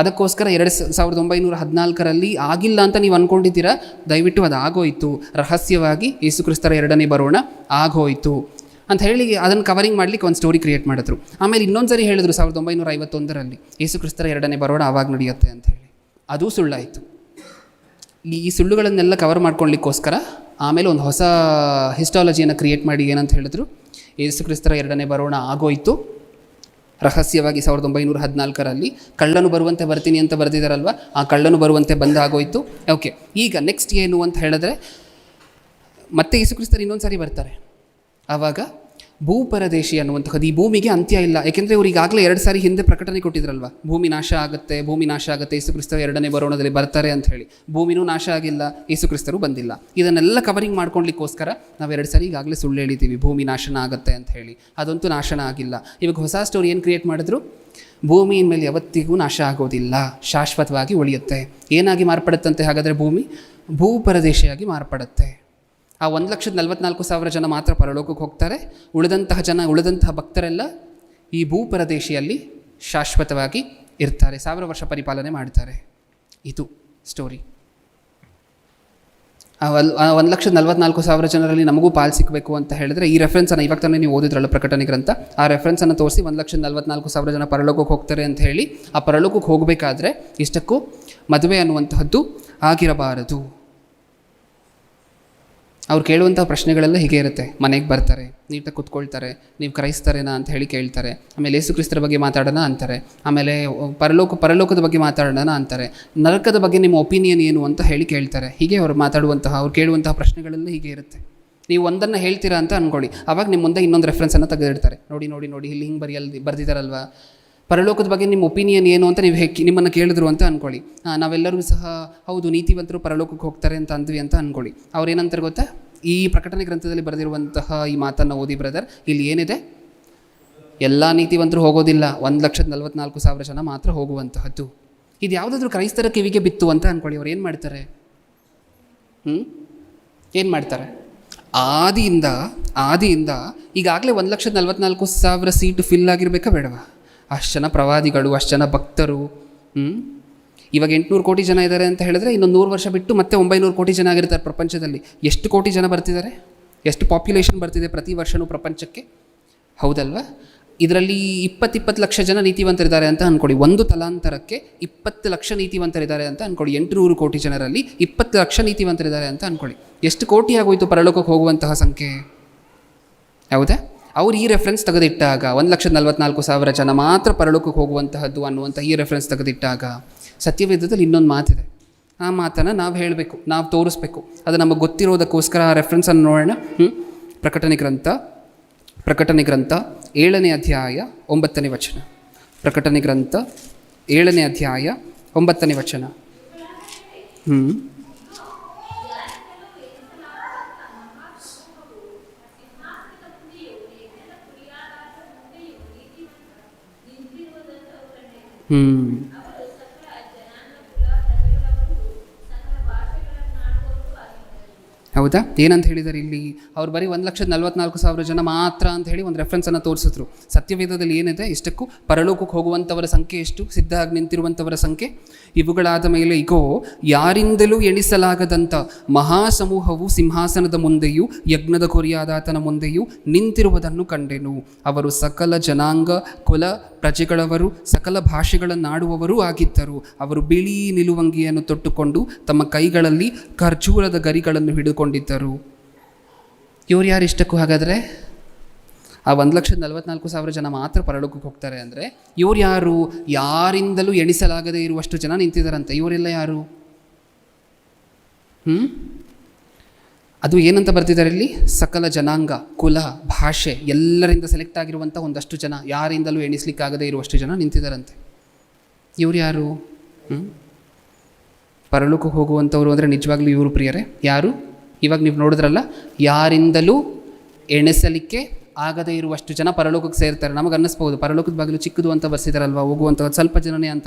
ಅದಕ್ಕೋಸ್ಕರ 1914ರಲ್ಲಿ ಆಗಿಲ್ಲ ಅಂತ ನೀವು ಅಂದ್ಕೊಂಡಿದ್ದೀರಾ? ದಯವಿಟ್ಟು ಅದು ಆಗೋಯಿತು. ರಹಸ್ಯವಾಗಿ ಯೇಸು ಕ್ರಿಸ್ತರ 2ನೇ ಬರೋಣ ಆಗೋಯಿತು ಅಂತ ಹೇಳಿ ಅದನ್ನು ಕವರಿಂಗ್ ಮಾಡಲಿಕ್ಕೆ ಒಂದು ಸ್ಟೋರಿ ಕ್ರಿಯೇಟ್ ಮಾಡಿದ್ರು. ಆಮೇಲೆ ಇನ್ನೊಂದು ಸರಿ ಹೇಳಿದ್ರು 1951ರಲ್ಲಿ ಯೇಸು ಕ್ರಿಸ್ತರ 2ನೇ ಬರೋಣ ಆವಾಗ ನಡೆಯುತ್ತೆ ಅಂತ ಹೇಳಿ. ಅದು ಸುಳ್ಳಾಯಿತು. ಈ ಸುಳ್ಳುಗಳನ್ನೆಲ್ಲ ಕವರ್ ಮಾಡ್ಕೊಳ್ಳಿಕ್ಕೋಸ್ಕರ ಆಮೇಲೆ ಒಂದು ಹೊಸ ಹಿಸ್ಟಾಲಜಿಯನ್ನು ಕ್ರಿಯೇಟ್ ಮಾಡಿ ಏನಂತ ಹೇಳಿದ್ರು? ಯೇಸು ಕ್ರಿಸ್ತರ 2ನೇ ಬರೋಣ ಆಗೋಯಿತು ರಹಸ್ಯವಾಗಿ 1914ರಲ್ಲಿ. ಕಳ್ಳನು ಬರುವಂತೆ ಬರ್ತೀನಿ ಅಂತ ಬರೆದಿದ್ದಾರಲ್ವ, ಆ ಕಳ್ಳನು ಬರುವಂತೆ ಬಂದಾಗೋಯಿತು. ಓಕೆ, ಈಗ ನೆಕ್ಸ್ಟ್ ಏನು ಅಂತ ಹೇಳಿದ್ರೆ ಮತ್ತೆ ಯೇಸು ಕ್ರಿಸ್ತರು ಇನ್ನೊಂದು ಸಾರಿ ಬರ್ತಾರೆ. ಆವಾಗ ಭೂಪರದೇಶಿ ಅನ್ನುವಂಥದ್ದು ಈ ಭೂಮಿಗೆ ಅಂತ್ಯ ಇಲ್ಲ. ಏಕೆಂದರೆ ಇವರು ಈಗಾಗಲೇ 2 ಸಾರಿ ಹಿಂದೆ ಪ್ರಕಟಣೆ ಕೊಟ್ಟಿದ್ರಲ್ವ, ಭೂಮಿ ನಾಶ ಆಗುತ್ತೆ, ಭೂಮಿ ನಾಶ ಆಗುತ್ತೆ, ಯೇಸು ಕ್ರಿಸ್ತರು 2ನೇ ಬರೋಣದಲ್ಲಿ ಬರ್ತಾರೆ ಅಂತ ಹೇಳಿ. ಭೂಮಿನೂ ನಾಶ ಆಗಿಲ್ಲ, ಯೇಸು ಕ್ರಿಸ್ತರು ಬಂದಿಲ್ಲ. ಇದನ್ನೆಲ್ಲ ಕವರಿಂಗ್ ಮಾಡ್ಕೊಳ್ಲಿಕ್ಕೋಸ್ಕರ ನಾವು 2 ಸಾರಿ ಈಗಾಗಲೇ ಸುಳ್ಳು ಹೇಳಿದ್ದೀವಿ, ಭೂಮಿ ನಾಶನ ಆಗುತ್ತೆ ಅಂತ ಹೇಳಿ. ಅದಂತೂ ನಾಶನ ಆಗಿಲ್ಲ. ಇವಾಗ ಹೊಸ ಸ್ಟೋರಿ ಏನು ಕ್ರಿಯೇಟ್ ಮಾಡಿದ್ರು, ಭೂಮಿಯ ಮೇಲೆ ಯಾವತ್ತಿಗೂ ನಾಶ ಆಗೋದಿಲ್ಲ, ಶಾಶ್ವತವಾಗಿ ಉಳಿಯುತ್ತೆ. ಏನಾಗಿ ಮಾರ್ಪಡುತ್ತಂತೆ ಹಾಗಾದರೆ ಭೂಮಿ? ಭೂಪರದೇಶಿಯಾಗಿ ಮಾರ್ಪಡುತ್ತೆ. ಆ 1,44,000 ಜನ ಮಾತ್ರ ಪರಲೋಕಕ್ಕೆ ಹೋಗ್ತಾರೆ. ಉಳಿದಂತಹ ಭಕ್ತರೆಲ್ಲ ಈ ಭೂಪರದೇಶಿಯಲ್ಲಿ ಶಾಶ್ವತವಾಗಿ ಇರ್ತಾರೆ, 1000 ವರ್ಷ ಪರಿಪಾಲನೆ ಮಾಡ್ತಾರೆ. ಇದು ಸ್ಟೋರಿ. ಆ 1,44,000 ಜನರಲ್ಲಿ ನಮಗೂ ಪಾಲು ಸಿಕ್ಕಬೇಕು ಅಂತ ಹೇಳಿದ್ರೆ ಈ ರೆಫರೆನ್ಸನ್ನು ಇವಾಗ ತಾನೇ ನೀವು ಓದಿದ್ರಲ್ಲ ಪ್ರಕಟಣೆ ಗ್ರಂಥ, ಆ ರೆಫರೆನ್ಸನ್ನು ತೋರಿಸಿ 1,44,000 ಜನ ಪರಲೋಕಕ್ಕೆ ಹೋಗ್ತಾರೆ ಅಂತ ಹೇಳಿ. ಆ ಪರಲೋಕಕ್ಕೆ ಹೋಗಬೇಕಾದ್ರೆ ಇಷ್ಟಕ್ಕೂ ಮದುವೆ ಅನ್ನುವಂತಹದ್ದು ಆಗಿರಬಾರದು. ಅವ್ರು ಕೇಳುವಂಥ ಪ್ರಶ್ನೆಗಳೆಲ್ಲ ಹೀಗೆ ಇರುತ್ತೆ. ಮನೆಗೆ ಬರ್ತಾರೆ, ನೀಟಾಗಿ ಕೂತ್ಕೊಳ್ತಾರೆ, ನೀವು ಕ್ರೈಸ್ತರೇನಾ ಅಂತ ಹೇಳಿ ಕೇಳ್ತಾರೆ. ಆಮೇಲೆ ಯೇಸು ಕ್ರಿಸ್ತರ ಬಗ್ಗೆ ಮಾತಾಡೋಣ ಅಂತಾರೆ. ಆಮೇಲೆ ಪರಲೋಕದ ಬಗ್ಗೆ ಮಾತಾಡೋಣ ಅಂತಾರೆ. ನರಕದ ಬಗ್ಗೆ ನಿಮ್ಮ ಒಪಿನಿಯನ್ ಏನು ಅಂತ ಹೇಳಿ ಕೇಳ್ತಾರೆ. ಹೀಗೆ ಅವ್ರು ಕೇಳುವಂತಹ ಪ್ರಶ್ನೆಗಳೆಲ್ಲ ಹೀಗೆ ಇರುತ್ತೆ. ನೀವು ಒಂದನ್ನು ಹೇಳ್ತೀರಾ ಅಂತ ಅಂದ್ಕೊಳ್ಳಿ, ಆವಾಗ ನಿಮ್ಮ ಮುಂದೆ ಇನ್ನೊಂದು ರೆಫರೆನ್ಸನ್ನು ತೆಗೆದಿಡ್ತಾರೆ. ನೋಡಿ ಇಲ್ಲಿ ಹಿಂಗೆ ಬರ್ದಿದ್ದಾರಲ್ವ, ಪರಲೋಕದ ಬಗ್ಗೆ ನಿಮ್ಮ ಒಪಿನಿಯನ್ ಏನು ಅಂತ ನಿಮ್ಮನ್ನು ಕೇಳಿದ್ರು ಅಂತ ಅಂದ್ಕೊಳ್ಳಿ. ನಾವೆಲ್ಲರೂ ಸಹ ಹೌದು ನೀತಿವಂತರು ಪರಲೋಕಕ್ಕೆ ಹೋಗ್ತಾರೆ ಅಂತ ಅಂದ್ವಿ ಅಂತ ಅಂದ್ಕೊಳ್ಳಿ. ಅವ್ರು ಏನಂತಾರೆ ಗೊತ್ತಾ, ಈ ಪ್ರಕಟಣೆ ಗ್ರಂಥದಲ್ಲಿ ಬರೆದಿರುವಂತಹ ಈ ಮಾತನ್ನು ಓದಿ ಬ್ರದರ್, ಇಲ್ಲಿ ಏನಿದೆ, ಎಲ್ಲ ನೀತಿವಂತರು ಹೋಗೋದಿಲ್ಲ, 1,44,000 ಜನ ಮಾತ್ರ ಹೋಗುವಂತಹದ್ದು. ಇದು ಯಾವುದಾದ್ರೂ ಕ್ರೈಸ್ತರ ಕಿವಿಗೆ ಬಿತ್ತು ಅಂತ ಅಂದ್ಕೊಳ್ಳಿ. ಅವ್ರು ಏನು ಮಾಡ್ತಾರೆ? ಏನು ಮಾಡ್ತಾರೆ? ಆದಿಯಿಂದ ಈಗಾಗಲೇ 1,44,000 ಸೀಟು ಫಿಲ್ ಆಗಿರಬೇಕಾ ಬೇಡವಾ? ಅಷ್ಟು ಜನ ಪ್ರವಾದಿಗಳು, ಅಷ್ಟು ಜನ ಭಕ್ತರು. ಇವಾಗ 800 ಕೋಟಿ ಜನ ಇದ್ದಾರೆ ಅಂತ ಹೇಳಿದ್ರೆ ಇನ್ನೊಂದು 100 ವರ್ಷ ಬಿಟ್ಟು ಮತ್ತೆ 900 ಕೋಟಿ ಜನ ಆಗಿರ್ತಾರೆ ಪ್ರಪಂಚದಲ್ಲಿ. ಎಷ್ಟು ಕೋಟಿ ಜನ ಬರ್ತಿದ್ದಾರೆ? ಎಷ್ಟು ಪಾಪ್ಯುಲೇಷನ್ ಬರ್ತಿದೆ ಪ್ರತಿ ವರ್ಷವೂ ಪ್ರಪಂಚಕ್ಕೆ? ಹೌದಲ್ವಾ? ಇದರಲ್ಲಿ 20 ಲಕ್ಷ ಜನ ನೀತಿವಂತರಿದ್ದಾರೆ ಅಂತ ಅಂದ್ಕೊಳ್ಳಿ. ಒಂದು ತಲಾಂತರಕ್ಕೆ 20 ಲಕ್ಷ ನೀತಿವಂತರಿದ್ದಾರೆ ಅಂತ ಅಂದ್ಕೊಳ್ಳಿ. 800 ಕೋಟಿ ಜನರಲ್ಲಿ 20 ಲಕ್ಷ ನೀತಿವಂತರಿದ್ದಾರೆ ಅಂತ ಅಂದ್ಕೊಳ್ಳಿ. ಎಷ್ಟು ಕೋಟಿ ಆಗೋಯ್ತು ಪರಲೋಕಕ್ಕೆ ಹೋಗುವಂತಹ ಸಂಖ್ಯೆ? ಹೌದಾ? ಅವ್ರು ಈ ರೆಫರೆನ್ಸ್ ತೆಗೆದಿಟ್ಟಾಗ 1,44,000 ಜನ ಮಾತ್ರ ಪರಲೋಕಕ್ಕೆ ಹೋಗುವಂತಹದ್ದು ಅನ್ನುವಂಥ ಈ ರೆಫರೆನ್ಸ್ ತೆಗೆದಿಟ್ಟಾಗ ಸತ್ಯವೇದದಲ್ಲಿ ಇನ್ನೊಂದು ಮಾತಿದೆ. ಆ ಮಾತನ್ನು ನಾವು ಹೇಳಬೇಕು, ನಾವು ತೋರಿಸ್ಬೇಕು. ಅದು ನಮಗೆ ಗೊತ್ತಿರೋದಕ್ಕೋಸ್ಕರ ಆ ರೆಫರೆನ್ಸನ್ನು ನೋಡೋಣ. ಪ್ರಕಟಣೆ ಗ್ರಂಥ 7ನೇ ಅಧ್ಯಾಯ 9ನೇ ವಚನ. ಪ್ರಕಟಣೆ ಗ್ರಂಥ 7ನೇ ಅಧ್ಯಾಯ 9ನೇ ವಚನ. ಹೌದಾ? ಏನಂತ ಹೇಳಿದ್ದಾರೆ ಇಲ್ಲಿ? ಅವ್ರು ಬರೀ 1,44,000 ಜನ ಮಾತ್ರ ಅಂತ ಹೇಳಿ ಒಂದು ರೆಫರೆನ್ಸನ್ನು ತೋರಿಸಿದ್ರು. ಸತ್ಯವೇದದಲ್ಲಿ ಏನಿದೆ? ಇಷ್ಟಕ್ಕೂ ಪರಲೋಕಕ್ಕೆ ಹೋಗುವಂಥವರ ಸಂಖ್ಯೆ ಎಷ್ಟು? ಸಿದ್ಧ ಆಗಿ ನಿಂತಿರುವಂಥವರ ಸಂಖ್ಯೆ ಇವುಗಳಾದ ಮೇಲೆ ಇಗೋ, ಯಾರಿಂದಲೂ ಎಣಿಸಲಾಗದಂಥ ಮಹಾಸಮೂಹವು ಸಿಂಹಾಸನದ ಮುಂದೆಯೂ ಯಜ್ಞದ ಕುರಿಯಾದಾತನ ಮುಂದೆಯೂ ನಿಂತಿರುವುದನ್ನು ಕಂಡೆನು. ಅವರು ಸಕಲ ಜನಾಂಗ, ಕುಲ, ಪ್ರಜೆಗಳವರು, ಸಕಲ ಭಾಷೆಗಳನ್ನಾಡುವವರೂ ಆಗಿದ್ದರು. ಅವರು ಬಿಳಿ ನಿಲುವಂಗಿಯನ್ನು ತೊಟ್ಟುಕೊಂಡು ತಮ್ಮ ಕೈಗಳಲ್ಲಿ ಖರ್ಜೂರದ ಗರಿಗಳನ್ನು ಹಿಡಿದುಕೊಂಡಿದ್ದರು. ಇವ್ರು ಯಾರು ಇಷ್ಟಕ್ಕೂ? ಹಾಗಾದರೆ ಆ 1,44,000 ಜನ ಮಾತ್ರ ಪರಲೋಕಕ್ಕೆ ಹೋಗ್ತಾರೆ ಅಂದರೆ ಇವ್ರು ಯಾರು? ಯಾರಿಂದಲೂ ಎಣಿಸಲಾಗದೇ ಇರುವಷ್ಟು ಜನ ನಿಂತಿದ್ದಾರಂತೆ. ಇವರೆಲ್ಲ ಯಾರು? ಅದು ಏನಂತ ಬರ್ತಿದ್ದಾರೆ ಇಲ್ಲಿ? ಸಕಲ ಜನಾಂಗ, ಕುಲ, ಭಾಷೆ ಎಲ್ಲರಿಂದ ಸೆಲೆಕ್ಟ್ ಆಗಿರುವಂಥ ಒಂದಷ್ಟು ಜನ, ಯಾರಿಂದಲೂ ಎಣಿಸ್ಲಿಕ್ಕಾಗದೇ ಇರುವಷ್ಟು ಜನ ನಿಂತಿದ್ದಾರಂತೆ. ಇವ್ರು ಯಾರು? ಪರಲೋಕಕ್ಕೆ ಹೋಗುವಂಥವ್ರು ಅಂದರೆ ನಿಜವಾಗ್ಲೂ ಇವರು ಪ್ರಿಯರೇ ಯಾರು? ಇವಾಗ ನೀವು ನೋಡಿದ್ರಲ್ಲ, ಯಾರಿಂದಲೂ ಎಣಿಸಲಿಕ್ಕೆ ಆಗದೇ ಇರುವಷ್ಟು ಜನ ಪರಲೋಕಕ್ಕೆ ಸೇರ್ತಾರೆ. ನಮಗೆ ಅನ್ನಿಸ್ಬೋದು ಪರಲೋಕದ ಬಾಗಿಲು ಚಿಕ್ಕದು ಅಂತ ಬರ್ಸಿದಾರಲ್ವ, ಹೋಗುವಂಥ ಸ್ವಲ್ಪ ಜನನೇ ಅಂತ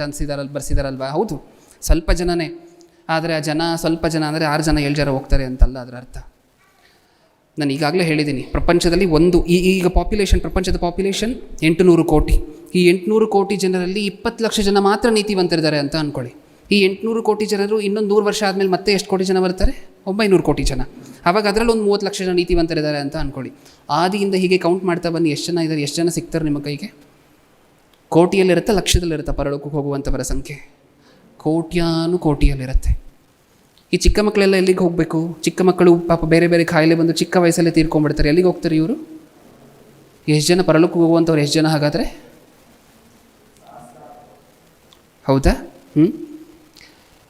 ಬರ್ಸಿದಾರಲ್ವ. ಹೌದು, ಸ್ವಲ್ಪ ಜನನೇ. ಆದರೆ ಆ ಜನ ಸ್ವಲ್ಪ ಜನ ಅಂದರೆ 6 ಜನ 7 ಜನ ಹೋಗ್ತಾರೆ ಅಂತಲ್ಲ ಅದರ ಅರ್ಥ. ನಾನು ಈಗಾಗಲೇ ಹೇಳಿದ್ದೀನಿ, ಪ್ರಪಂಚದಲ್ಲಿ ಈಗ ಪ್ರಪಂಚದ ಪಾಪ್ಯುಲೇಷನ್ 800 ಕೋಟಿ. ಈ 800 ಕೋಟಿ ಜನರಲ್ಲಿ 20 ಲಕ್ಷ ಜನ ಮಾತ್ರ ನೀತಿವಂತರಿದ್ದಾರೆ ಅಂತ ಅಂದ್ಕೊಳ್ಳಿ. ಈ 800 ಕೋಟಿ ಜನರು ಇನ್ನೊಂದು 100 ವರ್ಷ ಆದಮೇಲೆ ಮತ್ತೆ ಎಷ್ಟು ಕೋಟಿ ಜನ ಬರ್ತಾರೆ? 900 ಕೋಟಿ ಜನ. ಆವಾಗ ಅದರಲ್ಲಿ ಒಂದು 30 ಲಕ್ಷ ಜನ ನೀತಿವಂತರಿದ್ದಾರೆ ಅಂತ ಅಂದ್ಕೊಳ್ಳಿ. ಆದಿಯಿಂದ ಹೀಗೆ ಕೌಂಟ್ ಮಾಡ್ತಾ ಬನ್ನಿ, ಎಷ್ಟು ಜನ ಇದ್ದಾರೆ, ಎಷ್ಟು ಜನ ಸಿಗ್ತಾರೆ ನಿಮ್ಮ ಕೈಗೆ? ಕೋಟಿಯಲ್ಲಿರುತ್ತೆ, ಲಕ್ಷದಲ್ಲಿರುತ್ತೆ ಪರಲೋಕಕ್ಕೆ ಹೋಗುವಂಥವರ ಸಂಖ್ಯೆ. ಕೋಟಿಯಲ್ಲಿರುತ್ತೆ. ಈ ಚಿಕ್ಕ ಮಕ್ಕಳೆಲ್ಲ ಎಲ್ಲಿಗೆ ಹೋಗಬೇಕು? ಚಿಕ್ಕ ಮಕ್ಕಳು ಪಾಪ ಬೇರೆ ಬೇರೆ ಕಾಯಿಲೆ ಬಂದು ಚಿಕ್ಕ ವಯಸ್ಸಲ್ಲೇ ತೀರ್ಕೊಂಡ್ಬಿಡ್ತಾರೆ. ಎಲ್ಲಿಗೆ ಹೋಗ್ತಾರೆ ಇವರು? ಎಷ್ಟು ಜನ ಪರಲೋಕಕ್ಕೆ ಹೋಗುವಂಥವ್ರು? ಎಷ್ಟು ಜನ ಹಾಗಾದರೆ? ಹೌದಾ?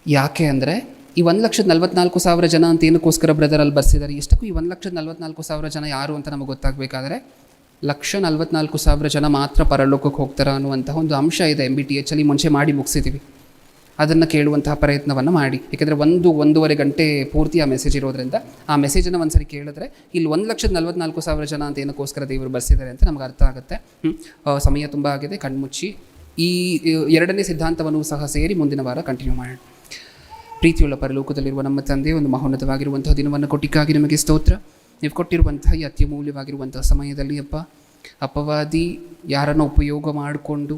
ಯಾಕೆ ಅಂದರೆ ಈ 1,44,000 ಜನ ಅಂತ ಏನಕ್ಕೋಸ್ಕರ ಬ್ರದರ್ ಅಲ್ಲಿ ಬರ್ಸಿದ್ದಾರೆ? ಎಷ್ಟಕ್ಕೂ ಈ 1,44,000 ಜನ ಯಾರು ಅಂತ ನಮಗೆ ಗೊತ್ತಾಗಬೇಕಾದ್ರೆ 144,000 ಜನ ಮಾತ್ರ ಪರಲೋಕಕ್ಕೆ ಹೋಗ್ತಾರ ಅನ್ನುವಂತಹ ಒಂದು ಅಂಶ ಇದೆ. MBTH ಅಲ್ಲಿ ಮುಂಚೆ ಮಾಡಿ ಮುಗಿಸಿದ್ದೀವಿ. ಅದನ್ನು ಕೇಳುವಂತಹ ಪ್ರಯತ್ನವನ್ನು ಮಾಡಿ. ಏಕೆಂದರೆ 1-1.5 ಗಂಟೆ ಪೂರ್ತಿ ಆ ಮೆಸೇಜ್ ಇರೋದ್ರಿಂದ ಆ ಮೆಸೇಜನ್ನು ಒಂದು ಸರಿ ಕೇಳಿದ್ರೆ ಇಲ್ಲಿ 1,44,000 ಜನ ಅಂತ ಏನಕ್ಕೋಸ್ಕರ ದೇವರು ಬರೆಸಿದ್ದಾರೆ ಅಂತ ನಮ್ಗೆ ಅರ್ಥ ಆಗುತ್ತೆ. ಸಮಯ ತುಂಬ ಆಗಿದೆ, ಕಣ್ಮುಚ್ಚಿ ಈ 2ನೇ ಸಿದ್ಧಾಂತವನ್ನು ಸಹ ಸೇರಿ ಮುಂದಿನ ವಾರ ಕಂಟಿನ್ಯೂ ಮಾಡೋಣ. ಪ್ರೀತಿಯುಳ್ಳ ಪರಲೋಕದಲ್ಲಿರುವ ನಮ್ಮ ತಂದೆ, ಒಂದು ಮಹೋನ್ನತವಾಗಿರುವಂತಹ ದಿನವನ್ನು ಕೊಟ್ಟಿಕ್ಕಾಗಿ ನಿಮಗೆ ಸ್ತೋತ್ರ. ನೀವು ಕೊಟ್ಟಿರುವಂತಹ ಈ ಅತ್ಯಮೂಲ್ಯವಾಗಿರುವಂತಹ ಸಮಯದಲ್ಲಿ ಅಪವಾದಿ ಯಾರನ್ನು ಉಪಯೋಗ ಮಾಡಿಕೊಂಡು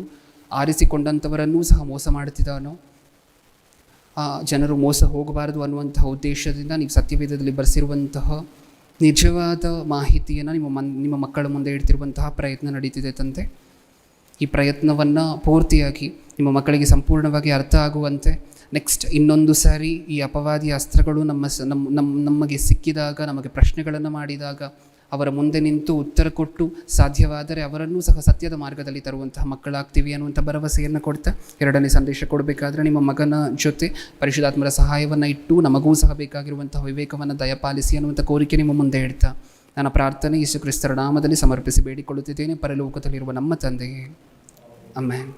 ಆರಿಸಿಕೊಂಡಂಥವರನ್ನೂ ಸಹ ಮೋಸ ಮಾಡ್ತಿದ್ದಾನೋ, ಜನರು ಮೋಸ ಹೋಗಬಾರದು ಅನ್ನುವಂತಹ ಉದ್ದೇಶದಿಂದ ನೀವು ಸತ್ಯವೇದದಲ್ಲಿ ಬರೆಸಿರುವಂತಹ ನಿಜವಾದ ಮಾಹಿತಿಯನ್ನು ನಿಮ್ಮ ಮಕ್ಕಳ ಮುಂದೆ ಇಡ್ತಿರುವಂತಹ ಪ್ರಯತ್ನ ನಡೀತಿದೆ ತಂದೆ. ಈ ಪ್ರಯತ್ನವನ್ನು ಪೂರ್ತಿಯಾಗಿ ನಿಮ್ಮ ಮಕ್ಕಳಿಗೆ ಸಂಪೂರ್ಣವಾಗಿ ಅರ್ಥ ಆಗುವಂತೆ ನೆಕ್ಸ್ಟ್ ಇನ್ನೊಂದು ಸಾರಿ ಈ ಅಪವಾದಿಯ ಅಸ್ತ್ರಗಳು ನಮಗೆ ಸಿಕ್ಕಿದಾಗ, ನಮಗೆ ಪ್ರಶ್ನೆಗಳನ್ನು ಮಾಡಿದಾಗ ಅವರ ಮುಂದೆ ನಿಂತು ಉತ್ತರ ಕೊಟ್ಟು ಸಾಧ್ಯವಾದರೆ ಅವರನ್ನೂ ಸಹ ಸತ್ಯದ ಮಾರ್ಗದಲ್ಲಿ ತರುವಂತಹ ಮಕ್ಕಳಾಗ್ತೀವಿ ಅನ್ನುವಂಥ ಭರವಸೆಯನ್ನು ಕೊಡ್ತಾ 2ನೇ ಸಂದೇಶ ಕೊಡಬೇಕಾದ್ರೆ ನಿಮ್ಮ ಮಗನ ಜೊತೆ ಪರಿಶುದ್ಧಾತ್ಮರ ಸಹಾಯವನ್ನು ಇಟ್ಟು ನಮಗೂ ಸಹ ಬೇಕಾಗಿರುವಂತಹ ವಿವೇಕವನ್ನು ದಯಪಾಲಿಸಿ ಅನ್ನುವಂಥ ಕೋರಿಕೆ ನಿಮ್ಮ ಮುಂದೆ ಇಡ್ತಾ ನನ್ನ ಪ್ರಾರ್ಥನೆ ಯೇಸು ಕ್ರಿಸ್ತರ ನಾಮದಲ್ಲಿ ಸಮರ್ಪಿಸಿ ಬೇಡಿಕೊಳ್ಳುತ್ತಿದ್ದೇನೆ, ಪರಲೋಕದಲ್ಲಿರುವ ನಮ್ಮ ತಂದೆಯೇ. ಆಮೆನ್.